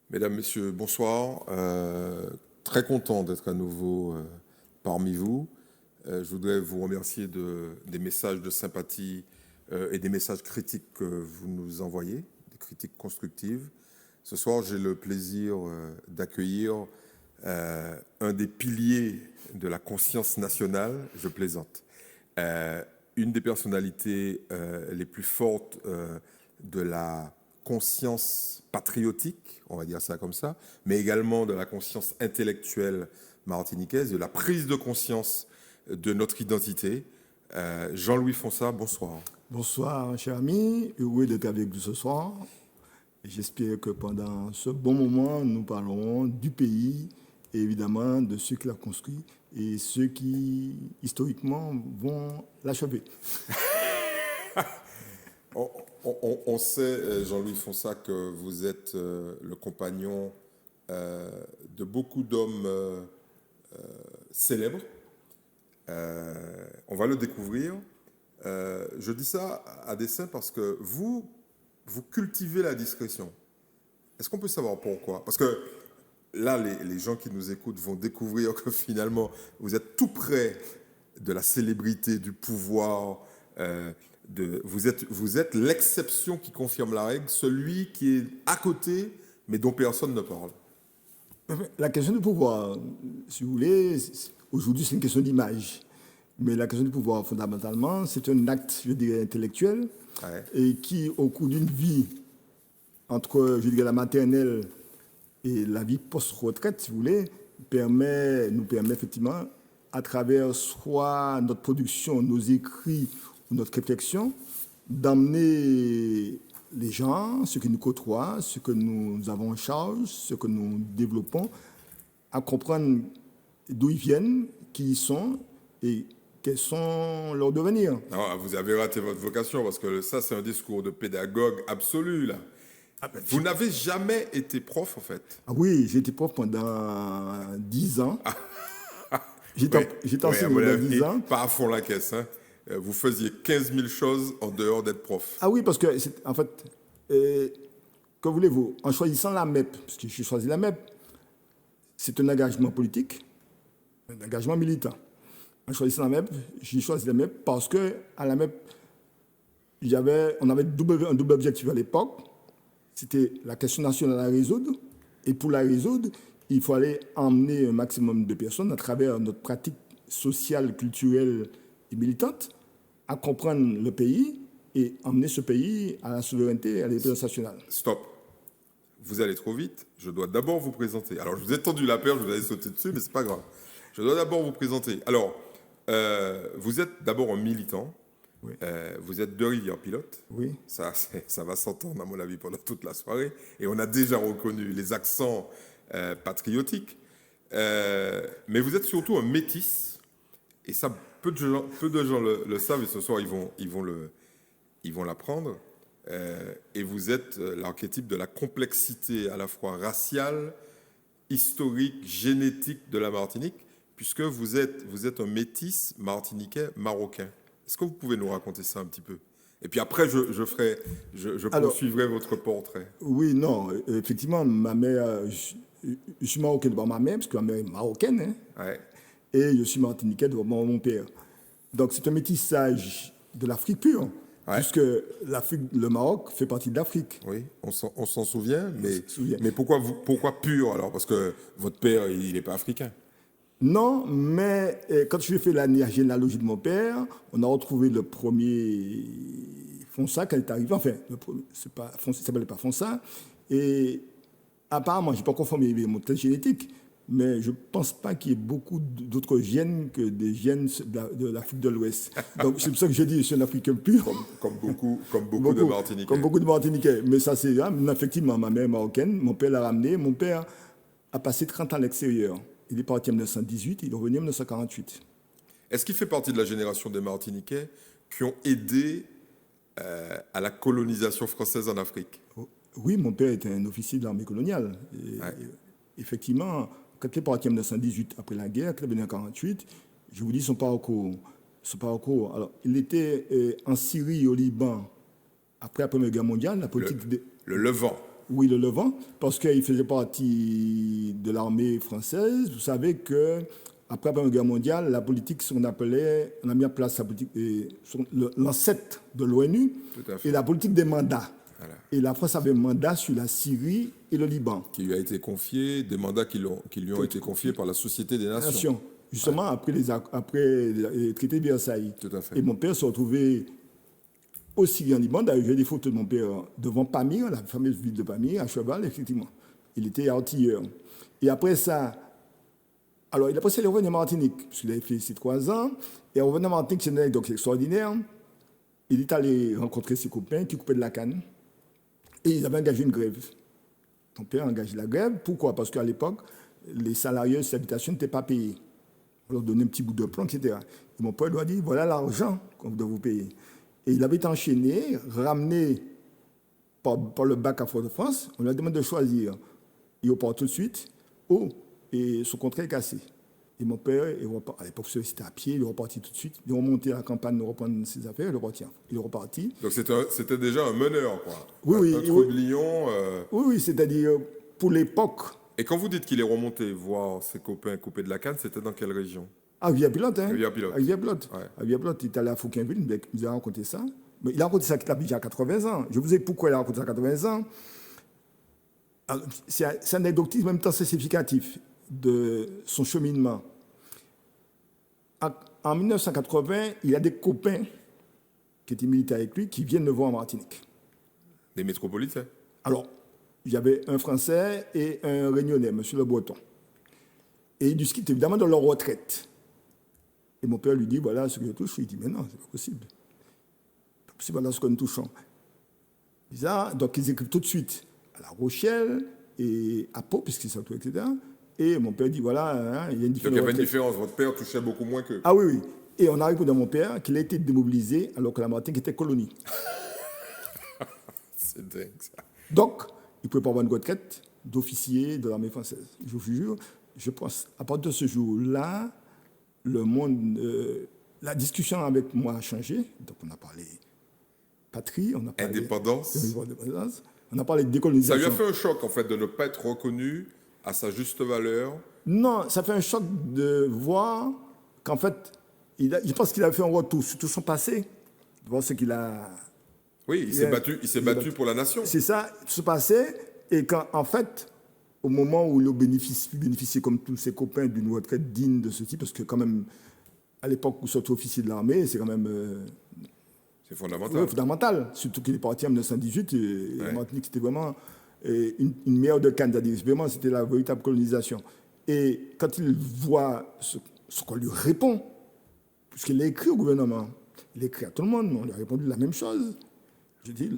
Mesdames, Messieurs, bonsoir. Très content d'être à nouveau parmi vous. Je voudrais vous remercier des messages de sympathie et des messages critiques que vous nous envoyez, des critiques constructives. Ce soir, j'ai le plaisir d'accueillir un des piliers de la conscience nationale, je plaisante, une des personnalités les plus fortes de la conscience patriotique, on va dire ça comme ça, mais également de la conscience intellectuelle martiniquaise, de la prise de conscience de notre identité. Jean-Louis Fonsa, bonsoir. Bonsoir, cher ami. Heureux d'être avec vous ce soir. Et j'espère que pendant ce bon moment, nous parlerons du pays et évidemment de ceux qui l'ont construit et ceux qui, historiquement, vont l'achever. On sait, Jean-Louis Fonsa, que vous êtes le compagnon de beaucoup d'hommes célèbres. On va le découvrir. Je dis ça à dessein parce que vous cultivez la discrétion. Est-ce qu'on peut savoir pourquoi? Parce que là, les gens qui nous écoutent vont découvrir que finalement, vous êtes tout près de la célébrité, du pouvoir. Vous êtes l'exception qui confirme la règle, celui qui est à côté, mais dont personne ne parle. La question du pouvoir, si vous voulez, aujourd'hui c'est une question d'image. Mais la question du pouvoir, fondamentalement, c'est un acte, je dirais, intellectuel, Ouais. et qui, au cours d'une vie, entre, je dirais, la maternelle et la vie post-retraite, si vous voulez, nous permet effectivement, à travers soit notre production, nos écrits ou notre réflexion, d'emmener les gens, ceux qui nous côtoient, ceux que nous avons en charge, ceux que nous développons, à comprendre d'où ils viennent, qui ils sont et quels sont leurs devenirs. Non, vous avez raté votre vocation parce que ça, c'est un discours de pédagogue absolu, là. Vous n'avez jamais été prof, en fait. Ah oui, j'ai été prof pendant 10 ans. Ouais, J'étais ouais, à enseignant mon pendant avis, 10 ans. pas à fond la caisse. Hein. Vous faisiez 15 000 choses en dehors d'être prof. Ah oui, parce que, en fait, que voulez-vous, en choisissant la MEP, parce que j'ai choisi la MEP, c'est un engagement politique, un engagement militant. En choisissant la MEP, j'ai choisi la MEP parce que à la MEP, on avait un double objectif à l'époque. C'était la question nationale à résoudre. Et pour la résoudre, il fallait emmener un maximum de personnes à travers notre pratique sociale, culturelle et militante à comprendre le pays et emmener ce pays à la souveraineté et à l'indépendance nationale. Stop. Vous allez trop vite. Je dois d'abord vous présenter. Alors, je vous ai tendu la perche, vous allez sauter dessus, mais c'est pas grave. Je dois d'abord vous présenter. Alors, vous êtes d'abord un militant. Oui. Vous êtes de Rivière-Pilote. Oui. Ça va s'entendre, à mon avis, pendant toute la soirée. Et on a déjà reconnu les accents patriotiques. Mais vous êtes surtout un métis. Et ça, peu de gens le savent. Et ce soir, ils vont l'apprendre. Et vous êtes l'archétype de la complexité à la fois raciale, historique, génétique de la Martinique, puisque vous êtes un métis martiniquais marocain. Est-ce que vous pouvez nous raconter ça un petit peu? Et puis après, je poursuivrai votre portrait. Oui, non, effectivement, ma mère, je suis marocain devant ma mère, parce que ma mère est marocaine, hein, Ouais. et je suis martiniquais devant mon père. Donc c'est un métissage de l'Afrique pure, Ouais. puisque le Maroc fait partie de l'Afrique. Oui, on s'en souvient, s'en souvient. mais pourquoi pur alors? Parce que votre père, il n'est pas africain. Non, mais quand je fais la généalogie de mon père, on a retrouvé le premier Fonsa quand il est arrivé. Enfin, c'est pas, il ne s'appelait pas Fonsa. Et apparemment, je n'ai pas confirmé mon test génétique, mais je ne pense pas qu'il y ait beaucoup d'autres gènes que des gènes de l'Afrique de l'Ouest. Donc c'est pour ça que je dis que je suis un Africain pur. Comme beaucoup de Martiniquais. Comme beaucoup de Martiniquais. Mais ça, c'est effectivement ma mère est marocaine, mon père l'a ramené. Mon père a passé 30 ans à l'extérieur. Il est parti en 1918, il est revenu en 1948. Est-ce qu'il fait partie de la génération des Martiniquais qui ont aidé à la colonisation française en Afrique? Oui, mon père était un officier de l'armée coloniale. Ouais. Effectivement, quand il est parti en 1918, après la guerre, quand il est venu en 1948, je vous dis son parcours. Alors, il était en Syrie et au Liban après la Première Guerre mondiale. La politique Le Levant. Oui, le Levant, parce qu'il faisait partie de l'armée française. Vous savez que après la Première Guerre mondiale, la politique, ce qu'on appelait, on a mis en place la politique, l'ancêtre de l'ONU, Tout à fait. et la politique des mandats. Voilà. Et la France avait un mandat sur la Syrie et le Liban. Qui lui a été confié, des mandats qui lui ont été confiés par la Société des Nations. Justement, après les traités de Versailles. Tout à fait. Et mon père s'est retrouvé au Syrie en Liban. D'ailleurs, j'ai des photos de mon père devant Pamir, la fameuse ville de Pamir, à cheval, effectivement. Il était artilleur. Et après ça, alors il a passé les revenus en Martinique, puisqu'il avait fait ici 3 ans. Et en revenant en Martinique, c'est une anecdote extraordinaire. Il est allé rencontrer ses copains qui coupaient de la canne. Et ils avaient engagé une grève. Mon père a engagé la grève. Pourquoi? Parce qu'à l'époque, les salariés de cette habitation n'étaient pas payés. On leur donnait un petit bout de plomb, etc. Et mon père lui a dit, voilà l'argent qu'on doit vous payer. Et il avait été enchaîné, ramené par le bac à Fort-de-France. On lui a demandé de choisir. Il repart tout de suite. Et son contrat est cassé. Et mon père, à l'époque, c'était à pied, il est reparti tout de suite. Il est remonté à la campagne, il reprendre ses affaires, il est reparti. Donc c'était déjà un meneur, quoi. Oui, un trublion. Oui, c'est-à-dire, pour l'époque. Et quand vous dites qu'il est remonté voir ses copains couper de la canne, c'était dans quelle région? À Rivière-Pilote, hein. Rivière-Pilote. À Rivière-Pilote. Ouais. À Rivière-Pilote, il est allé à Fouquinville, il nous a raconté ça. Mais il a raconté ça qu'il a déjà 80 ans. Je vous ai dit pourquoi il a raconté ça à 80 ans. C'est un anecdotisme, en même temps, c'est significatif de son cheminement. En 1980, il y a des copains qui étaient militaires avec lui qui viennent le voir en Martinique. Des métropolitains. Alors, il y avait un Français et un Réunionnais, M. Le Breton. Et ils discutent évidemment de leur retraite. Et mon père lui dit, voilà ce que je touche. Il dit, mais non, c'est pas possible. C'est pas possible, voilà ce que nous touchons. Donc ils écrivent tout de suite à La Rochelle et à Pau, puisqu'ils sont tout, etc. Et mon père dit, voilà, hein, il y a une différence. Donc il y avait une différence. Votre père touchait beaucoup moins qu'eux. Ah oui, oui. Et on a répondu à mon père qu'il a été démobilisé alors que la Martinique était colonie. C'est dingue, ça. Donc, il ne pouvait pas avoir une retraite d'officier de l'armée française. Je vous jure, je pense, à partir de ce jour-là, le monde, la discussion avec moi a changé. Donc, on a parlé patrie, on a parlé indépendance. On a parlé de décolonisation. Ça lui a fait un choc, en fait, de ne pas être reconnu à sa juste valeur. Non, ça fait un choc de voir qu'en fait, je pense qu'il a fait un retour sur tout son passé, de voir ce qu'il a... Oui, il s'est battu pour la nation. C'est ça, tout se passait, et quand, en fait, au moment où il a bénéficié comme tous ses copains d'une retraite digne de ce type, parce que quand même, à l'époque où sortait officier de l'armée, c'est quand même... c'est fondamental. Fondamental, surtout qu'il est parti en 1918, et la Martinique, c'était vraiment une mer de canne, c'est-à-dire vraiment, c'était la véritable colonisation. Et quand il voit ce qu'on lui répond, puisqu'il l'a écrit au gouvernement, il l'a écrit à tout le monde, on lui a répondu la même chose.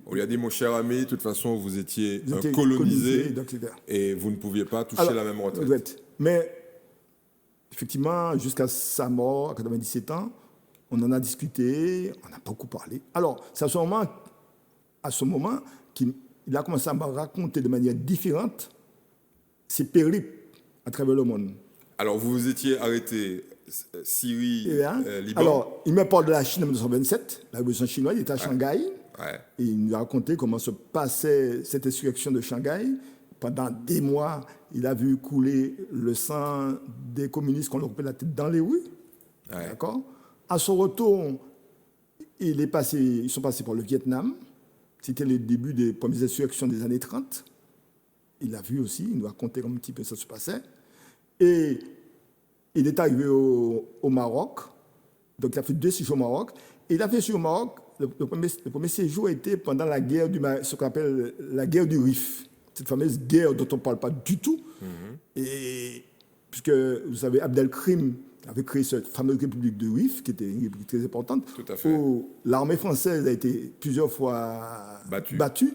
On lui a dit, mon cher ami, de toute façon, vous étiez colonisé et vous ne pouviez pas toucher la même retraite. Mais effectivement, jusqu'à sa mort, à 97 ans, on en a discuté, on a beaucoup parlé. Alors, c'est à ce moment qu'il a commencé à me raconter de manière différente ses périples à travers le monde. Alors, vous vous étiez arrêté Syrie, Liban. Alors, il me parle de la Chine en 1927, la révolution chinoise, il était à Shanghai. Et il nous a raconté comment se passait cette insurrection de Shanghai. Pendant des mois, il a vu couler le sang des communistes qu'on leur coupait la tête dans les rues. D'accord. À son retour, ils sont passés par le Vietnam. C'était le début des premières insurrections des années 30. Il l'a vu aussi, il nous a raconté comment un petit peu ça se passait. Et il est arrivé au Maroc. Donc il a fait 2 séjours au Maroc. Et il a fait sur au Maroc. Le premier séjour a été pendant la guerre ce qu'on appelle la guerre du Rif. Cette fameuse guerre dont on ne parle pas du tout. Et puisque, vous savez, Abdelkrim avait créé cette fameuse république de Rif, qui était une république très importante, où l'armée française a été plusieurs fois battue,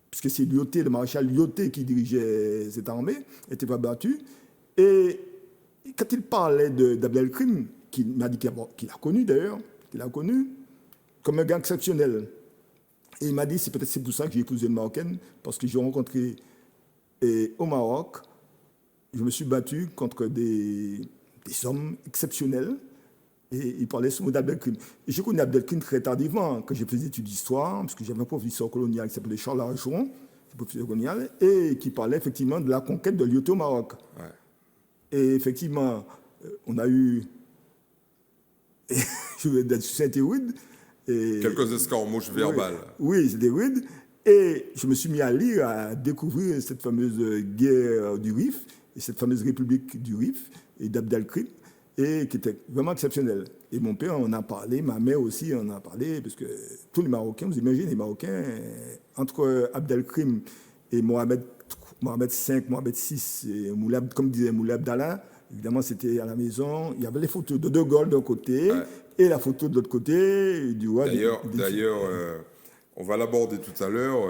puisque c'est Lyautey, le maréchal Lyautey qui dirigeait cette armée, n'était pas battu. Et quand il parlait d'Abdelkrim, qui m'a dit qu'il a connu d'ailleurs, comme un gars exceptionnel. Et il m'a dit, c'est pour ça que j'ai épousé une Marocaine, parce que j'ai rencontré au Maroc, je me suis battu contre des hommes exceptionnels, et il parlait souvent d'Abdelkrim. Et j'ai connu Abdelkrim très tardivement, quand j'ai fait des études d'histoire, parce que j'avais un prof d'histoire coloniale qui s'appelait Charles Larochon, professeur colonial, et qui parlait effectivement de la conquête de l'IOT au Maroc. Ouais. Et effectivement, on a eu, je vais dire, c'était rude. Et, Quelques escarmouches verbales. Oui, c'était rude. Et je me suis mis à lire, à découvrir cette fameuse guerre du Rif, et cette fameuse république du Rif, et d'Abd el-Krim, et qui était vraiment exceptionnelle. Et mon père en a parlé, ma mère aussi en a parlé, parce que tous les Marocains, vous imaginez, les Marocains, entre Abd el-Krim et Mohamed V, Mohamed VI, et Moulay, comme disait Moulay Abdallah, évidemment, c'était à la maison. Il y avait les photos de Gaulle d'un côté, et la photo de l'autre côté, du roi. D'ailleurs, on va l'aborder tout à l'heure.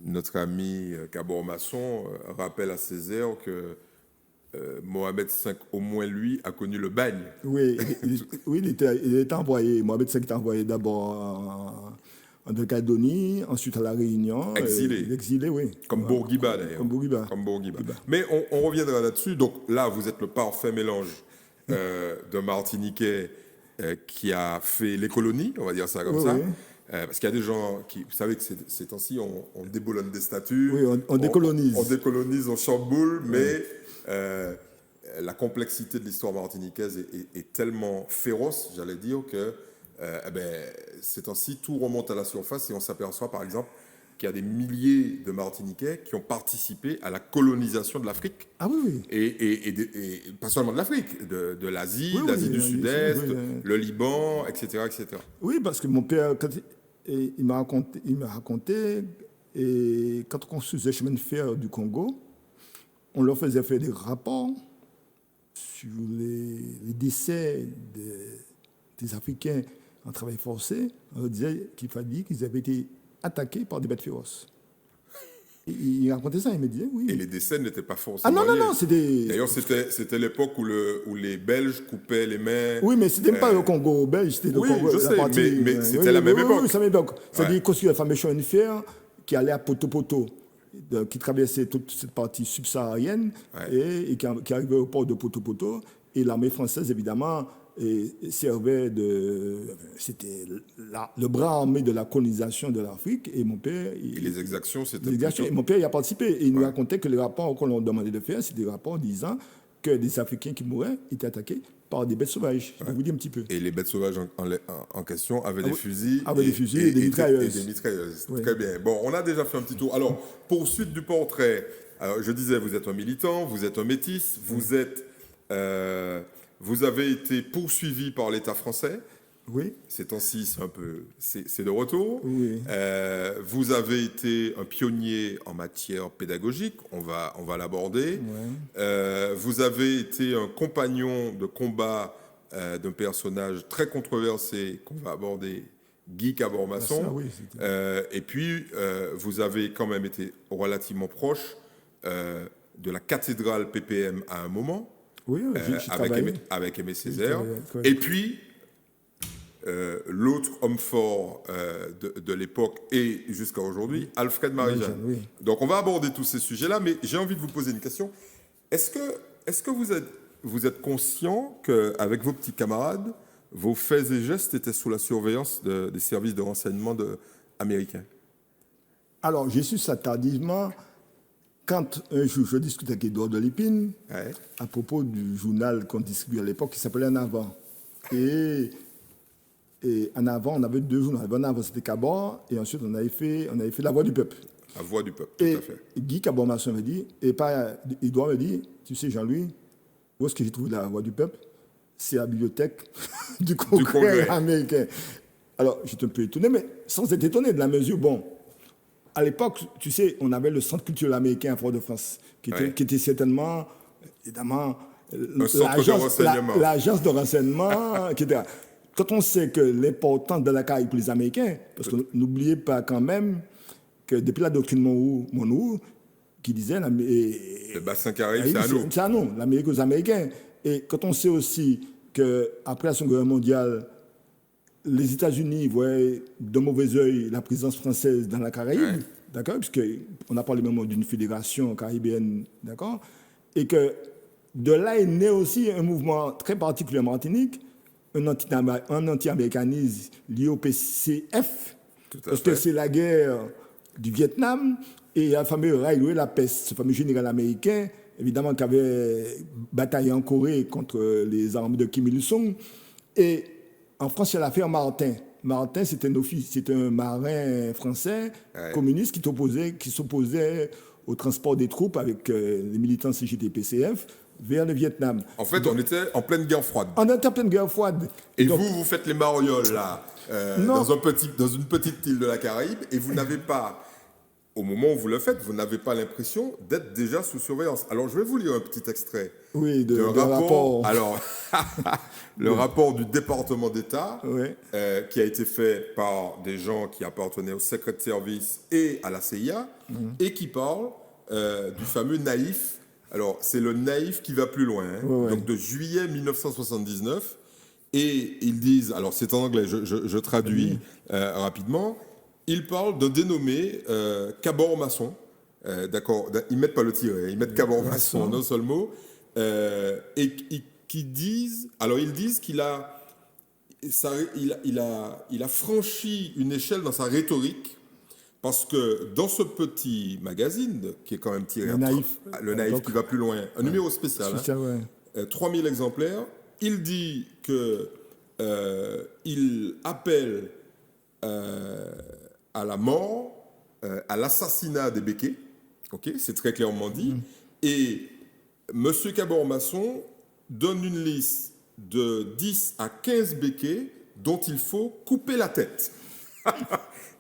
Notre ami Gabor Masson rappelle à Césaire que Mohamed V, au moins lui, a connu le bagne. Oui, il était envoyé. Mohamed V était envoyé d'abord en Calédonie, ensuite à La Réunion. Exilé, oui. Comme Bourguiba, d'ailleurs. Comme Bourguiba. Mais on reviendra là-dessus. Donc là, vous êtes le parfait mélange d'un Martiniquais qui a fait les colonies, on va dire ça comme ça. Oui. Parce qu'il y a des gens qui, vous savez que ces temps-ci, on déboulonne des statuts. Oui, on décolonise. On décolonise, on chamboule, mais la complexité de l'histoire martiniquaise est tellement féroce, j'allais dire, que ces temps-ci, tout remonte à la surface et on s'aperçoit, par exemple, qu'il y a des milliers de Martiniquais qui ont participé à la colonisation de l'Afrique. Ah oui. Et pas seulement de l'Afrique, de l'Asie, d'Asie du Sud-Est, le Liban, etc., etc. Oui, parce que mon père, il m'a raconté, et quand on construisait le chemin de fer du Congo, on leur faisait faire des rapports sur les décès des Africains en travail forcé. On leur disait qu'il fallait qu'ils avaient été attaqués par des bêtes féroces. Et il racontait ça, il me disait, oui. Et les décès n'étaient pas forcément. Ah non, c'était. D'ailleurs, c'était l'époque où les Belges coupaient les mains. Oui, mais c'était pas le Congo belge, c'était le Congo. Oui, je sais, mais c'était la même époque. Oui, c'est la même époque. C'est-à-dire construire la fameuse chemin de fer qui allait à Poto-Poto, qui traversait toute cette partie subsaharienne et qui arrivait au port de Poto-Poto. Et l'armée française, évidemment, servait c'était le bras armé de la colonisation de l'Afrique. Et mon père... Et les exactions, c'était... Et mon père y a participé. Et il nous racontait que les rapports qu'on leur demandait de faire, c'était des rapports disant que des Africains qui mouraient étaient attaqués par des bêtes sauvages. Je vais vous dire un petit peu. Et les bêtes sauvages en question avaient des fusils. Et des mitrailleuses. Et des mitrailleuses. Oui. Très bien. Bon, on a déjà fait un petit tour. Alors, poursuite du portrait. Alors, je disais, vous êtes un militant, vous êtes un métis, vous avez été poursuivi par l'État français. Oui. Ces temps-ci, c'est de retour. Oui. Vous avez été un pionnier en matière pédagogique, on va l'aborder. Ouais. Vous avez été un compagnon de combat d'un personnage très controversé qu'on va aborder, Guy Gabor Masson. Et puis, vous avez quand même été relativement proche de la cathédrale PPM à un moment. Oui, avec Aimé Césaire. Et puis, l'autre homme fort de l'époque et jusqu'à aujourd'hui, Alfred Marie-Jeanne. Oui. Donc, on va aborder tous ces sujets-là, mais j'ai envie de vous poser une question. Est-ce que vous êtes conscient qu'avec vos petits camarades, vos faits et gestes étaient sous la surveillance des services de renseignement américains? Alors, j'ai su ça tardivement. Quand un jour, je discutais avec Édouard de Lépine à propos du journal qu'on distribuait à l'époque qui s'appelait En Avant. Et En Avant, on avait deux journaux. En Avant, c'était Gabor, et ensuite, on avait fait La Voix du Peuple. La Voix du Peuple, tout à fait. Guy Gabor Masson me dit, Édouard me dit, tu sais, Jean-Louis, où est-ce que j'ai trouvé La Voix du Peuple? C'est à la bibliothèque du Congrès américain. Alors, j'étais un peu étonné, mais sans être étonné, de la mesure, bon. À l'époque, tu sais, on avait le Centre culturel américain à Fort-de-France, qui était certainement, évidemment, l'agence de renseignement, etc. Quand on sait que l'importance de la Caraïbe pour les Américains, parce que n'oubliez pas quand même que depuis la doctrine Monroe, qui disait... le bassin Caraïbe, c'est à nous. C'est à nous, l'Amérique aux Américains. Et quand on sait aussi qu'après la Seconde Guerre mondiale, les États-Unis voyaient de mauvais œil la présence française dans la Caraïbe, d'accord, puisqu'on a parlé même d'une fédération caribéenne, d'accord, et que de là est né aussi un mouvement très particulier en Martinique, un anti-américanisme lié au PCF, parce que c'est la guerre du Vietnam, et il y a le fameux Railway La Peste, ce fameux général américain, évidemment, qui avait bataillé en Corée contre les armées de Kim Il-sung. Et en France, il y a l'affaire Martin. Martin, c'était un marin français communiste qui s'opposait au transport des troupes avec les militants CGT-PCF vers le Vietnam. En fait, on était en pleine guerre froide. On était en pleine guerre froide. Et donc, vous faites les marioles, là, dans une petite île de la Caraïbe, et vous n'avez pas, au moment où vous le faites, vous n'avez pas l'impression d'être déjà sous surveillance. Alors, je vais vous lire un petit extrait. Oui, de rapport. Alors, le rapport du département d'État, qui a été fait par des gens qui appartenaient au Secret Service et à la CIA, et qui parle du fameux naïf. Alors, c'est le naïf qui va plus loin, donc de juillet 1979, et ils disent, alors c'est en anglais, je traduis rapidement, ils parlent d'un dénommé Cabor-Maçon, d'accord, ils mettent pas le tiret, ils mettent Cabor-Maçon en un seul mot, et qui disent, alors ils disent qu'il a, il a franchi une échelle dans sa rhétorique. Parce que dans ce petit magazine, qui est quand même tiré... Le naïf qui va plus loin, un numéro spécial, 3000 exemplaires, il dit qu'il appelle à la mort, à l'assassinat des béquets, c'est très clairement dit, et M. Cabor-Maçon donne une liste de 10 à 15 béquets dont il faut couper la tête.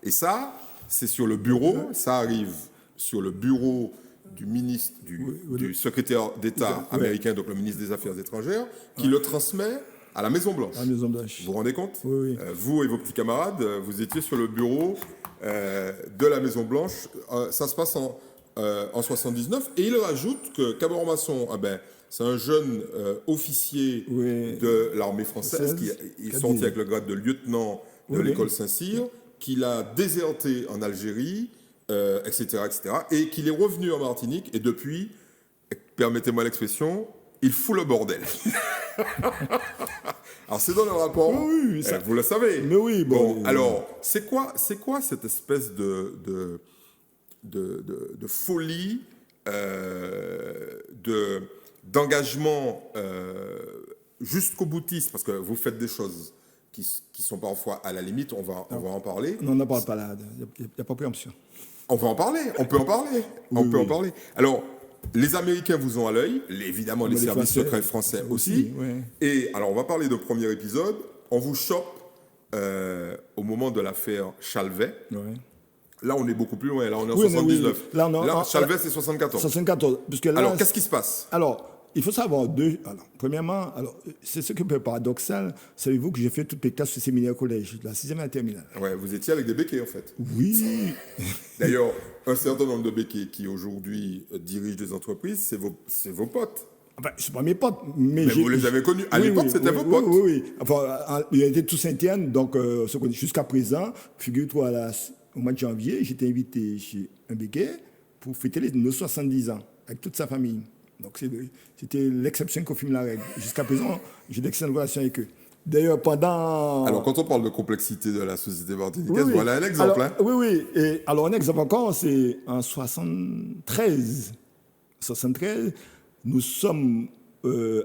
Et ça... C'est sur le bureau, ça arrive sur le bureau du ministre, du secrétaire d'État américain, donc le ministre des Affaires étrangères, qui le transmet à la Maison-Blanche. Vous vous rendez compte ? Vous et vos petits camarades, vous étiez sur le bureau de la Maison-Blanche. Ça se passe en 79. Et il rajoute que Cabor-Maçon, c'est un jeune officier de l'armée française qui est sorti avec le grade de lieutenant de l'école Saint-Cyr, qu'il a déserté en Algérie, etc., et qu'il est revenu en Martinique, et depuis, permettez-moi l'expression, il fout le bordel. Alors, c'est dans le rapport, vous le savez. Mais oui, bon. Alors, c'est quoi cette espèce de folie, d'engagement jusqu'au boutiste, parce que vous faites des choses qui sont parfois à la limite, on va en parler. Non, on n'en parle pas là, il n'y a pas préemption. On va en parler, on peut en parler. En parler. Alors, les Américains vous ont à l'œil, évidemment les services secrets français aussi. Et alors, on va parler de premier épisode. On vous chope au moment de l'affaire Chalvet. Là, on est beaucoup plus loin. Là, on est en 79. Là, Chalvet, c'est 74. 74. Parce que là, alors, qu'est-ce qui se passe ? Alors, il faut savoir deux. Alors, premièrement, c'est ce qui est un peu paradoxal. Savez-vous que j'ai fait toutes mes classes au séminaire collège, la 6e et la terminale. Ouais, vous étiez avec des béquets, en fait. Oui. D'ailleurs, un certain nombre de béquets qui aujourd'hui dirigent des entreprises, c'est vos potes. Enfin, c'est pas mes potes, mais vous les avez connus. À l'époque, c'était vos potes. Oui. Enfin, ils étaient tous Saint-Étienne, donc jusqu'à présent, figure-toi, au mois de janvier, j'étais invité chez un béquet pour fêter nos 70 ans avec toute sa famille. Donc, c'était l'exception qui confirme la règle. Jusqu'à présent, j'ai d'excellentes relations avec eux. D'ailleurs, pendant... Alors, quand on parle de complexité de la société martiniquaise, voilà un exemple. Alors, oui. Et alors, un exemple encore, c'est en 73. 73, nous sommes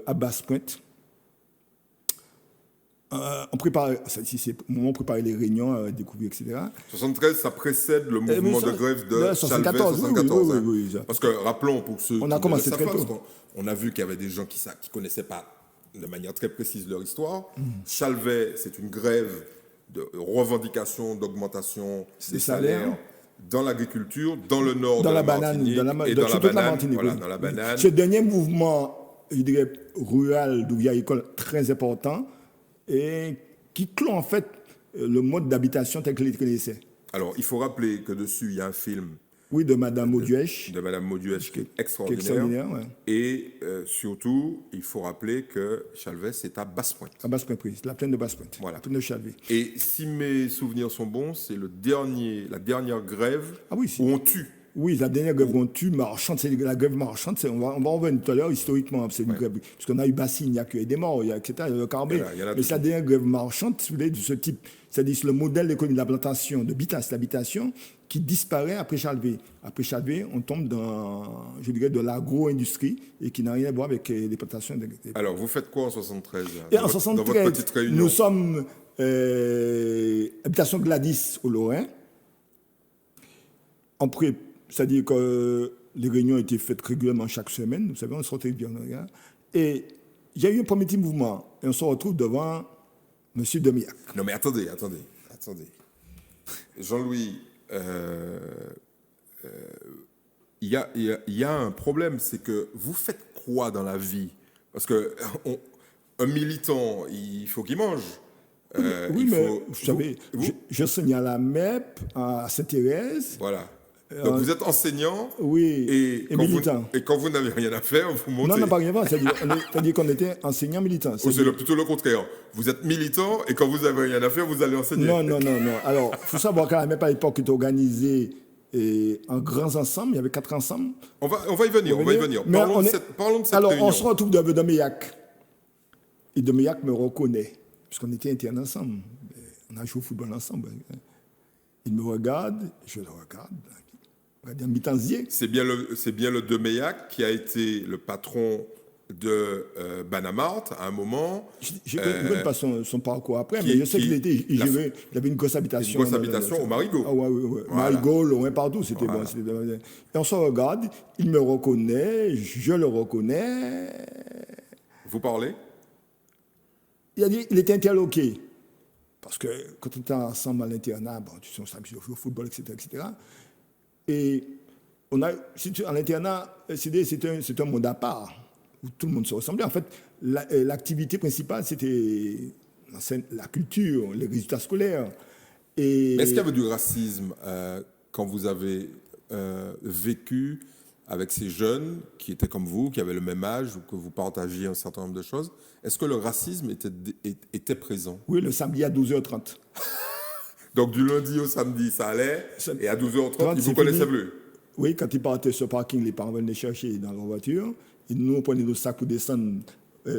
à Basse-Pointe. On prépare, ici c'est le moment de préparer les réunions, découvrir, etc. 73, ça précede le mouvement de grève de Chalvet, 74. Oui. Parce que, rappelons, pour ceux on a commencé très tôt. On a vu qu'il y avait des gens qui ne connaissaient pas de manière très précise leur histoire. Chalvet, c'est une grève de revendication, d'augmentation des salaires dans l'agriculture, dans le nord de la Martinique et dans la banane. Voilà, dans la banane. Ce dernier mouvement, je dirais, rural d'ouvriers agricoles très important, et qui clôt en fait le mode d'habitation tel qu'il le connaissait. Alors, il faut rappeler que dessus, il y a un film. Oui, de Madame Mauduèche. De Madame Mauduèche, qui est extraordinaire. Et surtout, il faut rappeler que Chalvet, c'est à Basse-Pointe. À Basse-Pointe, oui, c'est la plaine de Basse-Pointe. Voilà. La plaine de Chalvet. Et si mes souvenirs sont bons, c'est la dernière grève où on tue Oui, la dernière grève qu'on tue, marchande, c'est la grève marchande. On va en revenir tout à l'heure historiquement. C'est une grève. Parce qu'on a eu Bassignac, il y a eu des morts, etc. Il y a eu Carbet. Mais c'est la dernière grève marchande, si vous voulez, de ce type. C'est-à-dire le modèle d'économie de la plantation, de l'habitation, qui disparaît après Chalvet. Après Chalvet, on tombe dans, je dirais, de l'agro-industrie et qui n'a rien à voir avec les plantations. Alors, vous faites quoi en 73 Et en 73, dans votre petite réunion? Nous sommes habitation Gladys au Lorrain. C'est-à-dire que les réunions étaient faites régulièrement chaque semaine. Vous savez, on sortait bien. Et il y a eu un premier petit mouvement. Et on se retrouve devant M. Demiac. Non, mais attendez. Jean-Louis, il y a un problème, c'est que vous faites quoi dans la vie? Parce que un militant, il faut qu'il mange. Oui, mais vous savez, j'enseigne à la MEP, à Sainte-Thérèse. Voilà. Donc vous êtes enseignant, oui, et militant. Et quand vous n'avez rien à faire, vous montez. Non, on n'a pas rien à faire. C'est-à-dire qu'on était enseignant militant. C'est plutôt le contraire. Vous êtes militant et quand vous n'avez rien à faire, vous allez enseigner. Non. Alors, il faut savoir qu'à la MEP à l'époque était organisé en grands ensembles. Il y avait 4 ensembles. On va y venir. Parlons de cette alors, réunion. on se retrouve de Demiac. Et Demiac me reconnaît, puisqu'on était internes ensemble. On a joué au football ensemble. Il me regarde, je le regarde. C'est bien le Demiac qui a été le patron de Banamart à un moment. Je ne connais pas son parcours après, mais je sais qu'il avait une grosse habitation. Une grosse habitation au Marigot. Ah ouais. Voilà. Marigot, loin partout, c'était bon. Et on se regarde, il me reconnaît, je le reconnais. Vous parlez? Il était interloqué. Parce que quand on était ensemble à l'internat, tu sais, on s'amusait au football, etc. Et à l'internat, c'est un monde à part, où tout le monde se ressemblait. En fait, l'activité principale, c'était la culture, les résultats scolaires. Est-ce qu'il y avait du racisme quand vous avez vécu avec ces jeunes qui étaient comme vous, qui avaient le même âge, ou que vous partagiez un certain nombre de choses? Est-ce que le racisme était présent? Oui, le samedi à 12h30. Donc du lundi au samedi, ça allait, et à 12h30, ils ne vous connaissaient plus? Oui, quand ils partaient sur le parking, les parents venaient chercher dans leur voiture, et nous, on prenait nos sacs pour descendre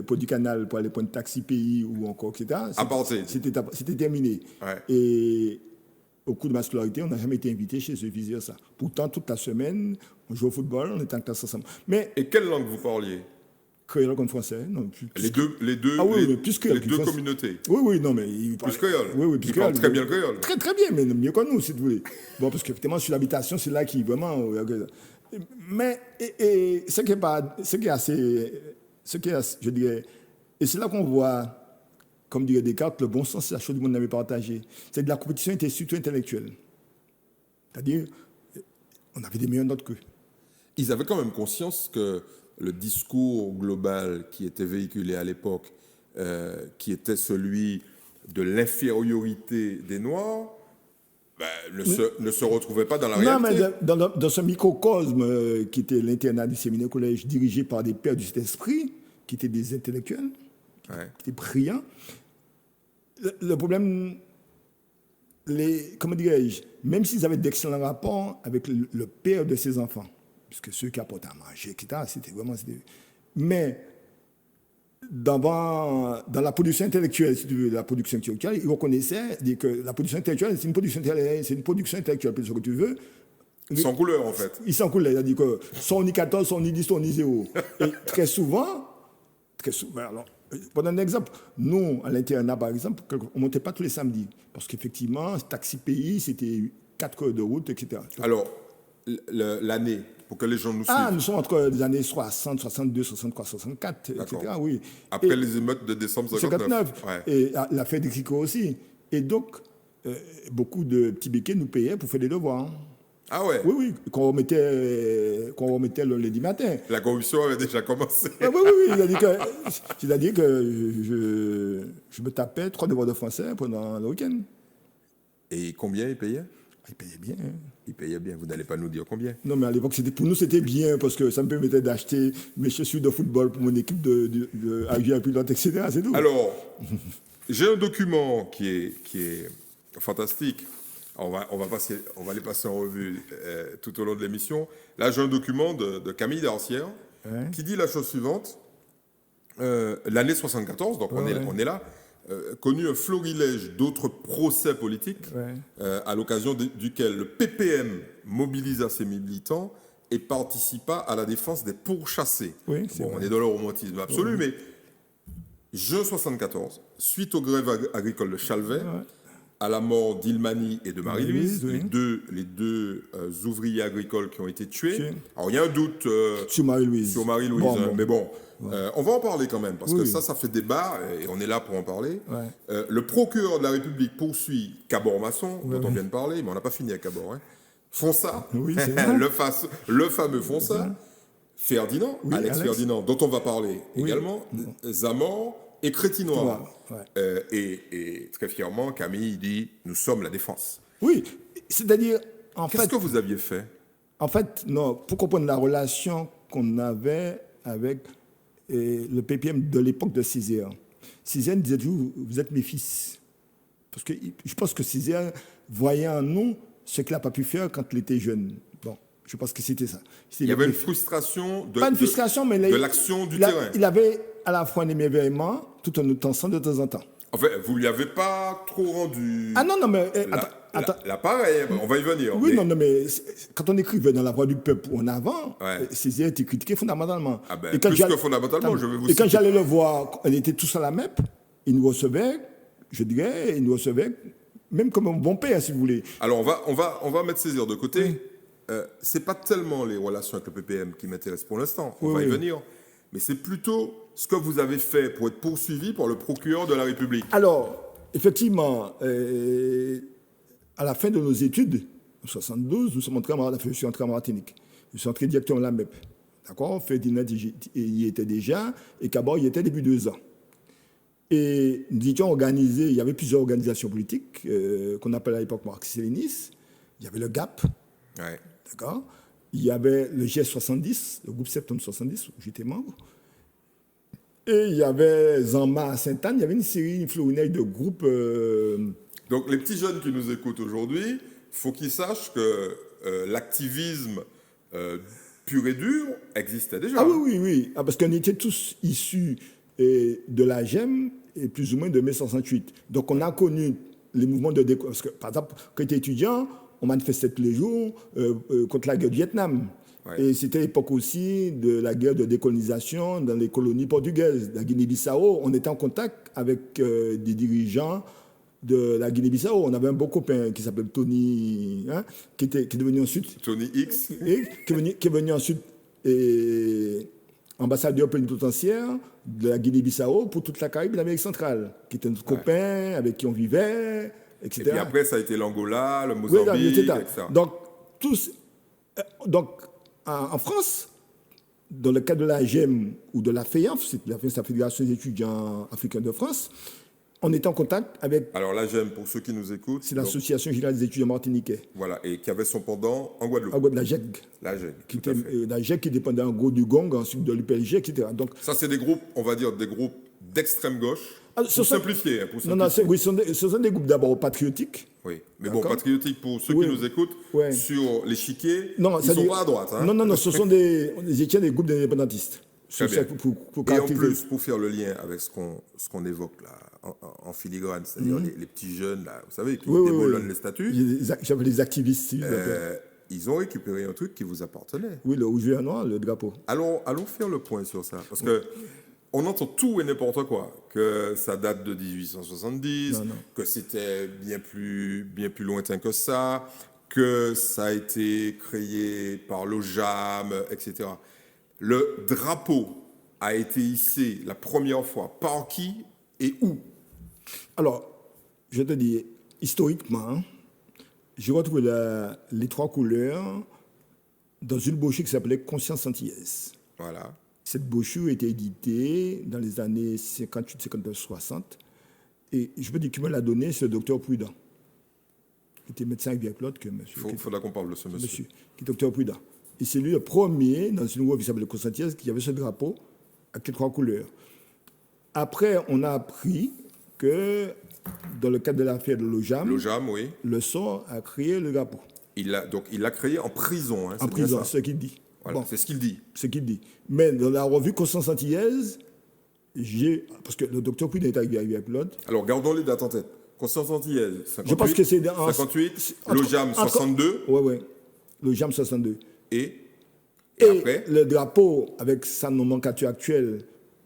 pour du canal, pour aller prendre taxi pays ou encore, etc. C'était terminé. Ouais. Et au cours de ma scolarité, on n'a jamais été invité chez eux viser ça. Pourtant, toute la semaine, on jouait au football, on était en classe ensemble. Et quelle langue vous parliez? Créole comme français. Non, les deux communautés. Oui, non, mais plus créole. Oui, il parle très bien le créole. Très, très bien, mais mieux que nous, si vous voulez. Bon, parce qu'effectivement, sur l'habitation, c'est là qui vraiment. Mais ce qui est assez, je dirais, et c'est là qu'on voit, comme dirait Descartes, le bon sens, c'est la chose que monde n'avait partagé. C'est que la compétition était surtout intellectuelle. C'est-à-dire, on avait des meilleurs notes qu'eux. Ils avaient quand même conscience que le discours global qui était véhiculé à l'époque, qui était celui de l'infériorité des Noirs, ne se retrouvait pas dans la réalité. Non, mais dans ce microcosme qui était l'internat du séminaire collège, dirigé par des pères du Saint-Esprit, qui étaient des intellectuels, qui étaient brillants, le problème, comment dirais-je, même s'ils avaient d'excellents rapports avec le père de ses enfants, puisque ceux qui apportaient à manger, etc., c'était vraiment... Mais dans la production intellectuelle, si tu veux, la production intellectuelle, ils reconnaissaient que la production intellectuelle, c'est une production intellectuelle, c'est ce que tu veux. Sans couleur, en fait. Ils sans couleur, c'est-à-dire que soit on y 14, soit on y 10, soit on y 0. Et très souvent, alors, pour un exemple, nous, à l'internat, par exemple, on ne montait pas tous les samedis, parce qu'effectivement, taxi pays, c'était 4 heures de route, etc. Alors, l'année, pour que les gens nous suivent. Nous sommes entre les années 60, 62, 63, 64, etc. Oui. Après les émeutes de décembre 59. Et la fête des Cricot aussi. Et donc, beaucoup de petits béquets nous payaient pour faire des devoirs. Ah ouais? Oui, qu'on remettait le lundi matin. La corruption avait déjà commencé. Oui. C'est-à-dire que je me tapais 3 devoirs de français pendant le week-end. Et combien ils payaient? Ils payaient bien. Ils payaient bien. Vous n'allez pas nous dire combien? Non, mais à l'époque, pour nous, c'était bien parce que ça me permettait d'acheter mes chaussures de football pour mon équipe de Agia Pilote, etc. C'est tout. Alors, j'ai un document qui est fantastique. On va les passer en revue tout au long de l'émission. Là, j'ai un document de Camille Darcière qui dit la chose suivante. L'année 74, donc on est là, connu un florilège d'autres procès politiques à l'occasion duquel le PPM mobilisa ses militants et participa à la défense des pourchassés. Oui, on est dans le romantisme absolu, mais juin 74, suite aux grèves agricoles de Chalvet, à la mort d'Ilmani et de Marie-Louise, les deux ouvriers agricoles qui ont été tués. Alors il y a un doute sur Marie-Louise, mais bon, on va en parler quand même, parce que ça fait débat, et on est là pour en parler. Le procureur de la République poursuit Cabor-Masson, dont on vient de parler, mais on n'a pas fini avec Cabor. Fonsa, le fameux Fonsa, Ferdinand, Alex Ferdinand, dont on va parler également, Zamor et Crétinoir. Et très fièrement, Camille dit « Nous sommes la défense ». Oui, c'est-à-dire, en fait... Qu'est-ce que vous aviez fait? En fait, non, pour comprendre la relation qu'on avait avec le PPM de l'époque de Césaire. Césaire disait toujours, vous êtes mes fils. Parce que je pense que Césaire voyait en nous ce qu'il n'a pas pu faire quand il était jeune. Bon, je pense que c'était ça. Il y avait une frustration de l'action du terrain. Il avait à la fois un émerveillement, tout en nous tensant de temps en temps. En fait, vous ne lui avez pas trop rendu... Ah non, mais... L'appareil, on va y venir. Oui, mais quand on écrivait dans La Voix du Peuple en avant, Césaire était critiqué fondamentalement. Plus que fondamentalement, je vais vous citer. Et quand j'allais le voir, on était tous à la MEP, il nous recevait, je dirais, même comme un bon père, si vous voulez. Alors, on va mettre Césaire de côté. Ce n'est pas tellement les relations avec le PPM qui m'intéressent pour l'instant, on va y venir. Mais c'est plutôt ce que vous avez fait pour être poursuivi par le procureur de la République. Alors, effectivement, à la fin de nos études, en 72, je suis entré en Martinique. Je suis entré directement à la MEP. D'accord? Ferdinand y était déjà, et Cabor y était depuis 2 ans. Et nous étions organisés, il y avait plusieurs organisations politiques qu'on appelait à l'époque marxiste-léniniste. Il y avait le GAP, d'accord? Il y avait le GS70, le groupe Septembre 70, où j'étais membre. Et il y avait Zamba à Sainte-Anne, il y avait une florinelle de groupes. Donc les petits jeunes qui nous écoutent aujourd'hui, il faut qu'ils sachent que l'activisme pur et dur existait déjà. Ah oui. Parce qu'on était tous issus de la GEM et plus ou moins de mai 68. Donc on a connu les mouvements de décolonisation. Parce que, par exemple, quand j'étais étudiant, on manifestait tous les jours contre la guerre du Vietnam. Et c'était l'époque aussi de la guerre de décolonisation dans les colonies portugaises. La Guinée-Bissau, on était en contact avec des dirigeants de la Guinée-Bissau. On avait un beau copain qui s'appelle Tony, qui est devenu ensuite... Tony X. Qui est venu ensuite ambassadeur plénipotentiaire de la Guinée-Bissau pour toute la Caraïbe et l'Amérique centrale, qui était notre copain, avec qui on vivait, etc. Et puis après, ça a été l'Angola, le Mozambique, etc. Donc, en France, dans le cadre de la GEM ou de la FEAF, c'est la Fédération des étudiants africains de France, on était en contact avec... Alors la GEM, pour ceux qui nous écoutent... C'est l'Association générale des étudiants martiniquais. Voilà, et qui avait son pendant en Guadeloupe. En Guadeloupe, la GEG. La GEG, La GEG qui dépendait en gros du GONG, ensuite de l'UPLG, etc. Donc, ça, c'est des groupes, on va dire, des groupes d'extrême gauche, pour simplifier. Ce sont des groupes d'abord patriotiques. Oui, mais bon, patriotiques, pour ceux qui nous écoutent, sur l'échiquier, ils ne sont pas à droite. Non, ce sont des groupes d'indépendantistes. Très bien. Et en plus, pour faire le lien avec ce qu'on évoque là, en filigrane, c'est-à-dire les petits jeunes, là, vous savez, qui déboulonnent les statuts. J'avais les activistes. Ils ont récupéré un truc qui vous appartenait. Oui, le rouge, vert, noir, le drapeau. Allons faire le point sur ça. Parce que on entend tout et n'importe quoi. Que ça date de 1870, que c'était bien plus lointain que ça, que ça a été créé par l'OJAM, etc. Le drapeau a été hissé la première fois par qui et où? Alors, je te dis, historiquement, j'ai retrouvé les 3 couleurs dans une brochure qui s'appelait Conscience antillaise. Voilà. Cette brochure a été éditée dans les années 58, 59, 60. Et je peux dire qu'il me l'a donné, c'est le docteur Prudent, qui était médecin avec l'autre que monsieur. Il faudra qu'on parle de ce monsieur. Qui est docteur Prudent. Et c'est lui le premier, dans une revue qui s'appelle Conscience antillaise, qui avait ce drapeau avec les 3 couleurs. Après, on a appris que, dans le cadre de l'affaire de l'OJAM, L'OJAM, oui. le SOR a créé le drapeau. Donc, il l'a créé en prison. Hein, En prison, c'est ce qu'il dit. Voilà, c'est ce qu'il dit. Ce qu'il dit. Mais dans la revue Conscience antillaise, parce que le docteur Puy est arrivé avec l'autre. Alors, gardons les dates en tête. Conscience antillaise, 58. Je pense que c'est 58, l'OJAM, 62. Oui. l'OJAM 62. Et après le drapeau, avec sa nomenclature actuelle,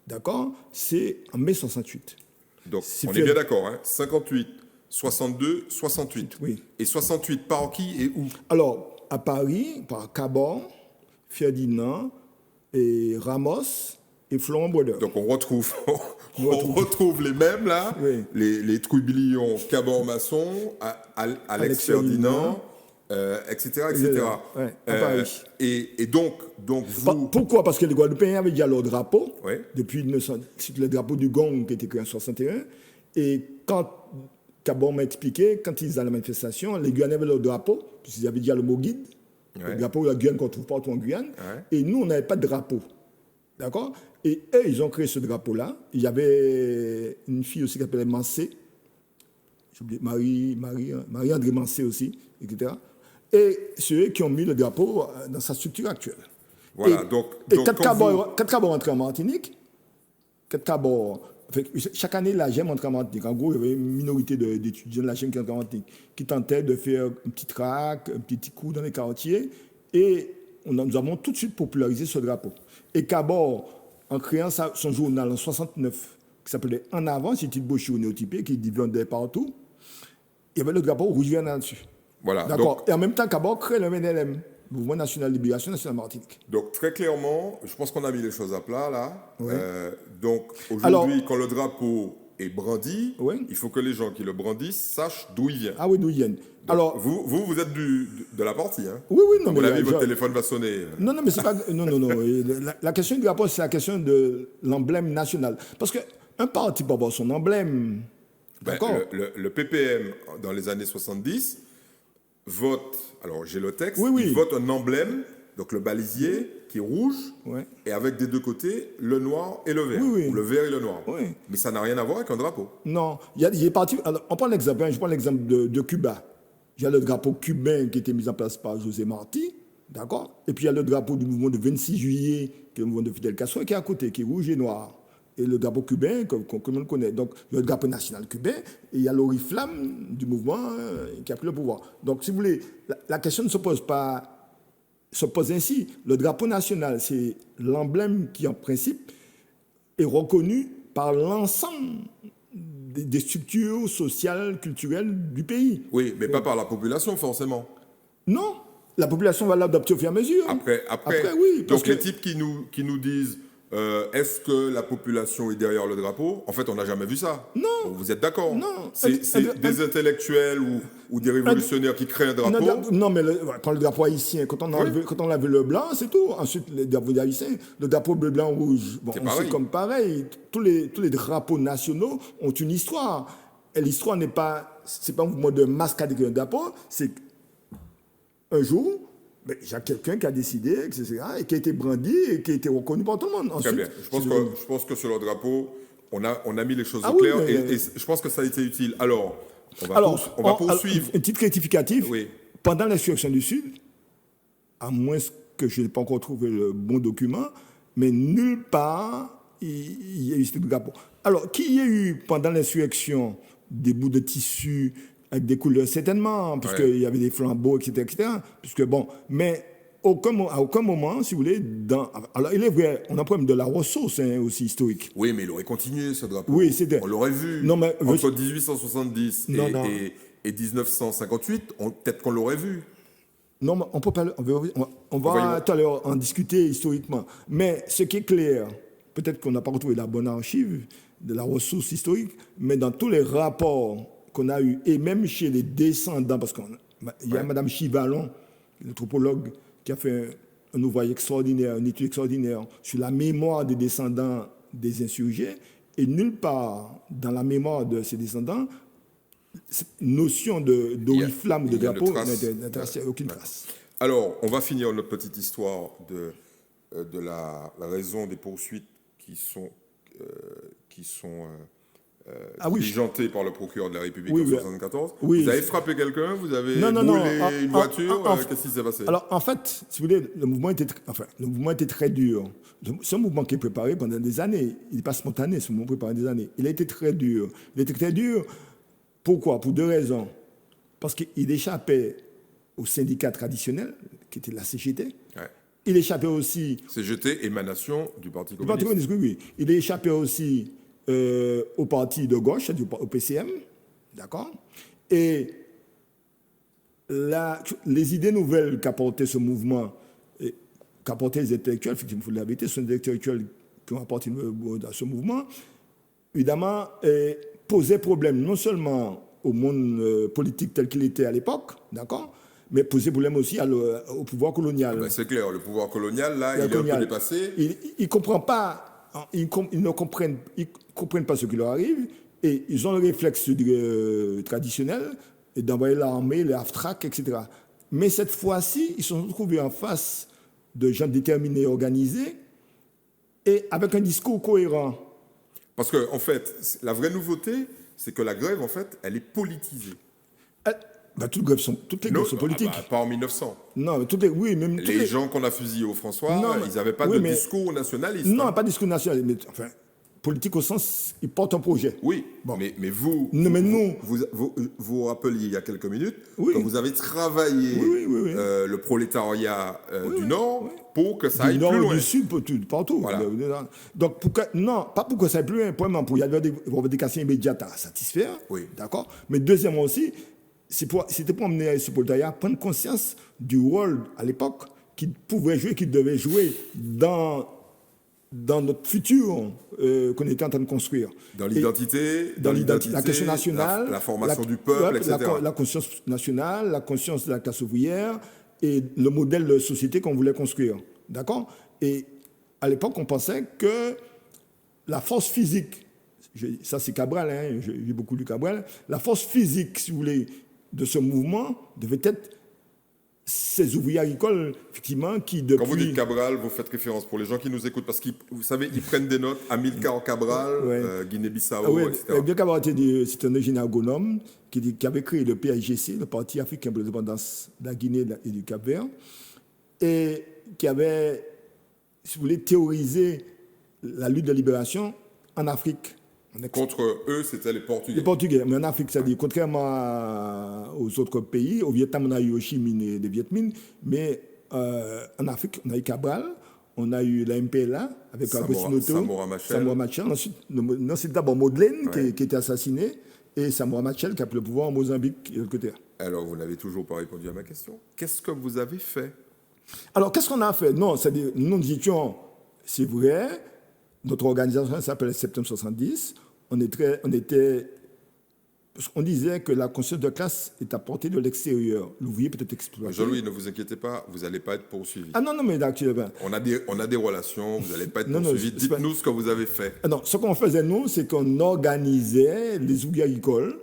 d'accord, c'est en mai 68. Donc, on est bien d'accord, hein, 58, 62, 68. Oui. Et 68 par qui et où? Alors, à Paris, par Cabot, Ferdinand, et Ramos et Florent Brodeur. Donc, on retrouve les mêmes, là, oui. les Troublion, Cabot-Masson, Alex Ferdinand, etc. Ouais, à Paris. Et donc vous... Pourquoi? Parce que les Guadeloupéens avaient déjà leur drapeau, ouais. Depuis c'est le drapeau du Gong qui était créé en 61. Et quand Cabot m'a expliqué, quand ils étaient à la manifestation, les Guyanais avaient leur drapeau, puisqu'ils avaient déjà le mot guide, le drapeau de la Guyane qu'on trouve partout en Guyane. Ouais. Et nous, on n'avait pas de drapeau. D'accord? Et eux, ils ont créé ce drapeau-là. Il y avait une fille aussi qui s'appelait Mancé, j'ai oublié, Marie-André Mancé aussi, etc. Et c'est eux qui ont mis le drapeau dans sa structure actuelle. Voilà, et quand Cabot rentrait en Martinique, chaque année, la GEM entrait en Martinique. En gros, il y avait une minorité d'étudiants de la GEM qui entraient en Martinique, qui tentaient de faire un petit tract, un petit coup dans les quartiers. Et nous avons tout de suite popularisé ce drapeau. Et Cabot, en créant son journal en 69, qui s'appelait En Avant, c'est titre Boucher néotypé, qui diffusait partout, il y avait le drapeau rouge-vert dessus. Voilà. D'accord. Donc, et en même temps, Cabot crée le MNLM, Mouvement National de Libération Nationale Martinique. Donc, très clairement, je pense qu'on a mis les choses à plat, là. Oui. Donc, aujourd'hui, quand le drapeau est brandi, il faut que les gens qui le brandissent sachent d'où il vient. Ah oui, d'où il vient. Donc, alors, vous êtes de la partie, hein? Oui, non. Vous l'avez, votre téléphone va sonner. Non, mais c'est pas... Non. La question du drapeau, c'est la question de l'emblème national. Parce qu'un parti peut avoir son emblème. D'accord. Le PPM, dans les années 70, vote, alors j'ai le texte, oui. il vote un emblème, donc le balisier, qui est rouge, et avec des deux côtés, le noir et le vert. Ou le vert et le noir. Oui. Mais ça n'a rien à voir avec un drapeau. Non. Il y a parti... Alors, on prend l'exemple, je prends l'exemple de Cuba. Il y a le drapeau cubain qui a été mis en place par José Marti, d'accord? Et puis il y a le drapeau du mouvement de 26 juillet, qui est le mouvement de Fidel Castro, qui est à côté, qui est rouge et noir. Et le drapeau cubain, comme on le connaît. Donc, le drapeau national cubain, et il y a l'oriflamme du mouvement qui a pris le pouvoir. Donc, si vous voulez, la question ne se pose pas, se pose ainsi. Le drapeau national, c'est l'emblème qui, en principe, est reconnu par l'ensemble des structures sociales, culturelles du pays. Oui, mais pas par la population, forcément. Non, la population va l'adopter au fur et à mesure. Après oui. Donc, les types qui nous disent... est-ce que la population est derrière le drapeau? En fait, on n'a jamais vu ça. Non. Vous êtes d'accord? Non. C'est des intellectuels ou des révolutionnaires qui créent un drapeau? Non, mais quand le drapeau haïtien, quand on a vu le blanc, c'est tout. Ensuite, le drapeau haïtien, le drapeau bleu, blanc, rouge. Bon, c'est comme pareil. Tous les drapeaux nationaux ont une histoire. Et l'histoire n'est pas... C'est pas un mouvement de mascarade avec un drapeau. C'est un jour... Mais il y a quelqu'un qui a décidé, etc., et qui a été brandi et qui a été reconnu par tout le monde. Ensuite, très bien. Je pense que sur le drapeau, on a mis les choses au clair et je pense que ça a été utile. Alors, on va poursuivre. Un titre rectificatif. Oui. Pendant l'insurrection du Sud, à moins que je n'ai pas encore trouvé le bon document, mais nulle part il y a eu ce drapeau. Alors, qu'il y ait eu pendant l'insurrection des bouts de tissu avec des couleurs, certainement, puisqu'il y avait des flambeaux, etc. Puisque, bon, mais à aucun moment, si vous voulez, alors il est vrai, on a un problème de la ressource aussi historique. Oui, mais il aurait continué ce drapeau. Oui, c'était. On l'aurait vu. Non, mais, entre 1870 et 1958, peut-être qu'on l'aurait vu. Non, mais on peut pas. On va tout à l'heure en discuter historiquement. Mais ce qui est clair, peut-être qu'on n'a pas retrouvé la bonne archive de la ressource historique, mais dans tous les rapports qu'on a eu, et même chez les descendants, parce qu'il y a Mme Chivalon, l'anthropologue, qui a fait un ouvrage extraordinaire, une étude extraordinaire sur la mémoire des descendants des insurgés, et nulle part dans la mémoire de ces descendants, cette notion d'oriflamme, de drapeau, n'a aucune trace. Alors, on va finir notre petite histoire de la raison des poursuites qui sont diligenté par le procureur de la République Oui, en oui. 1974. Oui. Vous avez frappé quelqu'un, vous avez Non, brûlé une voiture, qu'est-ce qui s'est passé? Alors, en fait, si vous voulez, le mouvement était très dur. C'est un mouvement qui est préparé pendant des années. Il n'est pas spontané, ce mouvement préparé des années. Il a été très dur. Il était très dur. Pourquoi? Pour deux raisons. Parce qu'il échappait aux syndicats traditionnels, qui étaient la CGT. Ouais. Il échappait aussi... CGT, émanation du Parti Le Parti communiste. communiste, oui. Il échappait aussi au parti de gauche, au PCM. D'accord? Et les idées nouvelles qu'apportait ce mouvement, qu'apportaient les intellectuels, effectivement, il faut la vérité, ce sont des intellectuels qui ont apporté à ce mouvement, évidemment, posaient problème non seulement au monde politique tel qu'il était à l'époque, d'accord, mais posaient problème aussi au pouvoir colonial. Ben, c'est clair, le pouvoir colonial, là, il est un peu dépassé. Ils ne comprennent pas, ils ne comprennent pas ce qui leur arrive, et ils ont le réflexe traditionnel d'envoyer l'armée, les AFTRAC, etc. Mais cette fois-ci, ils se sont retrouvés en face de gens déterminés, organisés, et avec un discours cohérent. Parce que, en fait, la vraie nouveauté, c'est que la grève, en fait, elle est politisée. Toutes les grèves sont politiques. Pas en 1900. Non, oui, même les gens qu'on a fusillés au François, ils n'avaient pas de discours nationaliste. Non, pas de discours nationaliste. Mais, enfin, politique au sens, ils portent un projet. Oui, bon. mais vous vous rappeliez il y a quelques minutes que vous avez travaillé le prolétariat du Nord pour que ça aille plus loin. Du Sud, partout. Voilà. Donc, pas pour que ça aille plus loin. Premièrement, pour y avoir des revendications immédiates à satisfaire. Oui. D'accord. Mais deuxièmement aussi, c'était pour amener ce prolétariat à prendre conscience du rôle à l'époque qu'il pouvait jouer, qu'il devait jouer dans notre futur qu'on était en train de construire. Dans l'identité, la question nationale, la formation du peuple, etc. La conscience nationale, la conscience de la classe ouvrière et le modèle de société qu'on voulait construire. D'accord? Et à l'époque, on pensait que la force physique, ça c'est Cabral, hein, j'ai beaucoup lu Cabral, la force physique, si vous voulez, de ce mouvement devait être ces ouvriers agricoles, effectivement, qui depuis... Quand vous dites Cabral, vous faites référence pour les gens qui nous écoutent, parce qu'ils, vous savez, ils prennent des notes. Amilcar Cabral, Guinée-Bissau, etc. Bien Cabral, c'est un ingénieur agronome qui avait créé le PAIGC, le Parti africain pour l'indépendance de la Guinée et du Cap-Vert, et qui avait, si vous voulez, théorisé la lutte de libération en Afrique. Contre eux, c'était les Portugais. Les Portugais, mais en Afrique, c'est-à-dire, contrairement aux autres pays, au Vietnam, on a eu Ho Chi Minh et les Viet Minh, mais en Afrique, on a eu Cabral, on a eu la MPLA, avec Agustin Noto, Samora Machel. Ensuite, c'est d'abord Madeleine qui était assassiné, et Samora Machel qui a pris le pouvoir en Mozambique et de l'autre côté. Alors, vous n'avez toujours pas répondu à ma question. Qu'est-ce que vous avez fait? Alors, qu'est-ce qu'on a fait? Non, c'est-à-dire, nous disions, c'est vrai, notre organisation s'appelle Septembre 70. On disait que la conscience de classe est apportée de l'extérieur. L'ouvrier peut être exploité. Jean-Louis, ne vous inquiétez pas, vous n'allez pas être poursuivi. Ah non, mais actuellement. On a des relations, vous n'allez pas être poursuivi. Dites-nous ce que vous avez fait. Non, ce qu'on faisait, nous, c'est qu'on organisait les ouvriers agricoles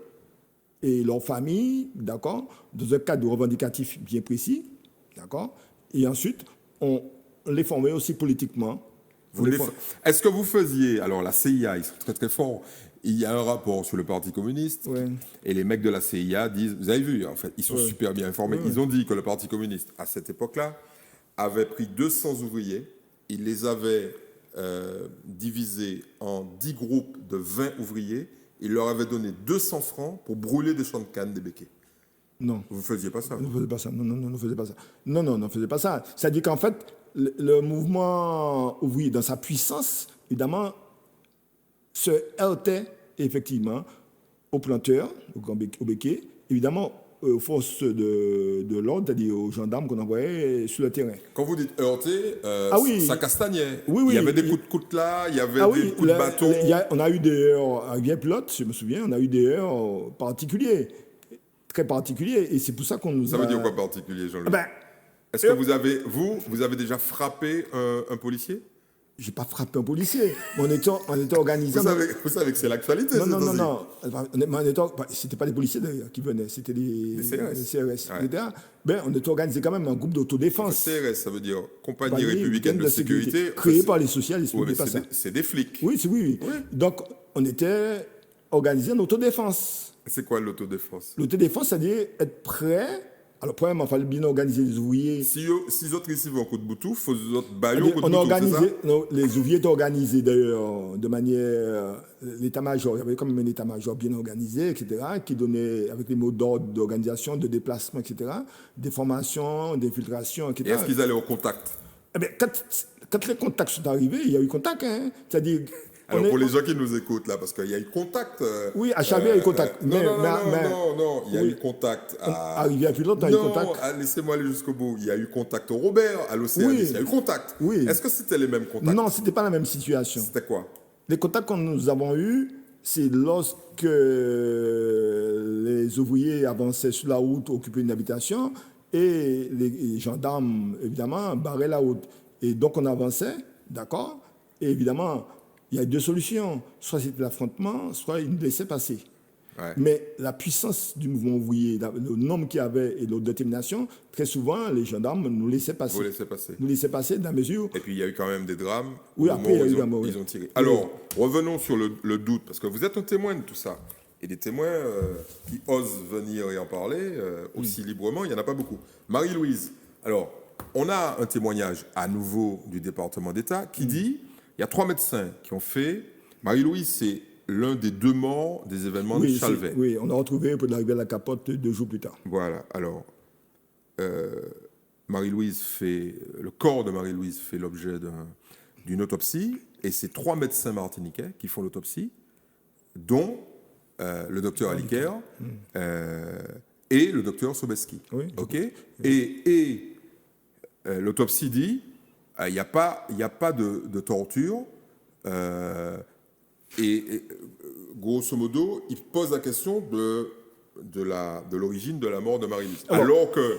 et leurs familles, d'accord, dans un cadre revendicatif bien précis, d'accord, et ensuite, on les formait aussi politiquement. Est-ce que vous faisiez, alors la CIA, ils sont très très forts, il y a un rapport sur le Parti communiste, et les mecs de la CIA disent, vous avez vu, en fait, ils sont super bien informés, ils ont dit que le Parti communiste, à cette époque-là, avait pris 200 ouvriers, il les avait divisés en 10 groupes de 20 ouvriers, il leur avait donné 200 francs pour brûler des champs de canne, des béquets. Non. Vous ne faisiez pas ça? On ne faisait pas ça. Non, on ne faisait pas ça. Non, on ne faisait pas ça. C'est-à-dire qu'en fait, le mouvement ouvrier, dans sa puissance, évidemment, se heurtait effectivement aux planteurs, aux béquets, évidemment aux forces de l'ordre, c'est-à-dire aux gendarmes qu'on envoyait sur le terrain. Quand vous dites heurter, ça castagnait. Oui, il y avait des coups de coutelas là, il y avait des coups de bâton. On a eu des heurts à Vieux-Pilote, je me souviens, on a eu des heurts particuliers, très particuliers, et c'est pour ça qu'on nous Ça veut dire quoi particulier, Jean-Louis? Est-ce que vous avez déjà frappé un policier? Je n'ai pas frappé un policier. On était organisé. Vous savez que c'est l'actualité. Non. Ce n'était pas des policiers d'ailleurs qui venaient, c'était des CRS. Ouais. On était organisé quand même en groupe d'autodéfense. CRS, ça veut dire Compagnie républicaine de sécurité. Créée par les socialistes. C'est des flics. Oui. Donc, on était organiser une autodéfense. C'est quoi l'autodéfense? L'autodéfense, c'est-à-dire être prêt. Alors, premièrement, il fallait bien organiser les ouvriers. Si les autres ici vont au coup de boutou, il faut les autres bailler au coup de On a boutou, c'est ça? organisé, non, les ouvriers étaient organisés d'ailleurs de manière. L'état-major, il y avait quand même un état-major bien organisé, etc., qui donnait, avec les mots d'ordre d'organisation, de déplacement, etc., des formations, des filtrations, etc. Et est-ce qu'ils allaient au contact? Eh bien, quand les contacts sont arrivés, il y a eu contact. Hein. C'est-à-dire. Alors, pour les gens qui nous écoutent, là, parce qu'il y a eu contact. Oui, à Chabert, il y a eu contact. Non, il y a eu contact à. Arrivé à Pilote, il y a eu contact. Non, laissez-moi aller jusqu'au bout. Il y a eu contact au Robert, à l'Océan, il y a eu contact. Oui. Est-ce que c'était les mêmes contacts? Non, ce n'était pas la même situation. C'était quoi? Les contacts que nous avons eus, c'est lorsque les ouvriers avançaient sur la route, occupaient une habitation, et les gendarmes, évidemment, barraient la route. Et donc, on avançait, d'accord? Et évidemment, il y a deux solutions. Soit c'était l'affrontement, soit ils nous laissaient passer. Ouais. Mais la puissance du mouvement ouvrier, le nombre qu'il y avait et leur détermination, très souvent, les gendarmes nous laissaient passer. Vous laissez passer. Nous laissaient passer dans la mesure. Et puis il y a eu quand même des drames. Oui, au après, il y a eu des drames. ils ont tiré. Alors, revenons sur le doute, parce que vous êtes un témoin de tout ça. Et des témoins qui osent venir et en parler aussi librement, il n'y en a pas beaucoup. Marie-Louise, alors, on a un témoignage à nouveau du département d'État qui dit il y a 3 médecins qui ont fait. Marie-Louise, c'est l'un des 2 morts des événements de Chalvet. Oui, on a retrouvé pour arriver à la capote 2 jours plus tard. Voilà, alors, Marie-Louise le corps de Marie-Louise fait l'objet d'une autopsie, et c'est 3 médecins martiniquais qui font l'autopsie, dont le docteur Aliker et le docteur Sobeski. Oui, OK. Et l'autopsie dit il n'y a pas de torture. Et grosso modo, il pose la question de l'origine de la mort de Marie-Louise. Alors que,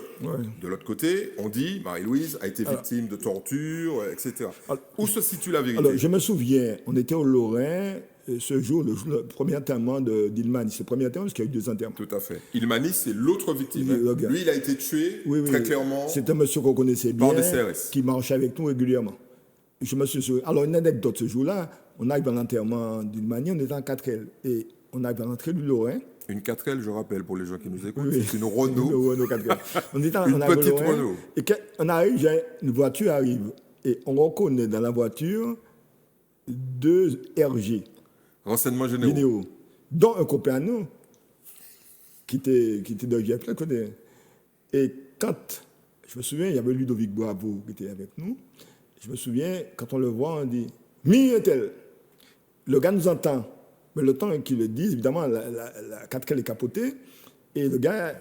de l'autre côté, on dit Marie-Louise a été victime de torture, etc. Où se situe la vérité? Alors, je me souviens, on était au Lorrain, ce jour, le premier enterrement d'Ilmani. C'est le premier enterrement parce qu'il y a eu 2 enterrements. Tout à fait. Ilmani, c'est l'autre victime. Lui, il a été tué très clairement. C'est un monsieur qu'on connaissait bien, par des CRS. qui marchait avec nous régulièrement. Je me suis souvenu. Alors, une anecdote ce jour-là, on arrive dans l'enterrement d'Ilmani, on était en 4L. Et on arrive dans l'entrée du Lorrain. Une 4L, je rappelle, pour les gens qui nous écoutent, Oui. c'est une Renault. Une Renault 4L. On est Une petite Renault. Et quand on arrive, une voiture arrive. Et on reconnaît dans la voiture 2 RG. Renseignements généraux. Dont un copain à nous, qui était de Vieux-Plate. Et quand, je me souviens, il y avait Ludovic Bravo qui était avec nous. Je me souviens, quand on le voit, on dit « Mi-est-elle » Le gars nous entend. Mais le temps qu'il le dise, évidemment, la 4L est capotée. Et le gars,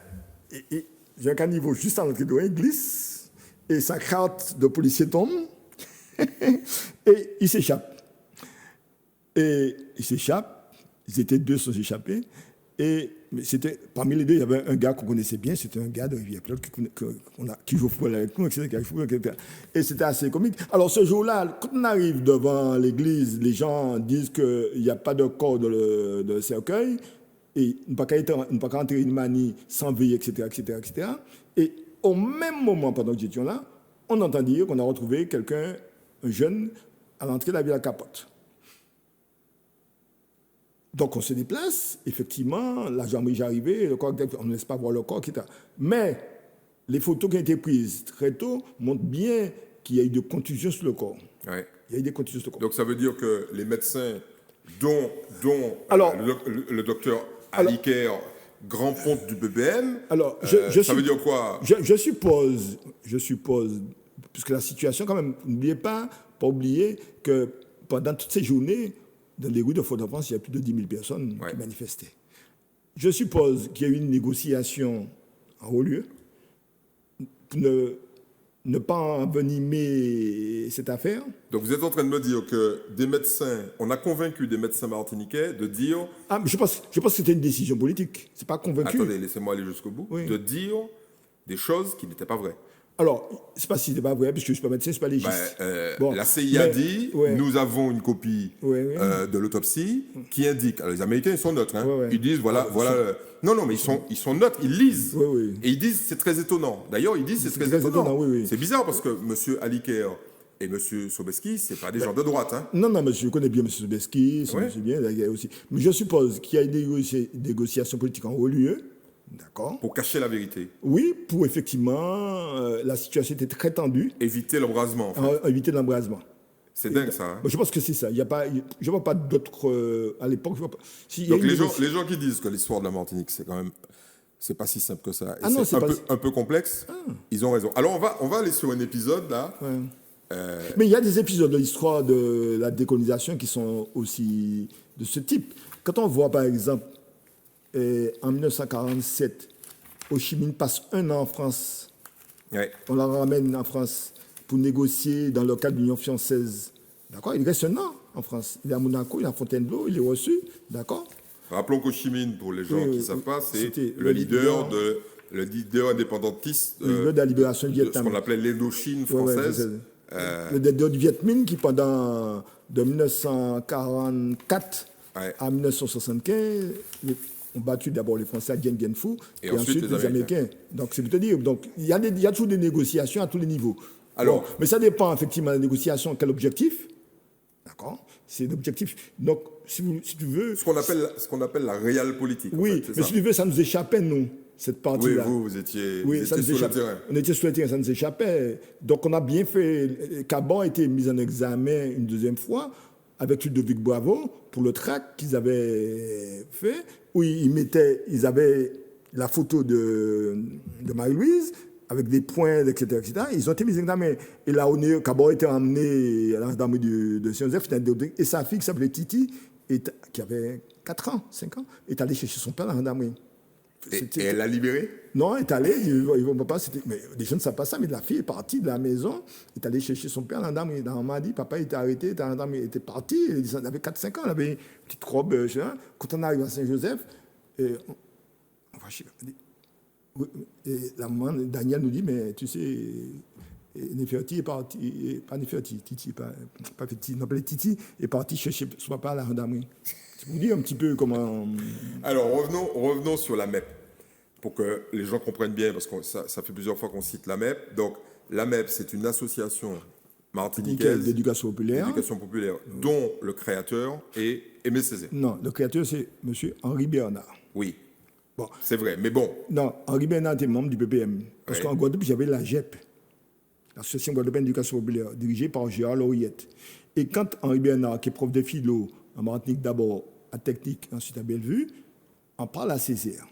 j'ai un caniveau juste à l'entrée de l'eau, il glisse. Et sa carte de policier tombe. Et il s'échappe. Et il s'échappe. Ils étaient 2 sans s'échapper. Et c'était, parmi les 2, il y avait un gars qu'on connaissait bien. C'était un gars de Rivière-Plate qui joue au football avec nous, etc. Et c'était assez comique. Alors ce jour-là, quand on arrive devant l'église, les gens disent qu'il n'y a pas de corps dans le cercueil. Et il ne peut pas entrer une manie sans veiller, etc., etc., etc. Et au même moment, pendant que nous étions là, on entend dire qu'on a retrouvé quelqu'un, un jeune, à l'entrée de la Villa Capote. Donc on se déplace, effectivement, la gendarmerie est arrivée, le corps, on ne laisse pas voir le corps, etc. Mais les photos qui ont été prises très tôt montrent bien qu'il y a eu des contusions sur le corps. Ouais. Il y a eu des contusions sur le corps. Donc ça veut dire que les médecins, dont alors, le docteur Aliker, grand ponte du BBM, alors, ça veut dire quoi? Je suppose, puisque la situation quand même, n'oubliez pas oublier que pendant toutes ces journées, dans les rues de Fort-de-France, il y a plus de 10 000 personnes qui manifestaient. Je suppose qu'il y a eu une négociation en haut lieu pour ne pas envenimer cette affaire. Donc vous êtes en train de me dire que des médecins, on a convaincu des médecins martiniquais de dire... Ah, mais je pense que c'était une décision politique. C'est pas convaincu. Attendez, laissez-moi aller jusqu'au bout. Oui. De dire des choses qui n'étaient pas vraies. Alors, c'est pas si c'est pas vrai, parce que je ne suis pas médecin, je ne suis pas légiste. La CIA dit, nous avons une copie de l'autopsie qui indique. Alors les Américains, ils sont neutres. Hein. Ils disent, voilà. Non, mais ils sont neutres, ils lisent. Et ils disent, c'est très étonnant. D'ailleurs, ils disent, c'est très étonnant. C'est bizarre parce que M. Aliker Et M. Sobeski, ce n'est pas des gens de droite. Hein. Non, mais je connais bien M. Sobeski, Ouais. aussi. Mais je suppose qu'il y a des négociations politiques en haut lieu, d'accord? Pour cacher la vérité. Oui, pour effectivement, la situation était très tendue, Éviter l'embrasement, en fait. éviter l'embrasement. C'est dingue, ça. Hein. Je pense que c'est ça. Je ne vois pas d'autres. À l'époque, je vois pas. S'il y a Donc, une les négoci- gens qui disent que l'histoire de la Martinique, c'est quand même. C'est pas si simple que ça. Et Ah non, c'est c'est pas- un peu complexe. Ils ont raison. Alors, on va aller sur un épisode, là. Ouais. Mais il y a des épisodes de l'histoire de la décolonisation qui sont aussi de ce type. Quand on voit, par exemple, en 1947, Ho Chi Minh passe 1 an en France. Ouais. On la ramène en France pour négocier dans le cadre de l'Union française. D'accord? Il reste 1 an en France. Il est à Monaco, il est à Fontainebleau, il est reçu. D'accord? Rappelons qu'Ho Chi Minh, pour les gens qui ne savent pas, c'est c'était le leader indépendantiste le leader de la libération du de ce Vietnam. qu'on appelait l'Indochine Ouais, ouais, française. le leader du Viet Minh qui, pendant de 1944 Ouais. à 1975, ont battu d'abord les Français à Dien Bien Phu Et et ensuite ensuite les les Américains. Donc, c'est pour te dire. Donc, il y a toujours des négociations à tous les niveaux. Alors- Bon, mais ça dépend effectivement de la négociation. Quel objectif? D'accord? C'est l'objectif. Donc, si tu veux. Ce qu'on appelle la réelle politique. en Oui, fait, c'est mais ça. si tu veux, ça nous échappait, nous, cette Oui, partie-là. vous étiez, Oui, vous ça étiez nous sur le échappait. terrain. On était sur le terrain, ça nous échappait. Donc on a bien fait. Caban a été mis en examen une deuxième fois avec Ludovic Bravo pour le tract qu'ils avaient fait, où ils avaient la photo de Marie-Louise avec des points, etc., etc. Ils ont été mis en examen. Et là, Caban a été emmené à la gendarmerie de Saint-Joseph, et sa fille qui s'appelait Titi, qui avait 4 ans, 5 ans, est allée chercher son père à la gendarmerie. Et elle l'a libéré? Non, elle est allée, ils vont pas, mais les gens ne savent pas ça, mais la fille est partie de la maison, est allée chercher son père, la dame, on m'a dit, papa était arrêté, la dame était partie, elle avait 4-5 ans, elle avait une petite robe, quand on arrive à Saint-Joseph, on va chez et la maman, Daniel nous dit, mais tu sais, Neferti est parti, pas Neferti, Titi, pas Titi, non, pas Titi, est parti chercher son papa à la gendarmerie. C'est pour vous dire un petit peu comment... Alors, revenons sur la MEP, pour que les gens comprennent bien, parce que ça fait plusieurs fois qu'on cite la MEP. Donc, la MEP, c'est une association martiniquaise d'éducation populaire. Dont le créateur est Aimé Césaire. Non, le créateur, c'est M. Henri Bernard. Oui, Bon. c'est vrai, mais bon. Non, Henri Bernard était membre du PPM. Parce Oui. qu'en Guadeloupe, j'avais la GEP, l'Association Guadeloupéenne d'éducation populaire, dirigée par Gérard Lauriette. Et quand Henri Bernard, qui est prof de philo, en Martinique d'abord, à Technique, ensuite à Bellevue, en parle à Césaire.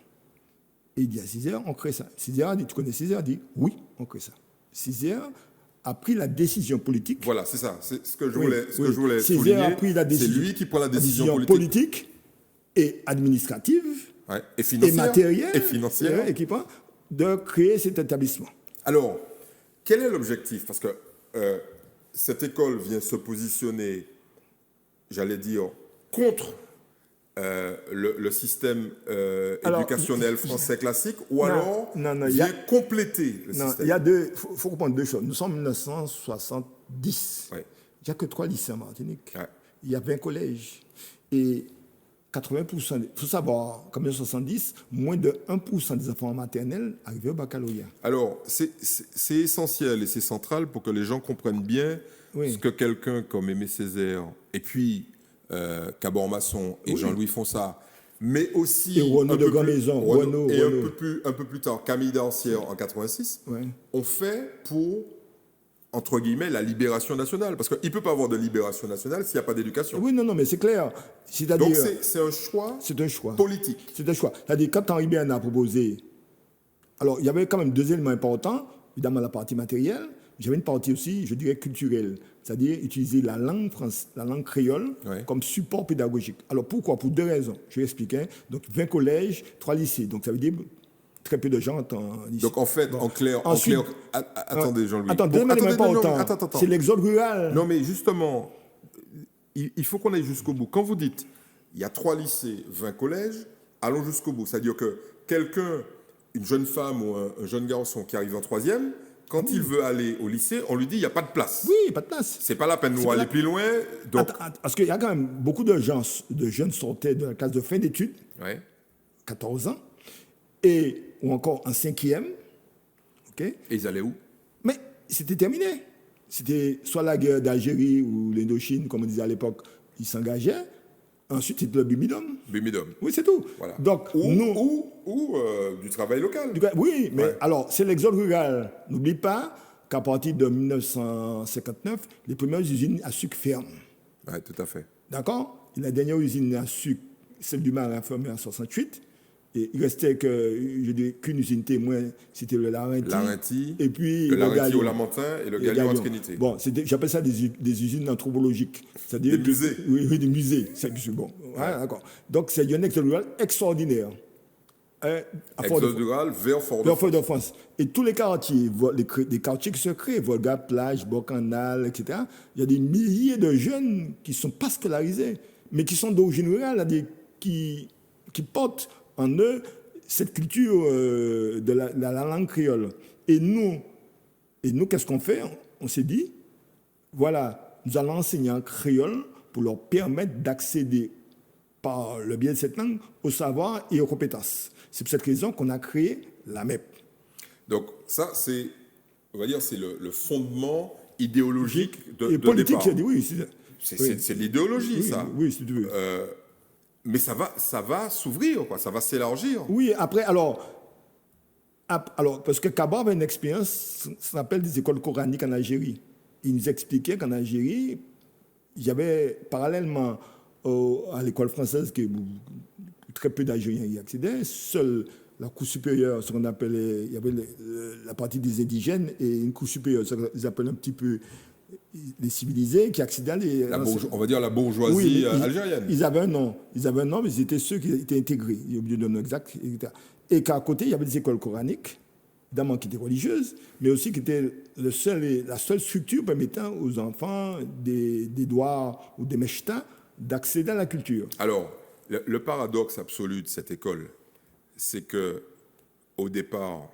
Et il dit à Césaire, on crée ça. Césaire a dit, tu connais Césaire? Il dit, oui, on crée ça. Césaire a pris la décision politique. Voilà, c'est ça. C'est ce que je Oui, voulais, oui. souligner. Césaire a pris la C'est décision. lui qui prend la décision politique. politique et administrative. Ouais, et Et financière. matériel, Et financière. équipement, de créer cet établissement. Alors, quel est l'objectif? Parce que cette école vient se positionner, j'allais dire, contre le système Alors, éducationnel français classique, ou non, alors non, vient compléter le Non, système. il y a deux. Faut comprendre deux choses. Nous sommes en 1970. Ouais. Il n'y a que 3 lycées en Martinique. Ouais. Il y a 20 collèges. Et 80%, il faut savoir qu'en 1970, moins de 1% des enfants en maternelle arrivaient au baccalauréat. Alors, c'est essentiel et c'est central pour que les gens comprennent bien Oui. ce que quelqu'un comme Aimé Césaire, et puis Cabor Masson et Oui. Jean-Louis Fonsa, mais aussi Et Renaud un de peu Grand plus- Maison, Renaud- et Renaud. un peu plus tard, Camille Dancière en 86, Ouais. ont fait pour, entre guillemets, la libération nationale. Parce qu'il ne peut pas avoir de libération nationale s'il n'y a pas d'éducation. Oui, non, mais c'est clair. Donc C'est-à-dire, c'est un choix c'est un choix. politique. C'est un choix. C'est-à-dire, quand Henri Bernard a proposé. Alors, il y avait quand même 2 éléments importants. Évidemment, la partie matérielle. J'avais une partie aussi, je dirais, culturelle. C'est-à-dire, utiliser la langue créole Ouais. comme support pédagogique. Alors, pourquoi? Pour 2 raisons. Je vais expliquer. Donc, 20 collèges, 3 lycées. Donc, ça veut dire très peu de gens en lycée. Donc en fait, Bon. en clair, Ensuite- attendez Jean-Louis. Attends, Pour- deuxième élément attendez, non, important, attends. c'est l'exode rural. Non, mais justement, il faut qu'on aille jusqu'au bout. Quand vous dites, il y a 3 lycées, 20 collèges, allons jusqu'au bout. C'est-à-dire que quelqu'un, une jeune femme ou un jeune garçon qui arrive en 3e, quand il veut aller au lycée, on lui dit, il n'y a pas de place. Oui, pas de place. C'est pas la peine, nous pas aller la- plus loin. Donc, Parce qu'il y a quand même beaucoup de jeunes sortaient de la classe de fin d'études, ouais. 14 ans, ou encore en 5e. OK? Et ils allaient où? Mais c'était terminé. c'était soit la guerre d'Algérie ou l'Indochine, comme on disait à l'époque, ils s'engageaient. Ensuite, c'était le Bimidum. Bimidum. Oui, c'est tout. Voilà. Donc, Du travail local. Oui, mais Ouais. alors, c'est l'exode rural. N'oublie pas qu'à partir de 1959, les premières usines à sucre ferment. Oui, tout à fait. D'accord? Et la dernière usine à sucre, celle du Marin, a fermé en 68. Et il restait qu'une usine témoin, c'était le Larentie. Larentie, Et puis le Larentie Galion. au Lamentin et le Et Galion à Galion. Trinité. Bon, j'appelle ça des usines anthropologiques. C'est-à-dire Des musées. Oui, des musées. C'est bon. Ouais, d'accord. Donc, c'est un exode rural extraordinaire. À Exode rural vers Fort-de-France. Fort-de-France. Et tous les quartiers, les quartiers qui se créent, Volga, Plage, Bocanal, etc., il y a des milliers de jeunes qui ne sont pas scolarisés, mais qui sont d'origine rurale, qui portent en eux cette culture de la langue créole. Et nous qu'est-ce qu'on fait? On s'est dit, voilà, nous allons enseigner en créole pour leur permettre d'accéder par le biais de cette langue au savoir et aux compétences. C'est pour cette raison qu'on a créé la MEP. Donc ça, c'est, on va dire, c'est le fondement idéologique de politique, départ. j'ai dit oui. C'est l'idéologie, Oui, ça. oui, si tu veux. Mais ça va s'ouvrir, quoi. Ça va s'élargir. Oui, après, alors, parce que Kaba avait une expérience, ça s'appelle des écoles coraniques en Algérie. Il nous expliquait qu'en Algérie, il y avait parallèlement à l'école française, que très peu d'Algériens y accédaient, seule la cour supérieure, ce qu'on appelait, il y avait la partie des indigènes et une cour supérieure, ce qu'ils appellent un petit peu les civilisés, qui accédaient à on va dire la bourgeoisie algérienne. Ils avaient un nom, mais ils étaient ceux qui étaient intégrés. J'ai oublié le nom exact. Et qu'à côté, il y avait des écoles coraniques, évidemment qui étaient religieuses, mais aussi qui étaient la seule structure permettant aux enfants des douars ou des mechtas d'accéder à la culture. Alors, le paradoxe absolu de cette école, c'est que au départ,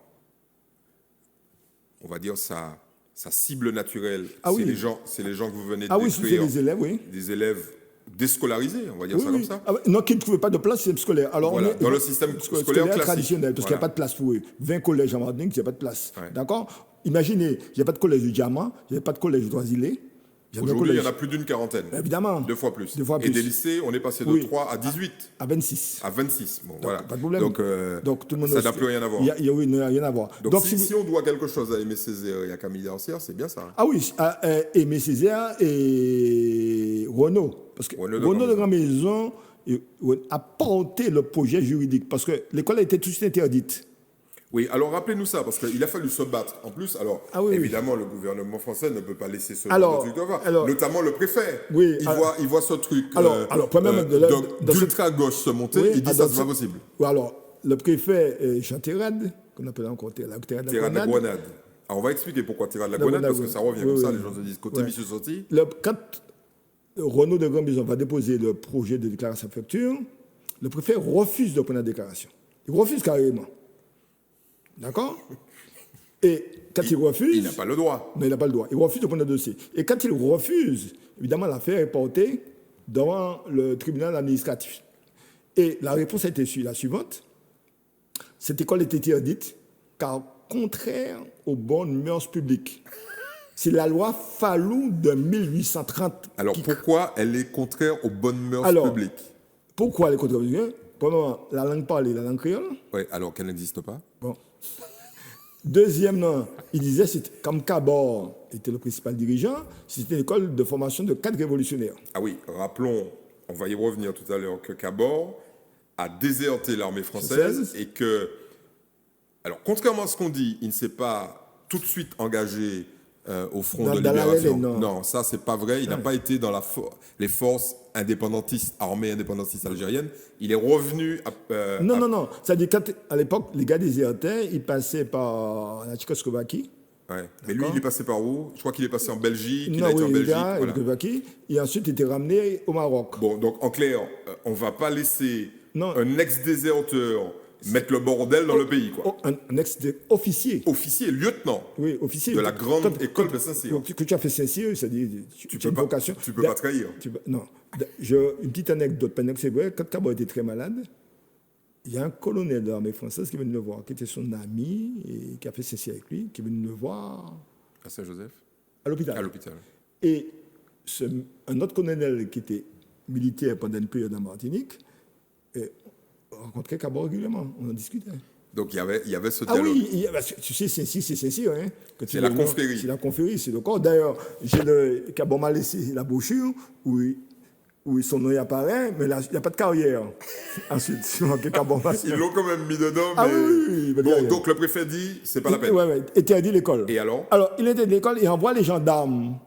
on va dire sa cible naturelle, c'est les gens que vous venez de décrire. Oui, c'est les élèves, oui. Des élèves déscolarisés, on va dire ça comme ça. Non, qui ne trouvaient pas de place système scolaire. Alors, voilà, dans le système scolaire classique. Traditionnel, parce qu'il n'y a pas de place pour eux. 20 collèges en Martinique, il n'y a pas de place. Ouais. D'accord? Imaginez, il n'y a pas de collège du Diamant, il n'y a pas de collège du Droisilé. Aujourd'hui, il y en a plus d'une quarantaine. Évidemment. Deux fois plus. Et des lycées, on est passé de 3 à 18. À 26. À 26. Bon, donc, voilà. Pas de problème. Donc tout le monde ça n'a plus rien à voir. Il n'y a rien à voir. Donc si on doit quelque chose à Aimé Césaire et à Camille Darcière, c'est bien ça. Ah oui, à Aimé Césaire et Renaud. Parce que Renaud de Grand Maison a porté le projet juridique. Parce que l'école a été tout de suite interdite. Oui, alors rappelez-nous ça, parce qu'il a fallu se battre. En plus, alors, évidemment, le gouvernement français ne peut pas laisser ce truc de voir. Notamment le préfet. Oui, il voit ce truc d'ultra-gauche se monter, il dit ça, c'est pas possible. Alors, le préfet Jean Thérade, qu'on appelle encore Thérade de la Grenade. Alors, on va expliquer pourquoi Thérade de la Grenade, parce que ça revient comme ça, les gens se disent, côté Michel Sorti. Quand Renaud de Grand Maison va déposer le projet de déclaration de facture, le préfet refuse de prendre la déclaration. Il refuse carrément. D'accord? Et quand il refuse... Il n'a pas le droit. Non, il n'a pas le droit. Il refuse de prendre le dossier. Et quand il refuse, évidemment, l'affaire est portée devant le tribunal administratif. Et la réponse a été la suivante. Cette école était interdite car contraire aux bonnes mœurs publiques. C'est la loi Fallou de 1830. Alors pourquoi elle est contraire aux bonnes mœurs publiques? Pourquoi elle est contraire aux bonnes mœurs publiques? Premièrement, la langue parlée, la langue créole. Oui, alors qu'elle n'existe pas. Bon. Deuxièmement, il disait, comme Cabor était le principal dirigeant, c'était une école de formation de cadres révolutionnaires. Ah oui, rappelons, on va y revenir tout à l'heure, que Cabor a déserté l'armée française et que, alors contrairement à ce qu'on dit, il ne s'est pas tout de suite engagé au front de libération. Non, ça c'est pas vrai. Il n'a pas été dans les forces indépendantistes, armées indépendantistes algériennes. Il est revenu Non. C'est-à-dire qu'à l'époque, les gars désertaient, ils passaient par la Tchécoslovaquie. Ouais. Mais lui, il est passé par où? Je crois qu'il est passé en Belgique. Il a été en Belgique. Et ensuite, il était ramené au Maroc. Bon, donc en clair, on ne va pas laisser un ex-déserteur mettre le bordel dans le pays, quoi. Un ex-officier. Officier, lieutenant. Oui, officier. De la grande école de Saint-Cyr. Que tu as fait Saint-Cyr, c'est-à-dire tu peux pas, vocation. Tu peux pas trahir. Non. Une petite anecdote, pendant que c'est vrai, quand Cabot était très malade, il y a un colonel de l'armée française qui est venu le voir, qui était son ami et qui a fait Saint-Cyr avec lui, qui est venu le voir. À Saint-Joseph? à l'hôpital. À l'hôpital. Et un autre colonel qui était militaire pendant une période en Martinique rencontrait Cabot régulièrement, on en discutait. Donc il y avait ce Ah dialogue. oui, tu sais, c'est Saint-Cyr. Hein, C'est la confrérie. C'est la confrérie, c'est le corps. D'ailleurs, Cabot m'a laissé la brochure où son nom y apparaît, mais là, il n'y a pas de carrière. Ensuite, Cabot m'a... Ils l'ont quand même mis dedans. Ah mais... oui. Bon, donc le préfet dit, c'est pas la peine. Oui, interdit l'école. Et alors? Alors, il interdit l'école, il envoie les gendarmes.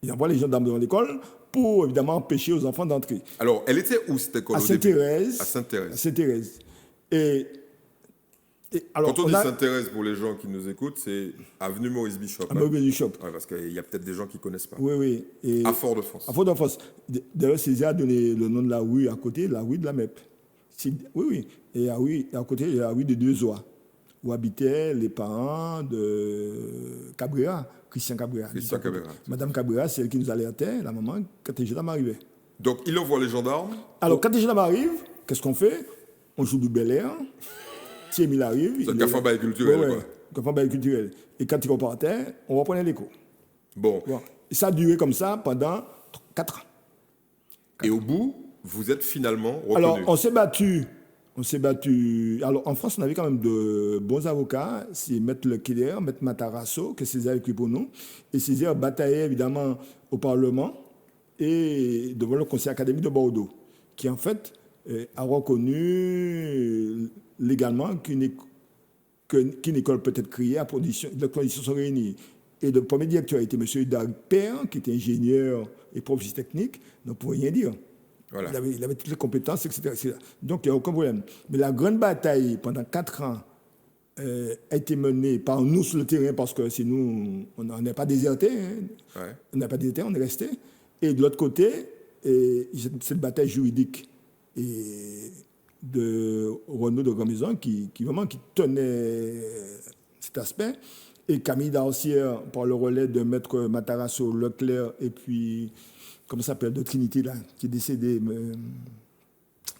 Il envoie les gendarmes dans l'école pour, évidemment, empêcher aux enfants d'entrer. Alors, elle était où, cette école, à au début? Sainte-Thérèse. À Sainte-Thérèse. À Sainte-Thérèse. Et alors, quand on dit Sainte-Thérèse, pour les gens qui nous écoutent, c'est avenue Maurice Bishop. Maurice Bishop. Ouais, parce qu'il y a peut-être des gens qui ne connaissent pas. Oui. Et à Fort-de-France. À Fort-de-France. D'ailleurs, Césaire a donné le nom de la rue à côté, la rue de la MEP. Oui. Et à côté, il y a la rue de Deux Oies, où habitaient les parents de Cabrera, Christian Cabrera. Madame Cabrera, c'est elle qui nous alertait, la maman, quand les gendarmes arrivaient. Donc, il envoie les gendarmes. Alors, quand les gendarmes arrivent, qu'est-ce qu'on fait? On joue du Bel Air. Si Émile arrive... C'est un café bail culturel, quoi. Café bail culturel. Et quand il repartait, on reprenait l'écho. Bon. Et ça a duré comme ça pendant 4 ans. Et au bout, vous êtes finalement reconnu. Alors, on s'est battu. Alors, en France, on avait quand même de bons avocats. C'est Maître Leclerc, Maître Matarazzo, que Césaire écrit pour nous. Et Césaire bataillait évidemment au Parlement et devant le Conseil académique de Bordeaux, qui en fait a reconnu légalement qu'une école peut être créée à condition, les conditions sont réunies. Et le premier directeur a été M. Dag Père, qui était ingénieur et professeur technique, donc ne pouvait rien dire. Voilà. Il avait toutes les compétences, etc. Donc il n'y a aucun problème. Mais la grande bataille pendant 4 ans a été menée par nous sur le terrain, parce que c'est nous, on n'a pas déserté. Hein. Ouais. On n'a pas déserté, on est resté. Et de l'autre côté, cette bataille juridique de Renaud de Grandmaison qui tenait cet aspect. Et Camille Darcière, par le relais de Maître Matarazzo, Leclerc, et puis, comment ça s'appelle, de Trinité, là, qui est décédé.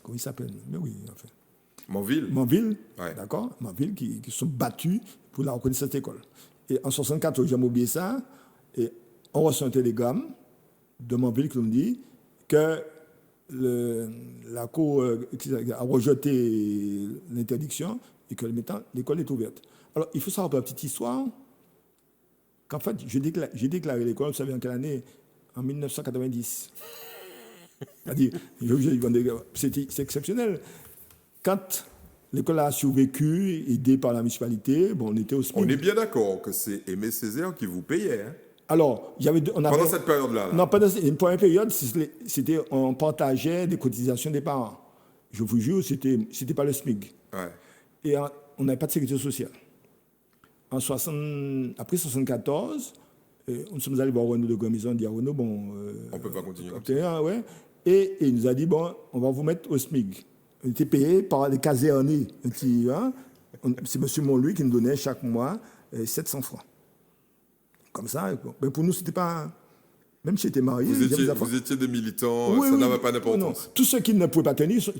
Comment il s'appelle? Mais oui, enfin. Manville, ouais. D'accord. Manville, qui sont battus pour la reconnaissance de cette école. Et en 1964, j'ai oublié ça, et on reçoit un télégramme de Manville qui nous dit que la Cour a rejeté l'interdiction et que l'école est ouverte. Alors, il faut savoir pour la petite histoire qu'en fait, j'ai déclaré l'école, vous savez en quelle année? En 1990. C'est-à-dire, c'est exceptionnel. Quand l'école a survécu, aidée par la municipalité, bon, on était au SMIC. On est bien d'accord que c'est Aimé Césaire qui vous payait. Hein? Alors, pendant cette période-là. Non, pendant une première période, on partageait des cotisations des parents. Je vous jure, c'était pas le SMIC. Ouais. Et on n'avait pas de sécurité sociale. Après 1974, nous sommes allés voir Renaud de Grandmaison, on dit à Renaud, bon... on ne peut pas continuer. Ouais. Et il nous a dit, bon, on va vous mettre au SMIC. On était payé par les casernés. Hein? C'est M. Montluy qui nous donnait chaque mois 700 francs. Comme ça, mais pour nous, c'était pas... Même si j'étais marié... Vous étiez des militants, ça n'avait pas d'importance. Tous ceux qui ne pouvaient pas tenir, sont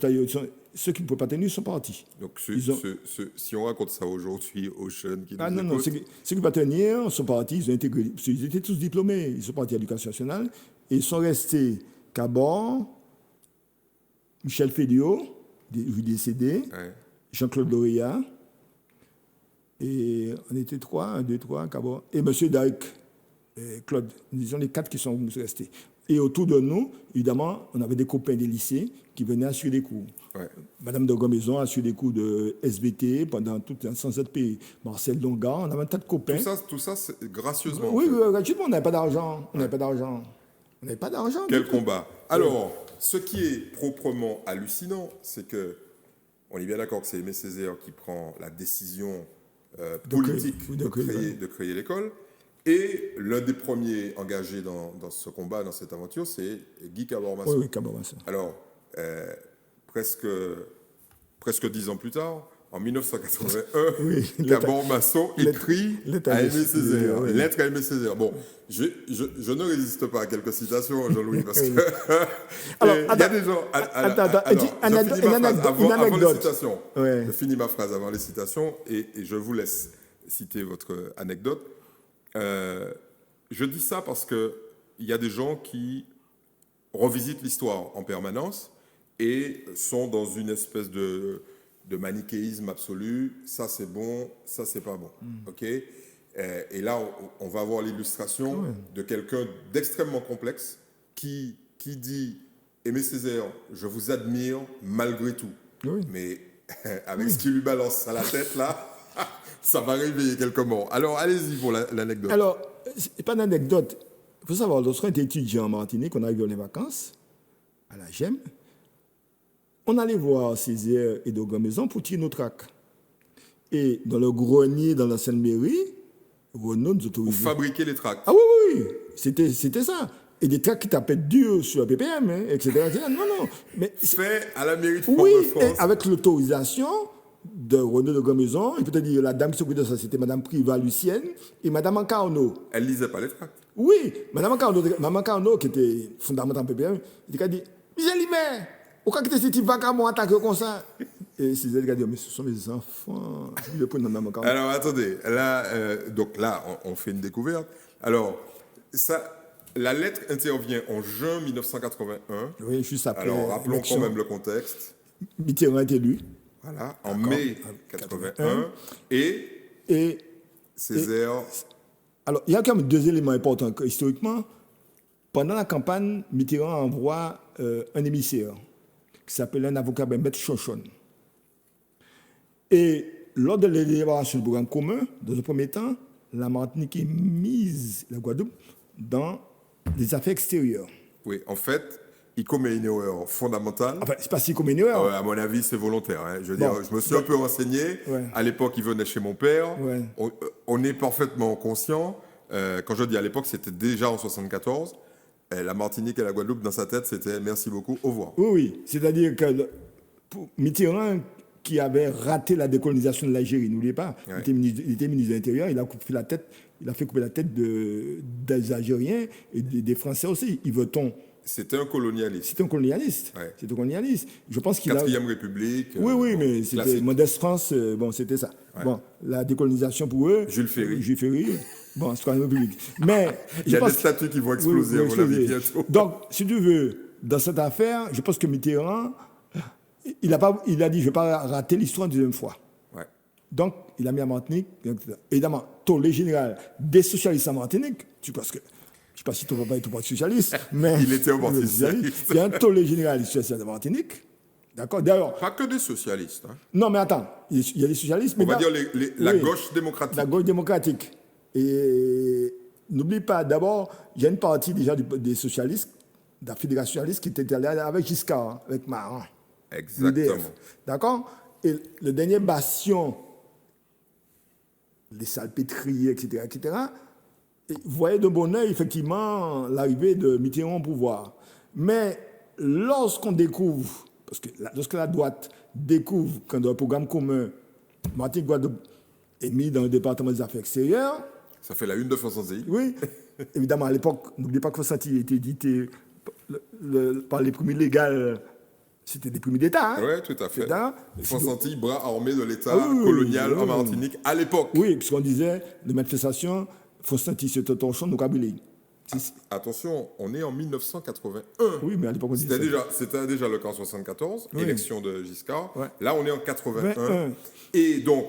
partis. Donc, si on raconte ça aujourd'hui aux jeunes qui nous écoutent... Non, ceux qui ne pouvaient pas tenir sont partis, ils ont intégré. Ils étaient tous diplômés, ils sont partis à l'éducation nationale, et ils sont restés Cabot, Michel Féliot, décédé, ouais. Jean-Claude Lauréat, et on était 3, Cabot, et M. Darc, Claude, nous disons les 4 qui sont restés. Et autour de nous, évidemment, on avait des copains des lycées qui venaient assurer des cours. Ouais. Madame de Grandmaison a assuré des cours de SVT pendant tout un sans pays. Marcel Donga, on avait un tas de copains. Tout ça c'est gracieusement. Oui, gratuitement, on n'avait pas d'argent. On n'avait pas d'argent. Quel combat. Alors, ce qui est proprement hallucinant, c'est que, on est bien d'accord que c'est Aimé Césaire qui prend la décision politique de créer l'école. Et l'un des premiers engagés dans ce combat, dans cette aventure, c'est Guy Cabot-Masson. Oui, Cabot-Masson. Alors, presque 10 ans plus tard, en 1981, Cabot-Masson écrit à Aimé Césaire. Lettre à Aimé Césaire. Bon, je ne résiste pas à quelques citations, Jean-Louis, parce que alors, il y a des gens... Avant les citations. Ouais. Je finis ma phrase avant les citations et je vous laisse citer votre anecdote. je dis ça parce qu'il y a des gens qui revisitent l'histoire en permanence et sont dans une espèce de manichéisme absolu. Ça, c'est bon, ça, c'est pas bon. OK? Et là, on va avoir l'illustration de quelqu'un d'extrêmement complexe qui dit « Aimé Césaire, je vous admire malgré tout. Oui. Mais avec ce qu'il lui balance à la tête, là, ça va réveiller quelques morts. » Alors, allez-y pour l'anecdote. Alors, c'est pas une anecdote. Il faut savoir, lorsqu'on était étudiant en Martinique, on arrive dans les vacances, à la GEM, on allait voir Césaire et de Grandmaison pour tirer nos tracts. Et dans le grenier, dans l'ancienne mairie, Renaud nous autorisait. Pour fabriquer les tracts. Ah oui, c'était ça. Et des tracts qui tapaient dur sur la PPM, hein, etc. Non. Mais fait à la mairie de oui, Fort-de-France. et avec l'autorisation de Renaud de Grandmaison, et peut-être dire la dame qui s'occupait de ça, c'était Madame Priva Lucienne et Madame Ancarno. Elle lisait pas les tracts. Oui, Madame Ancarno, qui était fondamentale en PPM, elle a dit Michel Limer, pourquoi que ces types vagabonds attaquent comme ça? Et c'est elle qui a dit mais ce sont mes enfants. Je le prends dans Madame Ancarno. Alors attendez, là, donc là, on fait une découverte. Alors, la lettre intervient en juin 1981. Oui, juste après. Alors, rappelons l'élection. quand même le contexte. Mitterrand est élu. Voilà, en mai 81. Et Césaire. Alors, il y a quand même deux éléments importants historiquement. Pendant la campagne, Mitterrand envoie un émissaire qui s'appelle un avocat, Maître Chonchon. Et lors de l'élaboration du programme commun, dans un premier temps, la Martinique est mise, la Guadeloupe, dans les affaires extérieures. Oui, en fait, il commet une erreur fondamentale. Enfin, c'est pas si comme une erreur. À mon avis, c'est volontaire. Hein. Je veux dire, je me suis un peu renseigné. Ouais. À l'époque, il venait chez mon père. Ouais. On est parfaitement conscient. Quand je dis à l'époque, c'était déjà en 74. La Martinique et la Guadeloupe, dans sa tête, c'était merci beaucoup, au revoir. Oui. C'est-à-dire que pour Mitterrand, qui avait raté la décolonisation de l'Algérie, n'oubliez pas, Ouais. il était ministre de l'Intérieur, il a fait couper la tête des Algériens et des Français aussi. Yveton, C'était un colonialiste. c'était un colonialiste. Ouais. C'était un colonialiste. Je pense qu'il a... Quatrième République. Oui, mais c'était classique. Modeste France, bon, c'était ça. Ouais. Bon, la décolonisation pour eux... Jules Ferry. Jules Ferry, bon, c'est quand même République. Mais... Il y a des statuts qui vont exploser, oui, à mon avis, bientôt. Donc, si tu veux, dans cette affaire, je pense que Mitterrand, il a dit, je ne vais pas rater l'histoire une deuxième fois. Ouais. Donc, il a mis à Martinique, évidemment, tollé général des socialistes en Martinique, tu penses que... Je ne sais pas si ton papa est au Parti socialiste, mais... Il était au Parti socialiste. Il y a un tollé général des socialistes en Martinique. D'accord. D'ailleurs, Pas que des socialistes. Hein. non, mais attends, il y a des socialistes, mais On va dire la oui, gauche démocratique. la gauche démocratique. Et n'oublie pas, d'abord, il y a une partie déjà des socialistes, de la fédération socialiste, qui était allée avec Giscard, hein, avec Maran. Exactement. l'UDF. D'accord. Et le dernier bastion, les salpêtriers, etc., et vous voyez de bon oeil, effectivement, l'arrivée de Mitterrand au pouvoir. Mais lorsqu'on découvre, parce que lorsque la droite découvre qu'un programme commun, Martinique Guadeloupe est mis dans le département des affaires extérieures, Ça fait la une de France Antilles. oui, évidemment, à l'époque, n'oubliez pas que France Antilles était édité par les premiers légaux, c'était des premiers d'État. Hein, Oui, tout à fait. d'État. France Antilles, bras armé de l'État oui, colonial oui, en oui. Martinique à l'époque. Oui, puisqu'on disait, de manifestation, France Antilles, c'était ton champ, nous Kabylie. Attention, on est en 1981. Oui, mais à l'époque, on disait C'était déjà le cas en 74, Oui. élection de Giscard. Ouais. Là, on est en 81. 81. Et donc,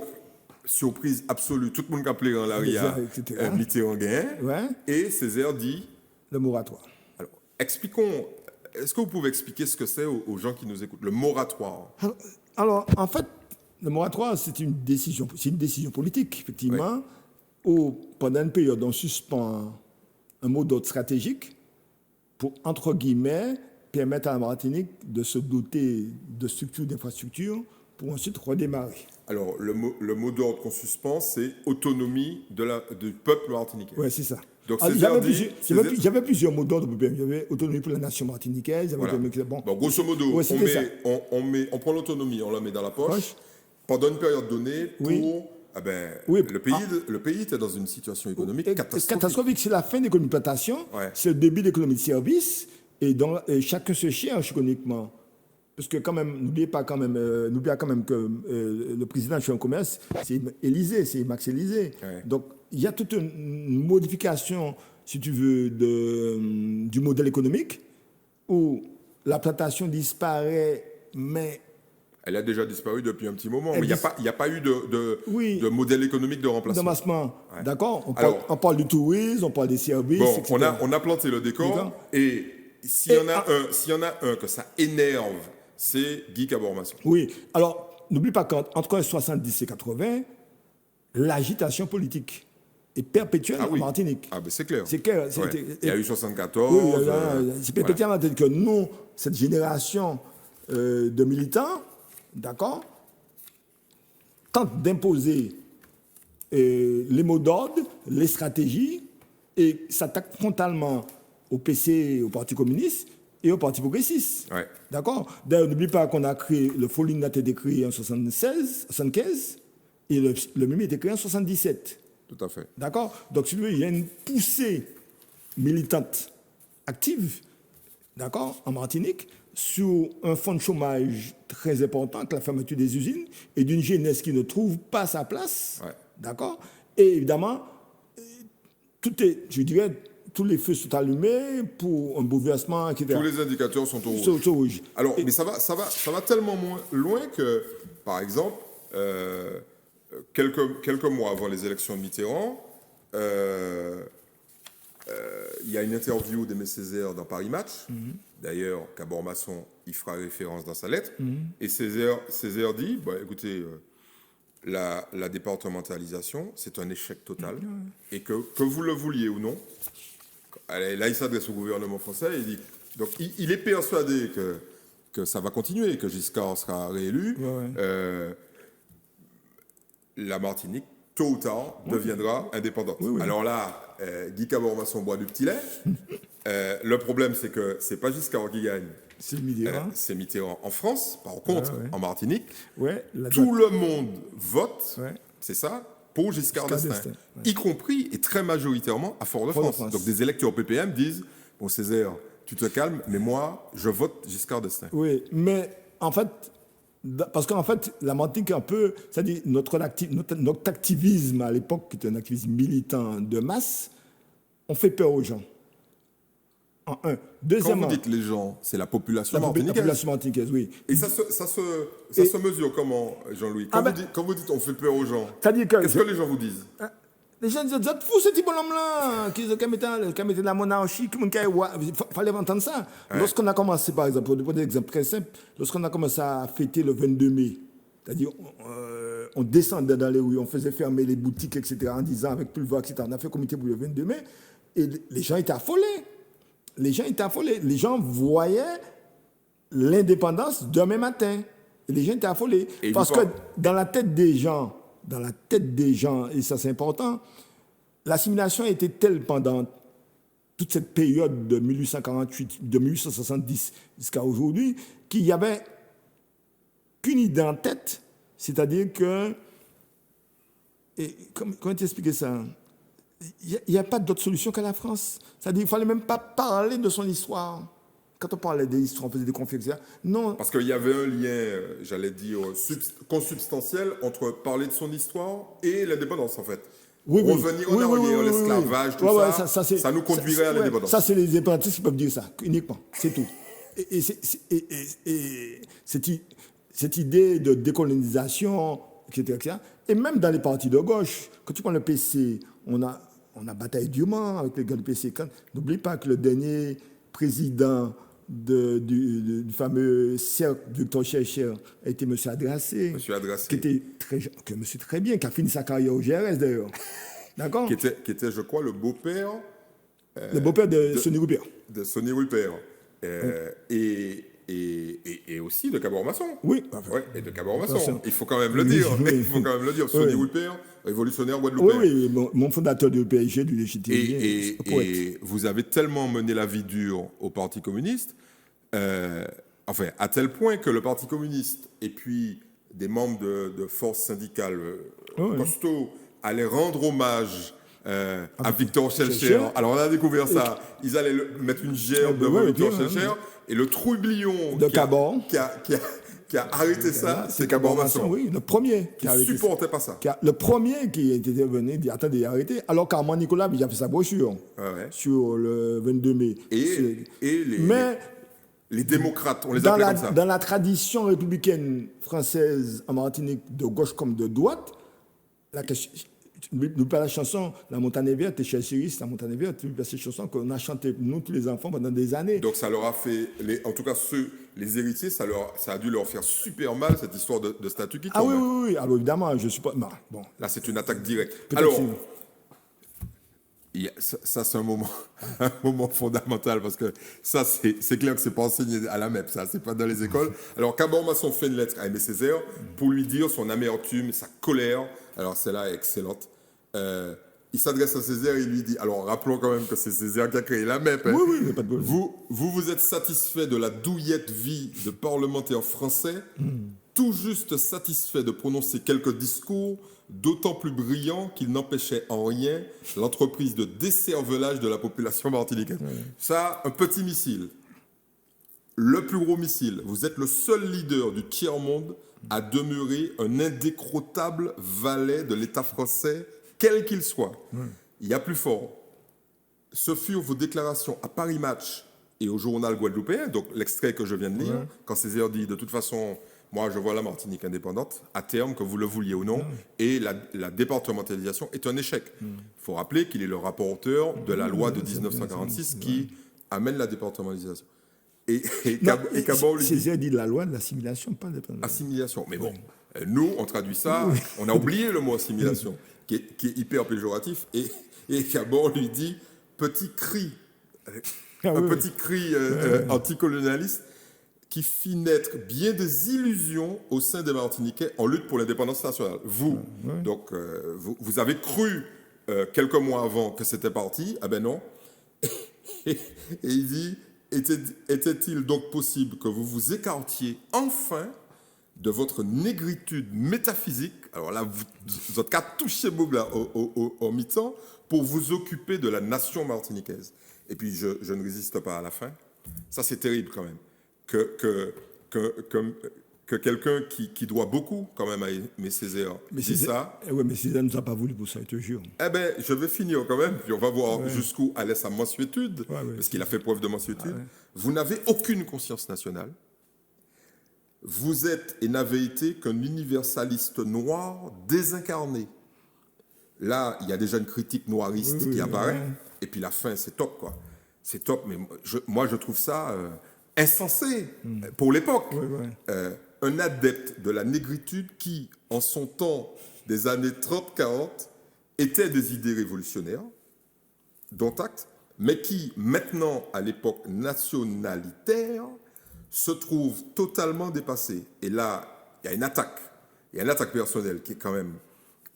surprise absolue, tout le monde qui a appelé dans l'aria, etc. Mitterrand gagne. Ouais. Et Césaire dit... Le moratoire. Alors, expliquons... Est-ce que vous pouvez expliquer ce que c'est aux gens qui nous écoutent, le moratoire? Alors, en fait, le moratoire, c'est une décision politique, effectivement, où, pendant une période, on suspend un mot d'ordre stratégique pour, entre guillemets, permettre à la Martinique de se doter de structures, d'infrastructures, pour ensuite redémarrer. Alors, le mot d'ordre qu'on suspend, c'est autonomie du peuple martiniquais. Oui, c'est ça. Donc, Alors, Césaire j'avais plusieurs mots d'ordre. Il y avait autonomie pour la nation martiniquaise. Voilà. Bon, Grosso modo, Ouais, c'était ça. on prend l'autonomie, on la met dans la poche, Poche. pendant une période donnée pour... Oui. Oui. Le pays était dans une situation économique catastrophique. Catastrophique, c'est la fin de l'économie de plantation, Ouais. c'est le début de l'économie de service, et chacun se cherche économiquement. Parce que quand même, n'oubliez pas quand même que le président de Chambre de commerce, c'est Élysée, c'est Max Élysée. Ouais. Donc, il y a toute une modification si tu veux, du modèle économique, où la plantation disparaît, mais... Elle a déjà disparu depuis un petit moment, mais Elle il n'y a pas eu de modèle économique de remplacement. D'amassement, Ouais. d'accord. Alors, on parle du tourisme, on parle des services, bon, etc. on a planté le décor, D'accord. et s'il y en a un que ça énerve, c'est Guy Cabormasson. Oui, alors, n'oublie pas qu'entre 70 et 80, l'agitation politique est perpétuelle Ah oui. en Martinique. Ah ben c'est clair. C'est clair. Ouais. Il y a eu 74. Oui, c'est perpétuellement que nous, cette génération de militants, d'accord, tente d'imposer les mots d'ordre, les stratégies, et s'attaque frontalement au PC, au Parti communiste et au Parti progressiste. Ouais. D'accord. D'ailleurs, n'oublie pas qu'on a créé, le Foline a été créé en 75, et le MIMI a été créé en 77. Tout à fait. D'accord. Donc, si tu veux, il y a une poussée militante active, d'accord, en Martinique, sur un fonds de chômage très important, avec la fermeture des usines, et d'une jeunesse qui ne trouve pas sa place. Ouais. D'accord. Et évidemment, tous les feux sont allumés pour un bouleversement, etc. Tous les indicateurs sont au rouge. Au rouge. Alors, mais ça va tellement loin que, par exemple, quelques mois avant les élections de Mitterrand, il y a une interview d'Aimé Césaire dans Paris Match. D'ailleurs, Cabormasson y fera référence dans sa lettre. Et Césaire dit, bah, écoutez, la départementalisation, c'est un échec total. Et que vous le vouliez ou non, là, il s'adresse au gouvernement français et il dit, donc il est persuadé que ça va continuer, que Giscard sera réélu. La Martinique, tôt ou tard, deviendra indépendante. Alors là, Guy Cabormasson boit du petit lait. Le problème, c'est que c'est pas Giscard qui gagne. C'est Mitterrand. C'est Mitterrand en France. Par contre, en Martinique, tout le monde vote, Ouais. c'est ça, pour Giscard d'Estaing. Ouais. Y compris et très majoritairement à Fort-de-France. Donc des électeurs PPM disent, bon Césaire, tu te calmes, mais moi, je vote Giscard d'Estaing. Oui, mais en fait, parce qu'en fait, la Martinique, un peu, c'est-à-dire notre activisme à l'époque, qui était un activisme militant de masse, on fait peur aux gens. En un. Deuxièmement, Quand vous dites les gens, c'est la population la martiniquaise. population martiniquaise, oui. Et ça se mesure comment, Jean-Louis? Quand vous dites on fait peur aux gens, c'est-à-dire que qu'est-ce que les gens vous disent? les gens disent, vous êtes fous, ce petit bonhomme-là, qui mettait la monarchie, il fallait entendre ça. Ouais. Lorsqu'on a commencé, par exemple, pour donner un exemple très simple, lorsqu'on a commencé à fêter le 22 mai, c'est-à-dire on descendait dans les rues, on faisait fermer les boutiques, etc., en disant avec Pulvar, etc., on a fait comité pour le 22 mai, et les gens étaient affolés. Les gens voyaient l'indépendance demain matin. Et les gens étaient affolés. Parce que dans la tête des gens, et ça c'est important, l'assimilation était telle pendant toute cette période de 1848, de 1870 jusqu'à aujourd'hui, qu'il n'y avait qu'une idée en tête, c'est-à-dire que... Comment t'expliquer ça ? Il n'y a pas d'autre solution qu'à la France. C'est-à-dire qu'il ne fallait même pas parler de son histoire. Quand on parlait des histoires, on faisait des conflits, etc. Non. Parce qu'il y avait un lien, j'allais dire, consubstantiel entre parler de son histoire et l'indépendance, en fait. Revenir en arrière, l'esclavage, tout ça nous conduirait à l'indépendance. Ça, c'est les indépendantistes qui peuvent dire ça, uniquement. C'est tout. Et cette idée de décolonisation, etc. Et même dans les partis de gauche, quand tu prends le PC, on a bataillé durement avec les gars du PC. N'oublie pas que le dernier président du fameux cercle Victor Chercher a été M. Adrassé. M. Adrassé. Que monsieur très bien, qui a fini sa carrière au GRS d'ailleurs. D'accord ? Qui était, je crois, le beau-père. Le beau-père de Sonny Rupert. De Sonny Rupert. Et aussi de Cabormasson. Oui. Et de Cabormasson. Il faut quand même le dire. Il faut quand même le dire. Sonny Rupert, révolutionnaire guadeloupéen. Oui, mon fondateur du PSG, du légitime. Et vous avez tellement mené la vie dure au Parti communiste, à tel point que le Parti communiste et puis des membres de forces syndicales costauds allaient rendre hommage à Victor Schellcher. Alors on a découvert ça. Ils allaient mettre une gerbe devant Victor Schellcher. Et le troublion de Cabor qui qui a arrêté ça, c'est Cabor Masson. Oui, le premier qui ne supportait pas ça. Le premier qui était venu dit attendez, arrêtez. Alors qu'Armand Nicolas avait fait sa brochure sur le 22 mai. Mais les démocrates, on les appelait comme ça. Dans la tradition républicaine française en Martinique, de gauche comme de droite, nous parlons la chanson La Montagne est verte, et chez Chéris, La Montagne est verte, cette chanson qu'on a chantée, nous, tous les enfants, pendant des années. Donc ça leur a fait, en tout cas les héritiers, ça a dû leur faire super mal, cette histoire de statut qui tombe. Oui. Alors évidemment, je ne suis pas... Non, bon. Là, c'est une attaque directe. Alors, ça c'est un moment fondamental, parce que ça, c'est clair que c'est pas enseigné à la MEP, ça, c'est pas dans les écoles. Alors, Cabor Masson fait une lettre à Aimé Césaire pour lui dire son amertume, sa colère. Alors, celle-là est excellente. Il s'adresse à Césaire et il lui dit, alors rappelons quand même que c'est Césaire qui a créé la MEP. Hein. Oui, mais pas de problème. Vous êtes satisfait de la douillette vie de parlementaire français, tout juste satisfait de prononcer quelques discours, d'autant plus brillants qu'ils n'empêchaient en rien l'entreprise de décervelage de la population martiniquaise. Ça, un petit missile. Le plus gros missile. Vous êtes le seul leader du tiers-monde à demeurer un indécrottable valet de l'État français, quel qu'il soit. Il y a plus fort. Ce furent vos déclarations à Paris Match et au journal guadeloupéen, donc l'extrait que je viens de lire, quand Césaire dit, de toute façon, moi je vois la Martinique indépendante, à terme, que vous le vouliez ou non, et la départementalisation est un échec. Il faut rappeler qu'il est le rapporteur de la loi de 1946 qui amène la départementalisation. Et Cabor lui dit... Césaire dit la loi de l'assimilation, pas de assimilation. Mais bon, nous, on traduit ça, on a oublié le mot assimilation, qui est hyper péjoratif, et Cabor lui dit petit cri, petit cri anticolonialiste qui fit naître bien des illusions au sein des Martiniquais en lutte pour l'indépendance nationale. Donc, vous avez cru quelques mois avant que c'était parti, ah ben non. Et il dit, était-il donc possible que vous vous écartiez enfin de votre négritude métaphysique, alors là, vous êtes qu'à toucher Bougla au mi-temps, pour vous occuper de la nation martiniquaise. Et puis, je ne résiste pas à la fin. Ça, c'est terrible quand même. Que quelqu'un qui doit beaucoup quand même à Aimé Césaire dit ça. Oui, mais Césaire ne nous a pas voulu pour ça, je te jure. Eh bien, je vais finir quand même, puis on va voir jusqu'où allait sa mansuétude, parce qu'il a fait preuve de mansuétude. Vous n'avez aucune conscience nationale. Vous êtes et n'avez été qu'un universaliste noir désincarné. Là, il y a déjà une critique noiriste qui apparaît, et puis la fin, c'est top, quoi. C'est top, mais moi, je trouve ça insensé pour l'époque. Un adepte de la négritude qui, en son temps des années 30-40, était des idées révolutionnaires, dont acte, mais qui, maintenant, à l'époque nationalitaire, se trouve totalement dépassé. Et là, il y a une attaque. Il y a une attaque personnelle qui est quand même,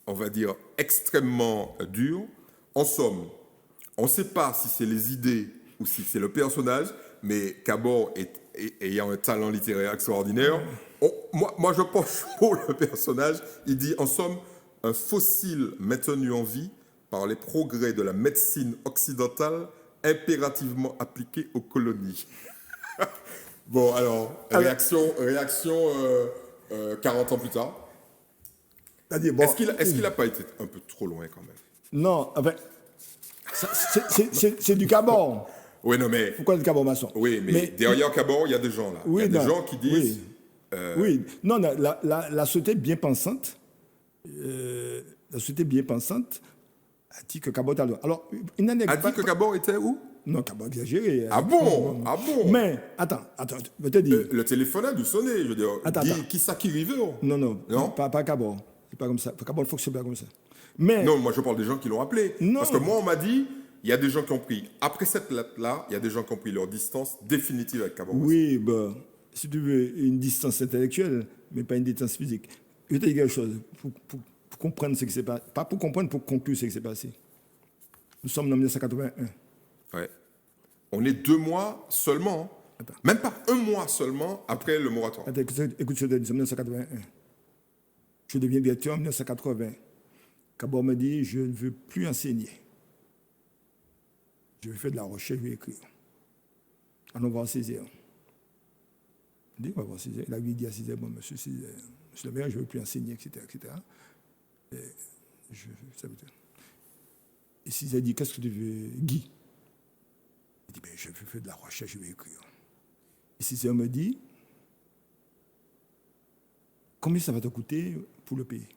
on va dire, extrêmement dure. En somme, on ne sait pas si c'est les idées ou si c'est le personnage, mais Cabor ayant un talent littéraire extraordinaire, moi je penche pour le personnage. Il dit, en somme, un fossile maintenu en vie par les progrès de la médecine occidentale impérativement appliquée aux colonies. Bon, alors, réaction 40 ans plus tard. Est-ce qu'il n'a pas été un peu trop loin quand même? Non, enfin, c'est du Cabor. Oui, non, mais... Pourquoi le Cabor Masson? Oui, mais derrière Cabor, il y a des gens là. Il y a des gens qui disent... Oui, non, la société bien pensante, a dit que Cabor était loin. Alors, une anecdote... A dit que Cabor était où? Non, Cabor exagéré. Ah bon? Ah bon? Mais, attends, je te dis... Le téléphone a dû sonner, je veux dire. Qui ça qui rive? Non, pas Cabor. C'est pas comme ça. Cabor ne fonctionne pas comme ça. Mais... Non, moi je parle des gens qui l'ont appelé. Non. Parce que moi, on m'a dit... Il y a des gens qui ont pris, après cette lettre-là, il y a des gens qui ont pris leur distance définitive avec Cabor. Oui, si tu veux, une distance intellectuelle, mais pas une distance physique. Je vais te dire quelque chose, pour comprendre ce qui s'est passé. Pas pour comprendre, pour conclure ce qui s'est passé. Nous sommes en 1981. Ouais. On est 2 mois seulement, même pas 1 mois seulement après le moratoire. Écoute, je te dis, en 1981. Je deviens directeur en 1980. Cabor me dit, je ne veux plus enseigner. Je vais faire de la recherche, je vais écrire. On va en saisir. Il dit, on va voir Césaire. Il a dit à Césaire, bon, monsieur Césaire, monsieur le maire, je ne veux plus enseigner, etc. Et Césaire dit, qu'est-ce que tu veux, Guy? Il dit, ben, je veux faire de la recherche, je vais écrire. Et Césaire me dit, combien ça va te coûter pour le payer?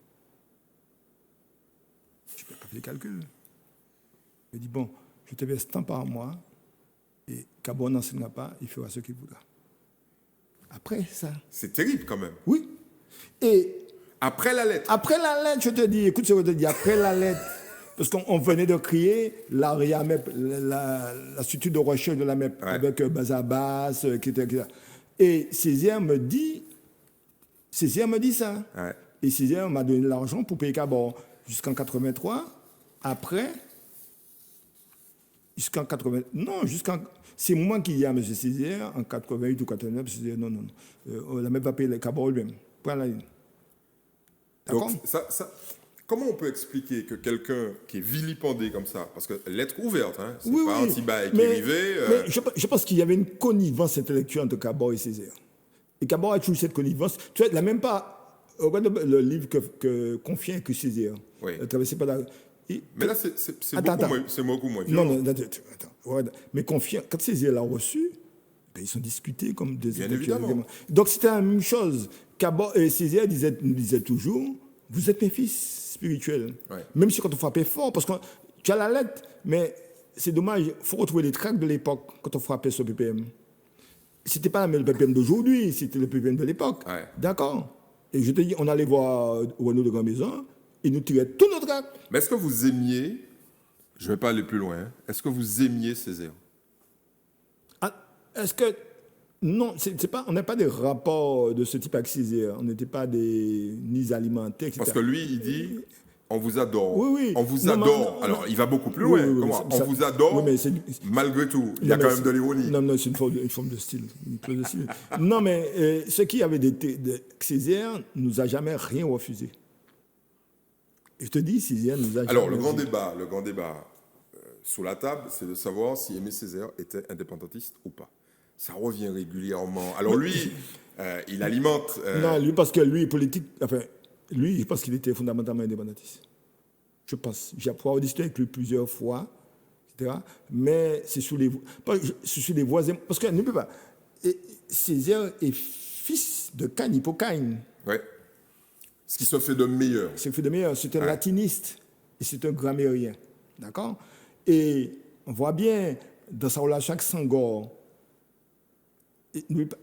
Je ne peux pas faire les calculs. Il me dit, bon, je te verse tant par mois, et Cabo n'enseignera pas, il fera ce qu'il voudra. Après ça. C'est terrible quand même. Oui. Et après la lettre. Après la lettre, je te dis, écoute ce que je te dis, après la lettre, parce qu'on venait de créer l'ARIA MEP, la structure de recherche de la MEP, avec Bazabas, etc. Et Césaire me dit ça. Ouais. Et Césaire m'a donné l'argent pour payer Cabo jusqu'en 83. Après, jusqu'en 80. Non, c'est moi qui ai à M. Césaire en 88 ou 89. Césaire, non. La MEP va payer les Cabo lui-même. Point la ligne. Donc, comment on peut expliquer que quelqu'un qui est vilipendé comme ça, parce que lettre ouverte, hein, c'est pas un petit bail qui arrivait. Mais je pense qu'il y avait une connivence intellectuelle entre Cabot et Césaire. Et Cabot a toujours cette connivence. Tu vois, il n'a même pas. Regarde le livre que confie que Césaire. Oui. Pas la, mais là, c'est beaucoup moins violent. Non, attends. Mais confiant, quand Césaire l'a reçu, ben, ils sont discutés comme des Bien évidemment. Donc c'était la même chose. Cabot et Césaire disaient toujours, vous êtes mes fils spirituels. Ouais. Même si quand on frappait fort, parce que tu as la lettre, mais c'est dommage, il faut retrouver les tracts de l'époque quand on frappait sur le PPM. C'était pas le PPM d'aujourd'hui, c'était le PPM de l'époque. Ouais. D'accord. Et je te dis, on allait voir Renaud de Grand Maison, il nous tirait tout notre tracts. Mais est-ce que vous aimiez, je ne vais pas aller plus loin, hein, est-ce que vous aimiez Césaire? Est-ce que. Non, on n'a pas de rapport de ce type avec Césaire. On n'était pas ni alimentaires, etc. Parce que lui, il dit, on vous adore. Oui. On vous adore. Non. Alors, il va beaucoup plus loin. Oui, on vous adore, mais malgré tout. Il y a quand même de l'ironie. Non, c'est une forme de style. Non, mais ce qui avait Césaire nous a jamais rien refusé. Et je te dis, Césaire nous a jamais Alors, le grand débat sous la table, c'est de savoir si Aimé Césaire était indépendantiste ou pas. Ça revient régulièrement. Alors lui, il alimente... Non, lui, parce que lui, politique... Enfin, lui, je pense qu'il était fondamentalement indépendantiste. Je pense. J'ai pouvoir discuter avec lui plusieurs fois, etc. Mais c'est sous les voisins... Parce que ne peut pas... Césaire est fils de Cagne, Hippocagne. Oui. Ce qui se fait de meilleur. C'est un latiniste et c'est un grammairien. D'accord? Et on voit bien, dans sa relation avec Senghor,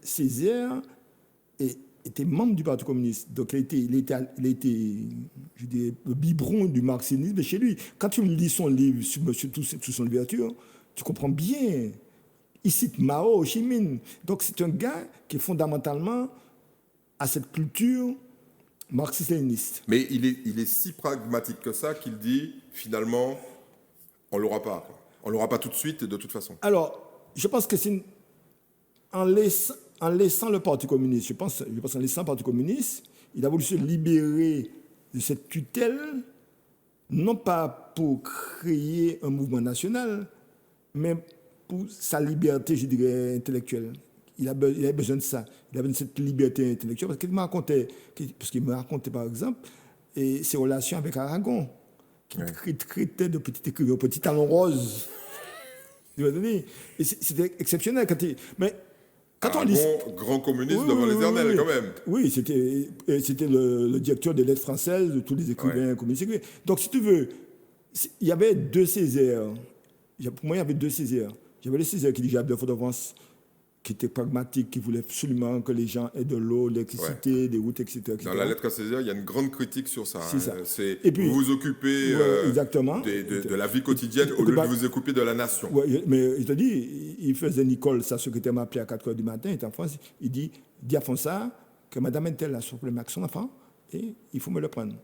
Césaire était membre du Parti communiste. Donc, il était je dirais, le biberon du marxisme chez lui. Quand tu lis son livre sous son ouverture, tu comprends bien. Il cite Mao, Ho Chi Minh. Donc, c'est un gars qui, fondamentalement, a cette culture marxiste-léniniste. Mais il est si pragmatique que ça qu'il dit, finalement, on ne l'aura pas. On ne l'aura pas tout de suite et de toute façon. Alors, je pense que c'est... En laissant le Parti communiste, je pense en laissant le Parti communiste, il a voulu se libérer de cette tutelle, non pas pour créer un mouvement national, mais pour sa liberté, je dirais, intellectuelle. Il avait besoin de ça. Il avait cette liberté intellectuelle. Parce qu'il me racontait, par exemple, ses relations avec Aragon, qui traitait de petit écrivain, petit talon rose. C'était exceptionnel. Quand on lit... grand communiste devant l'éternel, quand même. Oui, c'était le directeur des lettres françaises, de tous les écrivains communistes. Donc, si tu veux, il y avait deux Césaires. Pour moi, il y avait deux Césaires. Il y avait le Césaire qui dirigeait de France, qui était pragmatique, qui voulait absolument que les gens aient de l'eau, l'électricité, des routes, etc. Dans la lettre à Césaire, il y a une grande critique sur ça. C'est ça. Et puis, vous vous occupez de la vie quotidienne au lieu de vous occuper de la nation. Ouais, mais je te dis, il faisait Nicole, sa secrétaire m'a appelé à 4h du matin, il était en France, il dit à Fonsa que madame Intel a son problème avec son enfant et il faut me le prendre.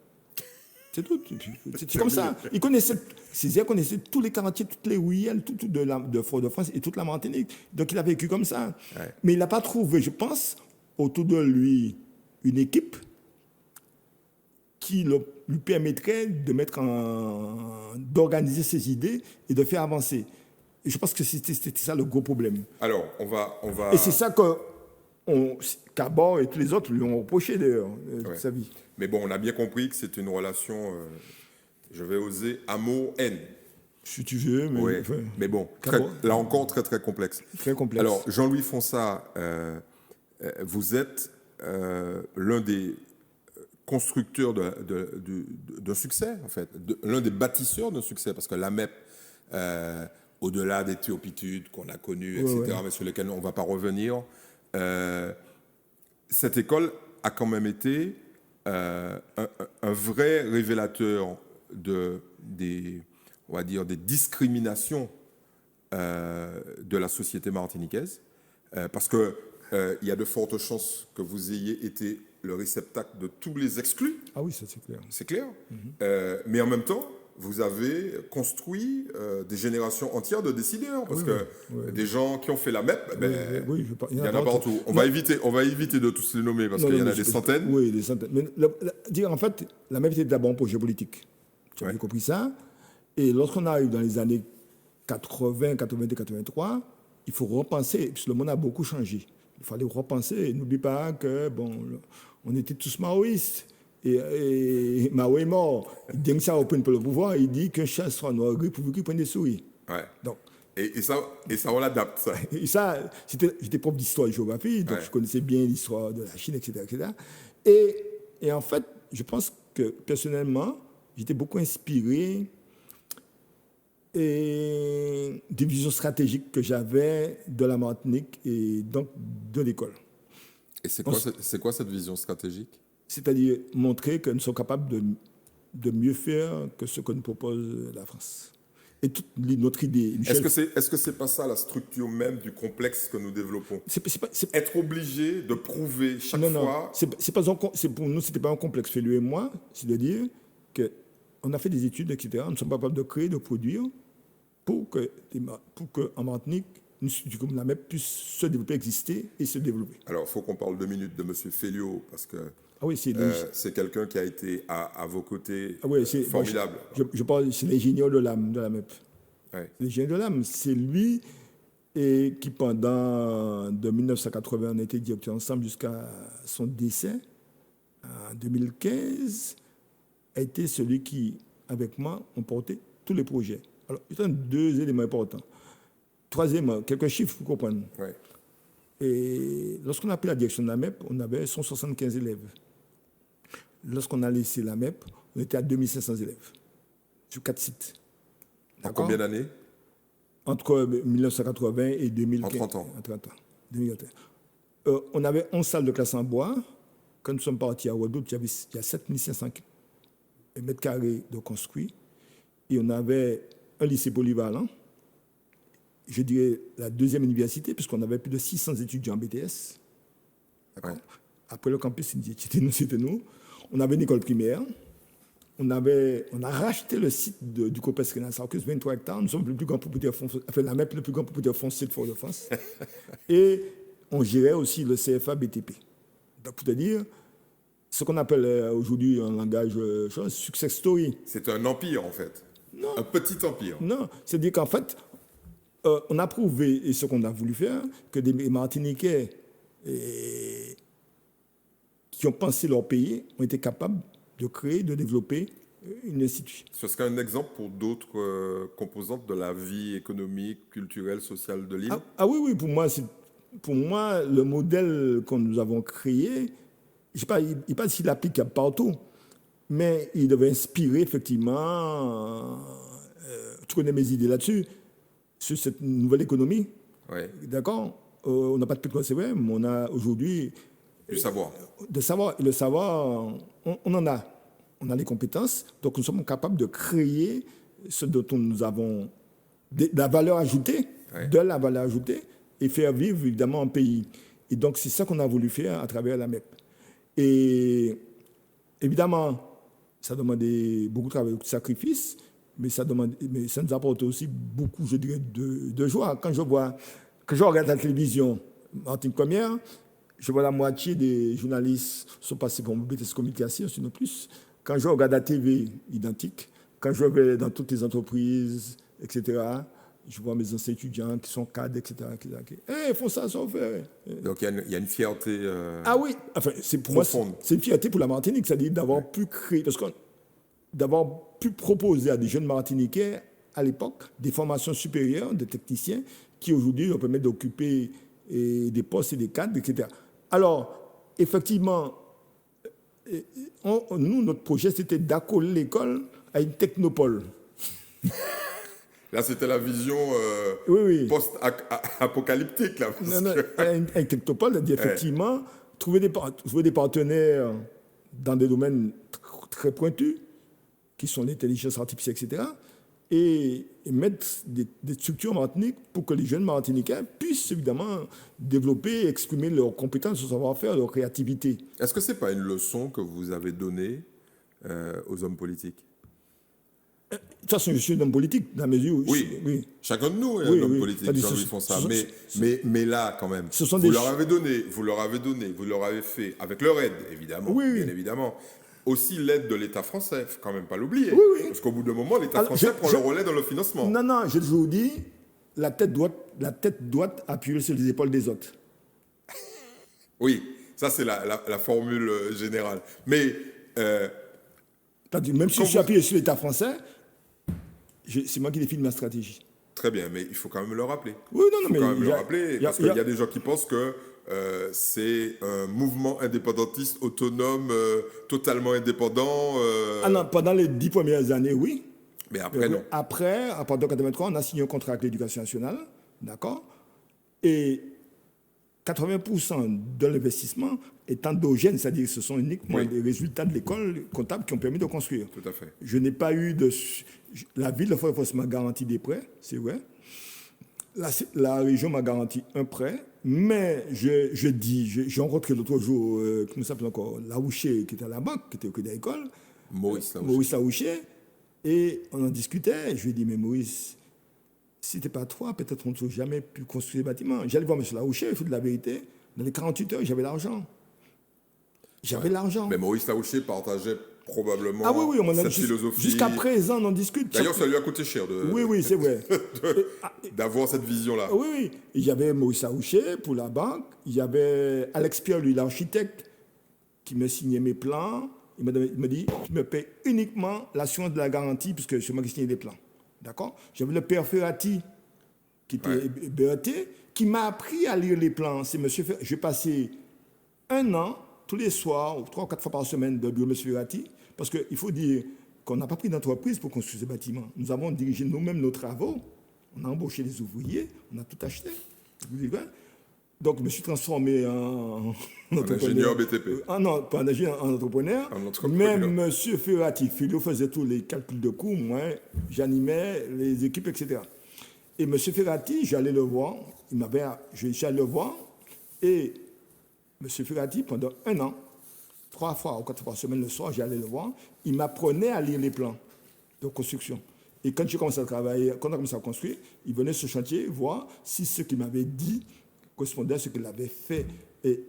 C'est tout. C'est comme ça. Césaire connaissait tous les quartiers, toutes les ruelles, tout de Fort-de-France et toute la Martinique. Donc il a vécu comme ça. Ouais. Mais il n'a pas trouvé, je pense, autour de lui, une équipe qui lui permettrait d'organiser ses idées et de faire avancer. Et je pense que c'était ça le gros problème. Alors, on va... Et c'est ça que Cabot et tous les autres lui ont reproché d'ailleurs Ouais. sa vie. Mais bon, on a bien compris que c'est une relation, je vais oser, amour-haine. Si tu veux, mais Ouais. enfin, Mais bon, Cabot, là encore, très très complexe. très complexe. Alors, Jean-Louis Fonsat, vous êtes l'un des constructeurs d'un succès, en fait, l'un des bâtisseurs d'un succès, parce que l'AMEP, au-delà des turpitudes qu'on a connues, etc., ouais. mais sur lesquelles on ne va pas revenir, cette école a quand même été un vrai révélateur on va dire, des discriminations de la société martiniquaise, parce que il y a de fortes chances que vous ayez été le réceptacle de tous les exclus, Ah oui, ça c'est clair. c'est clair. Mais en même temps, vous avez construit des générations entières de décideurs, parce que des gens qui ont fait la MEP, il y en a partout. On va éviter de tous les nommer, parce qu'il y en a des centaines. Oui, des centaines. Mais dire en fait, la MEP était d'abord un projet politique. Tu as compris ça. Et lorsqu'on arrive dans les années 80, 82, 83, il faut repenser, puisque le monde a beaucoup changé. Il fallait repenser. N'oublie pas que, on était tous maoïstes. Et Mao est mort. Deng Xiaoping pour le pouvoir, il dit qu'un chat sera noir gris pourvu qu'il prenne des souris. Ouais. Donc, et ça, on l'adapte, ça. Et ça, j'étais prof d'histoire et de géographie, donc je connaissais bien l'histoire de la Chine, etc. etc. Et en fait, je pense que personnellement, j'étais beaucoup inspiré des visions stratégiques que j'avais de la Martinique et donc de l'école. Et c'est quoi cette vision stratégique? C'est-à-dire montrer que nous sommes capables de mieux faire que ce que nous propose la France. Et toute notre idée. Est-ce que c'est pas ça la structure même du complexe que nous développons? Être obligé de prouver chaque fois. Non, pour nous, c'était pas un complexe fait lui et moi. C'est-à-dire que on a fait des études, etc. Nous sommes capables de créer, de produire pour que en Martinique, une structure comme la MEP puisse se développer, exister et se développer. Alors, il faut qu'on parle 2 minutes de M. Féliot, parce que c'est quelqu'un qui a été à vos côtés formidable. Je parle, c'est l'ingénieur de l'âme de la MEP. Ouais. L'ingénieur de l'âme, c'est lui qui, pendant de 1980, on a été directeur ensemble jusqu'à son décès, en 2015, a été celui qui, avec moi, ont porté tous les projets. Alors, il y a 2 éléments importants. Troisièmement, quelques chiffres pour comprendre. Ouais. Et lorsqu'on a pris la direction de la MEP, on avait 175 élèves. Lorsqu'on a laissé la MEP, on était à 2500 élèves sur 4 sites. En combien d'années? Entre 1980 et 2015. En 30 ans. En 30 ans. 2021. On avait 11 salles de classe en bois. Quand nous sommes partis à Ouadou, il y a 7500 mètres carrés de construits. Et on avait un lycée polyvalent. Je dirais la deuxième université, puisqu'on avait plus de 600 étudiants en BTS. Ouais. Après le campus, c'était nous. On avait une école primaire. On a racheté le site du COPES Renan-Sarcus, 23 hectares. Nous sommes le plus grand propriétaire foncier, la MEP, le plus grand propriétaire foncier de Fort-de-France. Et on gérait aussi le CFA BTP. Donc, pour te dire, ce qu'on appelle aujourd'hui en langage success story. C'est un empire, en fait. Non. Un petit empire. Non, c'est-à-dire qu'en fait, on a prouvé, et ce qu'on a voulu faire, que des Martiniquais qui ont pensé leur pays ont été capables de créer, de développer une institution. Ce serait un exemple pour d'autres composantes de la vie économique, culturelle, sociale de l'île? Oui, pour moi, le modèle que nous avons créé, je sais pas, il n'est pas s'il est applicable partout, mais il devait inspirer effectivement, tu connais mes idées là-dessus, sur cette nouvelle économie. Ouais. D'accord? On n'a pas de pétrole, c'est vrai, mais on a aujourd'hui... Du savoir. Le savoir, on en a. On a les compétences, donc nous sommes capables de créer ce dont nous avons de la valeur ajoutée, et faire vivre évidemment un pays. Et donc c'est ça qu'on a voulu faire à travers la MEP. Et évidemment, ça demandait beaucoup de travail, beaucoup de sacrifices, mais ça nous apporte aussi beaucoup, je dirais, de joie. Quand je regarde la télévision, Martine Première, je vois la moitié des journalistes sont passés pour BTS Communication, sinon plus. Quand je regarde la TV, identique. Quand je vais dans toutes les entreprises, etc., Je vois mes anciens étudiants qui sont cadres, etc. Ils font ça sans faire. Donc il y a une fierté Ah oui, enfin, c'est pour moi, profonde. c'est une fierté pour la Martinique, c'est-à-dire d'avoir pu créer, d'avoir pu proposer à des jeunes Martiniquais, à l'époque, des formations supérieures de techniciens qui aujourd'hui leur permettent d'occuper des postes et des cadres, etc. Alors, effectivement, nous, notre projet, c'était d'accoler l'école à une technopole. Là, c'était la vision Oui. post-apocalyptique. Là, Non, un technopole, c'est-à-dire effectivement trouver des partenaires dans des domaines très pointus, qui sont l'intelligence artificielle, etc., et mettre des structures martiniques pour que les jeunes martiniquais puissent évidemment développer, exprimer leurs compétences, leur savoir-faire, leur créativité. Est-ce que ce n'est pas une leçon que vous avez donnée aux hommes politiques? De toute façon, je suis un homme politique, dans la mesure où... Oui. Chacun de nous est Oui, un homme oui. politique, Jean-Louis Fonsa. Mais là, quand même, ce sont vous leur avez donné, vous leur avez fait, avec leur aide, évidemment, bien évidemment, aussi l'aide de l'État français, il ne faut quand même pas l'oublier. Oui. Parce qu'au bout d'un moment, l'État français prend le relais dans le financement. Non, je vous dis, la tête doit appuyer sur les épaules des autres. Oui, ça c'est la formule générale. Mais... même si je suis appuyé sur l'État français, c'est moi qui définis ma stratégie. Très bien, mais il faut quand même le rappeler. Oui, non, mais... Il faut quand même le rappeler, parce qu'il y a des gens qui pensent que c'est un mouvement indépendantiste autonome, totalement indépendant. Ah non, pendant les 10 premières années, oui. Mais après, non. Après, à partir de 1983, on a signé un contrat avec l'Éducation nationale, d'accord? Et 80% de l'investissement est endogène, c'est-à-dire que ce sont uniquement les résultats de l'école comptable qui ont permis de construire. Tout à fait. Je n'ai pas eu de... La ville de Fort-de-France m'a garanti des prêts, c'est vrai. La région m'a garanti un prêt, mais j'ai rencontré l'autre jour, comment ça s'appelle encore, Laouché, qui était à la banque, qui était au Crédit Agricole. Maurice Laouché. Et on en discutait. Je lui ai dit, mais Maurice, si t'es pas toi, peut-être on ne saurait jamais pu construire des bâtiments. J'allais voir M. Laouché, il faut de la vérité. Dans les 48 heures, j'avais l'argent. L'argent. Mais Maurice Laouché partageait probablement cette philosophie. Jusqu'à présent, on en discute. D'ailleurs, ça lui a coûté cher c'est vrai. d'avoir cette vision-là. Oui. Il y avait Maurice Laouché pour la banque. Il y avait Alex Pierre, lui, l'architecte, qui me signait mes plans. Il m'a dit, tu me payes uniquement l'assurance de la garantie, puisque c'est moi qui signais les plans. D'accord? J'avais le père Ferrati, qui était BET, qui m'a appris à lire les plans. C'est monsieur Ferrati. J'ai passé un an, tous les soirs, 3 ou 4 fois par semaine, de bureau de monsieur Ferrati, parce qu'il faut dire qu'on n'a pas pris d'entreprise pour construire ce bâtiment. Nous avons dirigé nous-mêmes nos travaux. On a embauché des ouvriers, on a tout acheté. Donc, je me suis transformé en ingénieur BTP. Ah non, pas en ingénieur, en entrepreneur. Mais M. Ferrati, Philo, faisait tous les calculs de coûts, moi, j'animais les équipes, etc. Et M. Ferrati, j'allais le voir, je suis allé le voir, et M. Ferrati, pendant un an, 3 fois ou 4 fois par semaine le soir, j'allais le voir, il m'apprenait à lire les plans de construction. Et quand j'ai commencé à travailler, quand on a commencé à construire, il venait sur ce chantier voir si ce qu'il m'avait dit correspondait à ce qu'il avait fait. Et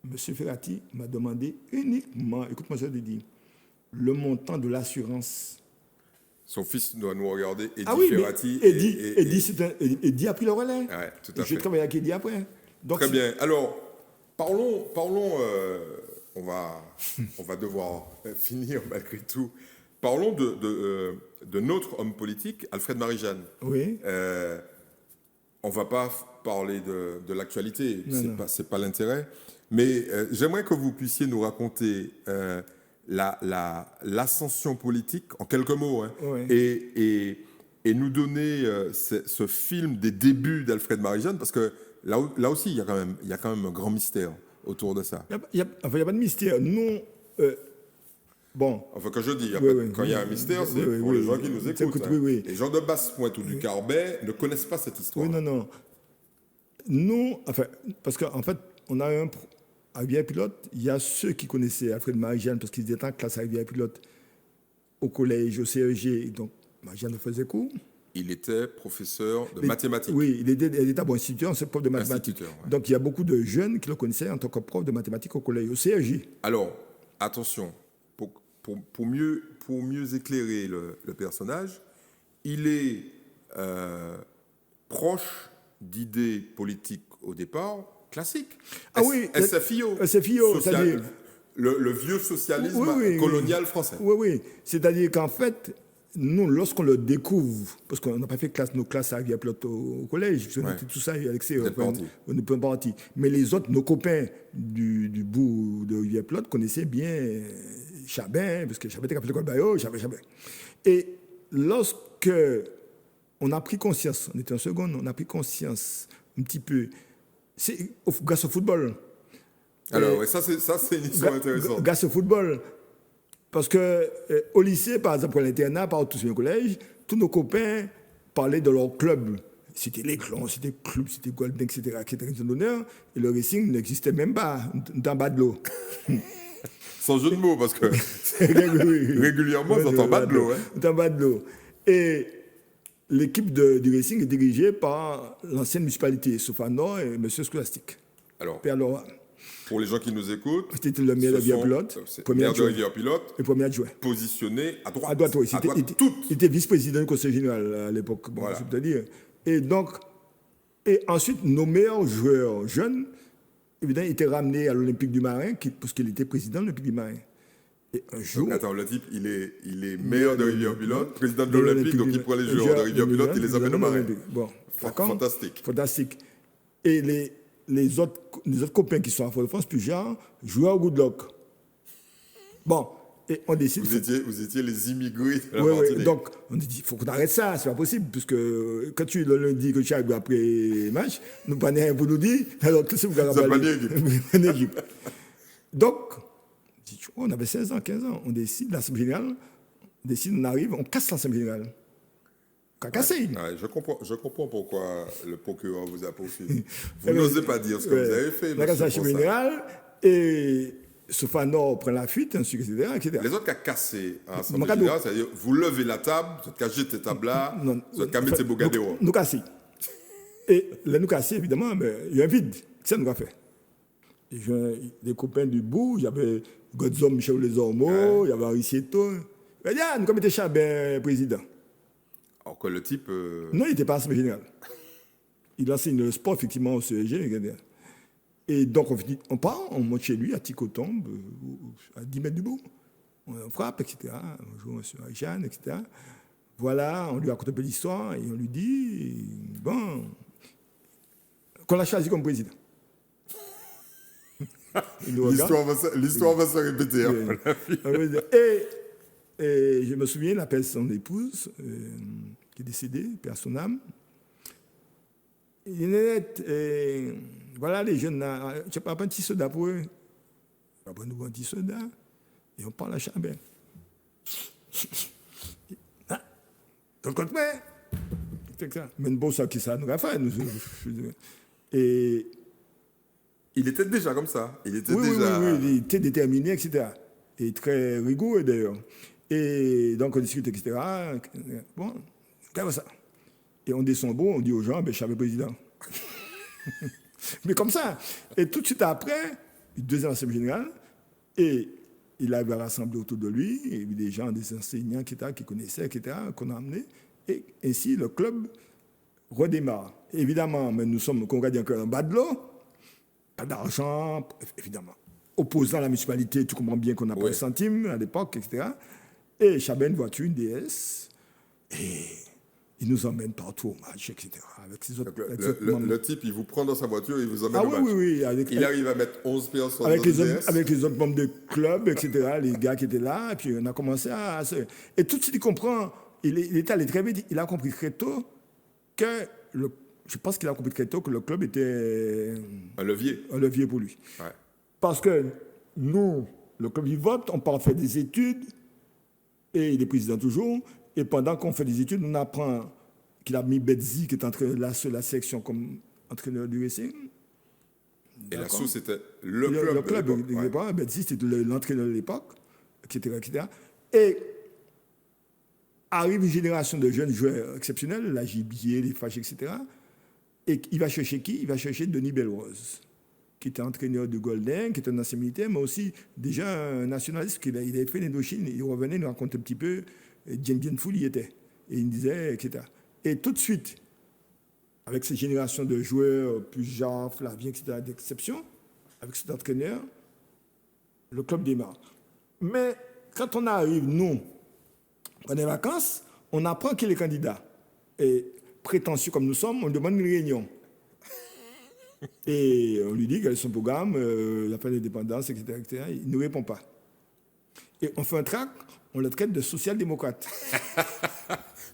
M. Ferrati m'a demandé uniquement, écoute-moi ça, de dire, le montant de l'assurance. Son fils doit nous regarder, Eddie Ferrati. Eddie a pris le relais. Ouais, tout à fait. J'ai travaillé avec Eddie après. Donc, très bien. Alors, parlons on va devoir finir malgré tout. Parlons de notre homme politique, Alfred Marie-Jeanne. Oui. On ne va pas parler de l'actualité, c'est pas l'intérêt. Mais j'aimerais que vous puissiez nous raconter l'ascension politique, en quelques mots, hein, et nous donner ce film des débuts d'Alfred Marie-Jeanne, parce que là aussi, il y a quand même un grand mystère autour de ça. Il n'y a pas de mystère. Nous, bon. Enfin, quand je dis, quand il y a un mystère, c'est pour les gens qui nous écoutent. Les gens de Basse-Pointe ou du Carbet ne connaissent pas cette histoire. Oui, non. Nous, enfin, parce qu'en fait, on a à Rivière-Pilote, il y a ceux qui connaissaient Alfred Marie-Jeanne parce qu'ils étaient en classe à Rivière-Pilote au collège, au CEG. Donc, Marie-Jeanne faisait cours. Il était professeur de mathématiques. Oui, il était bon instituteur, c'est prof de mathématiques. Ouais. Donc, il y a beaucoup de jeunes qui le connaissaient en tant que prof de mathématiques au collège, au CEG. Alors, attention, pour mieux éclairer le personnage, il est proche d'idées politiques au départ classiques. Ah oui, SFIO. SFIO, c'est-à-dire... Le vieux socialisme Oui, colonial français. Oui. C'est-à-dire qu'en fait, nous, lorsqu'on le découvre, parce qu'on n'a pas fait nos classes à Rivière-Pilote au collège, parce qu'on était tout ça avec on n'est pas parti. Mais les autres, nos copains du bout de Rivière-Pilote connaissaient bien Chabin, parce que Chabin était capitaine de l'école Chabin. Et lorsque on a pris conscience, on était en seconde, on a pris conscience un petit peu, c'est grâce au football. Alors, ça c'est une histoire intéressante. Grâce au football. Parce que au lycée, par exemple, à l'internat, par tous mes collèges, tous nos copains parlaient de leur club. C'était l'Éclon, c'était Club, c'était Golden, etc., d'honneur. Et le Racing n'existait même pas dans bas de l'eau. Sans jeu de mots, parce que régulièrement, on entend bas de l'eau. Dans bas de l'eau. Et l'équipe du Racing est dirigée par l'ancienne municipalité, Sofano et M. Scholastique. Alors, Père Laurent. Pour les gens qui nous écoutent, c'était le maire de Rivière-Pilote, maire de Rivière-Pilote, et premier adjoint. Positionné à droite. À droite, oui. Il était vice-président du Conseil général à l'époque. Bon, voilà. C'est-à-dire. Et donc, et ensuite, nos meilleurs joueurs jeunes, évidemment, étaient ramenés à l'Olympique du Marin, parce qu'il était président de l'Olympique du Marin. Et un jour. Donc, attends, le type, il est maire de Rivière-Pilote, président de l'Olympique, donc il prend les joueurs de Rivière-Pilote et les amène au Marin. Bon, fantastique. Fantastique. Et les autres copains qui sont en Fort-de-France, plus genre, jouaient au Goodlock. Bon, et on décide... Vous étiez les immigrés de la Martinique. Donc, on dit, il faut qu'on arrête ça, c'est pas possible, puisque quand tu le lundi que tu arrives après le match, nous pas rien pour nous dire, alors qu'est-ce que vous avez équipe. Donc, on avait 16 ans, 15 ans, on décide, l'Assemblée générale, on arrive, on casse l'Assemblée générale. Je comprends pourquoi le procureur vous a poursuivi. Vous n'osez pas dire ce que vous avez fait. La cassation générale, et Sofano prend la fuite, etc. Les autres qui ont cassé à l'Assemblée générale, c'est-à-dire vous levez la table, vous avez jeté cette table-là, vous avez mis ces bogadéos. Nous casser. Et là, nous casser, évidemment, il y a un vide. Qu'est-ce que nous avons fait? Des copains du bout, il y avait Godzom Michel Lesormeau, il y avait Henri Sieto. Nous avons été Chabin président. Alors que le type... Non, il n'était pas Assemblée générale. Il enseigne le sport, effectivement, au CEG. Et donc, on part, on monte chez lui, à Ticotombe, à 10 mètres du bout. On frappe, etc. On joue sur Jeanne, etc. Voilà, on lui raconte un peu l'histoire et on lui dit, bon, qu'on l'a choisi comme président. L'histoire va se répéter. Et je me souviens, il appelle son épouse, qui est décédée, père son âme. Il est net, voilà les jeunes là, je sais pas, un petit soda pour eux. On va prendre un petit soda, et on parle à Chabin. Ah, tu comptes moi? C'est ça. Mais bon, ça, qui ça nous a fait. Et il était déjà comme ça. Oui, il était déterminé, etc. Et très rigoureux d'ailleurs. Et donc on discute, etc. Bon, comme ça. Et on descend beau, on dit aux gens, je suis président. Mais comme ça. Et tout de suite après, deuxième assemblée générale, et il avait rassemblé autour de lui, et des gens, des enseignants, etc., qui connaissaient, etc., qu'on a amenés. Et ainsi, le club redémarre. Évidemment, mais nous sommes, qu'on regarde encore en bas de l'eau, pas d'argent, évidemment. Opposant à la municipalité, tu comprends bien qu'on n'a pas un centime à l'époque, etc. Et Chabin, une voiture, une DS, et il nous emmène partout au match, etc. Avec ses autres, le type, il vous prend dans sa voiture, il vous emmène au match. Oui. Il arrive à mettre 11 personnes avec les autres membres du club, etc., les gars qui étaient là, et puis on a commencé à... Et tout de suite, il comprend, il est allé très vite, il a compris très tôt que... Je pense qu'il a compris très tôt que le club était... Un levier. Un levier pour lui. Ouais. Parce que nous, le club, il vote, on part faire des études, et il est président toujours, et pendant qu'on fait des études, on apprend qu'il a mis Betzi, qui est entraîneur de la section, comme entraîneur du Racing. Et l'assaut, c'était le club. Ouais. Betzi, c'était l'entraîneur de l'époque, etc. Et arrive une génération de jeunes joueurs exceptionnels, la Gibier, les Fâches, etc. Et il va chercher qui? Il va chercher Denis Belrose, qui était entraîneur de Golden, qui était un ancien militaire, mais aussi déjà un nationaliste. Il avait fait l'Indochine, il revenait nous raconter un petit peu Dien Bien Phu, il était. Et il disait, etc. Et tout de suite, avec cette génération de joueurs, Puja, Flavien, etc., d'exception, avec cet entraîneur, le club démarre. Mais quand on arrive, nous, pendant les vacances, on apprend qu'il est candidat. Et prétentieux comme nous sommes, on demande une réunion. Et on lui dit quel est son programme, la fin de l'indépendance, etc., etc. Il ne nous répond pas. Et on fait un tract, on le traite de social-démocrate.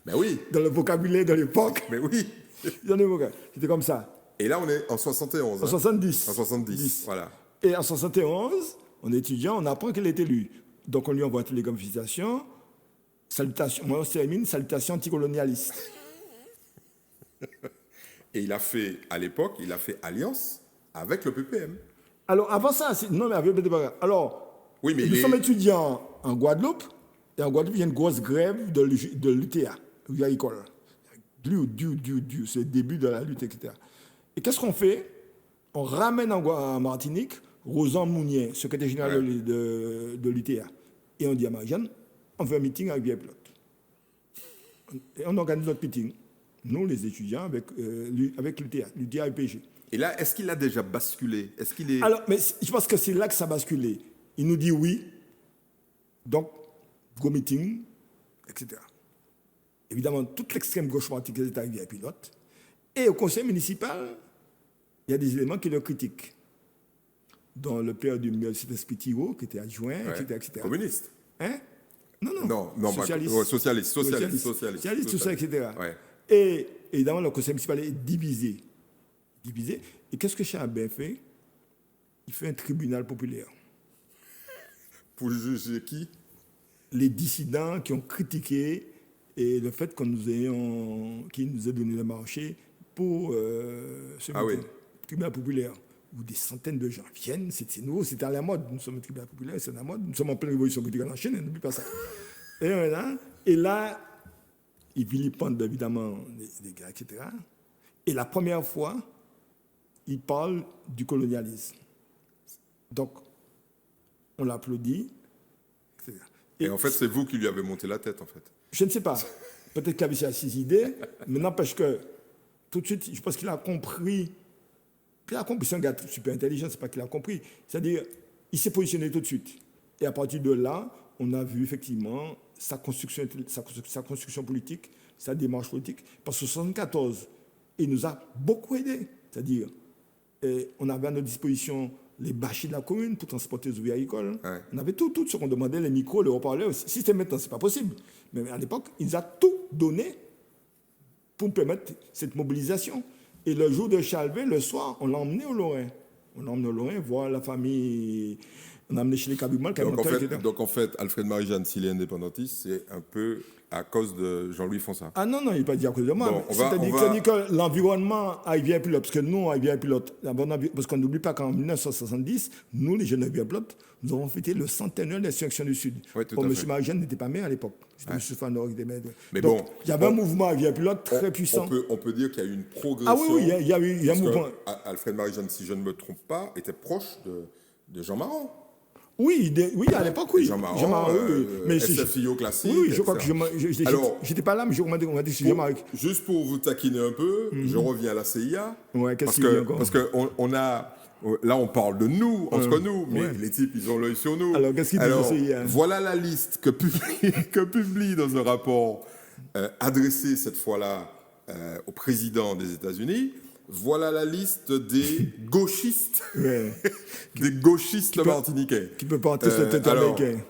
Ben oui. Dans le vocabulaire de l'époque. Mais oui. C'était comme ça. Et là, on est en 71. En 70. En 70, voilà. Et en 71, on est étudiant, on apprend qu'il est élu. Donc on lui envoie toutes les félicitations. Salutations, moi on se termine, salutations anticolonialistes. Et il a fait, à l'époque, il a fait alliance avec le PPM. Alors avant ça, non mais avec alors, oui, mais nous sommes étudiants en Guadeloupe, et en Guadeloupe, il y a une grosse grève de l'UTA, agricole. Dur, c'est le début de la lutte, etc. Et qu'est-ce qu'on fait? On ramène en Martinique Rosan Mounier, secrétaire général de l'UTA. Et on dit à Marie-Jeanne, on fait un meeting avec Vieille-Pelote. Et on organise notre meeting, nous les étudiants, avec l'UTA UPG. Et là, est-ce qu'il a déjà basculé? Est-ce qu'il est... Alors, mais je pense que c'est là que ça a basculé. Il nous dit oui, donc, go meeting, etc. Évidemment, toute l'extrême gauche martinique est arrivée à Pilote. Et au conseil municipal, il y a des éléments qui le critiquent. Dont le père du Mercedes Pitiro, qui était adjoint, etc. Communiste. Hein? Non, socialiste. Socialiste, tout ça, etc. Ouais. Et évidemment, le conseil municipal est divisé. Et qu'est-ce que Chabin fait? Il fait un tribunal populaire. Pour juger qui? Les dissidents qui ont critiqué et le fait qu'il nous ait donné le marché pour ce tribunal populaire, où des centaines de gens viennent, c'est nouveau, c'était à la mode. Nous sommes un tribunal populaire, c'est à la mode. Nous sommes en pleine révolution politique en Chine, n'oublie pas ça. Et là, ils vilipendent évidemment les gars, etc. Et la première fois, ils parlent du colonialisme. Donc, on l'applaudit, etc. Et en fait, c'est vous qui lui avez monté la tête, en fait. Je ne sais pas. Peut-être qu'il avait ses idées, mais n'empêche que tout de suite, je pense qu'il a compris. C'est un gars super intelligent, c'est pas qu'il a compris. C'est-à-dire, il s'est positionné tout de suite. Et à partir de là, on a vu effectivement sa construction politique, sa démarche politique. Parce que 1974, il nous a beaucoup aidés. C'est-à-dire, on avait à notre disposition les bâchis de la commune pour transporter les ouvriers agricoles. Ouais. On avait tout ce qu'on demandait, les micros, les haut-parleurs. Si c'était maintenant, ce n'est pas possible. Mais à l'époque, il nous a tout donné pour permettre cette mobilisation. Et le jour de Chalvet, le soir, on l'a emmené au Lorrain. On l'a emmené au Lorrain, voir la famille. On l'a emmené chez les Cabumal. Donc en fait, Alfred Marie-Jeanne, s'il est indépendantiste, c'est un peu à cause de Jean-Louis Fonsat. Ah non, il n'est pas dit à cause de moi. Bon, c'est-à-dire que l'environnement a bien pilote, parce que nous, à bien pilote, parce qu'on n'oublie pas qu'en 1970, nous, les jeunes à bien pilote, nous avons fêté le centenaire de l'insurrection du Sud. Oui, M. Marie-Jeanne n'était pas maire à l'époque. C'était M. Fanor qui était maire. Mais donc, bon, il y avait un mouvement à bien pilote très puissant. On peut dire qu'il y a eu une progression. Ah oui, il y a eu un mouvement. Alfred Marie-Jeanne, si je ne me trompe pas, était proche de Jean Maran. Oui, à l'époque, oui. Jean Maran, mais SFIO classique. Oui, je crois que je n'étais pas là, mais on m'a dit que c'est Jean Maran. Juste pour vous taquiner un peu, je reviens à la CIA. Ouais, qu'est-ce qu'il y a encore? Parce qu'on a... Là, on parle de nous, entre nous, mais les types, ils ont l'œil sur nous. Alors, qu'est-ce qu'ils disent la CIA? Voilà la liste que publie dans un rapport adressé cette fois-là au président des États-Unis. Voilà la liste des gauchistes, des gauchistes martiniquais. Qui peut porter ce tête américain.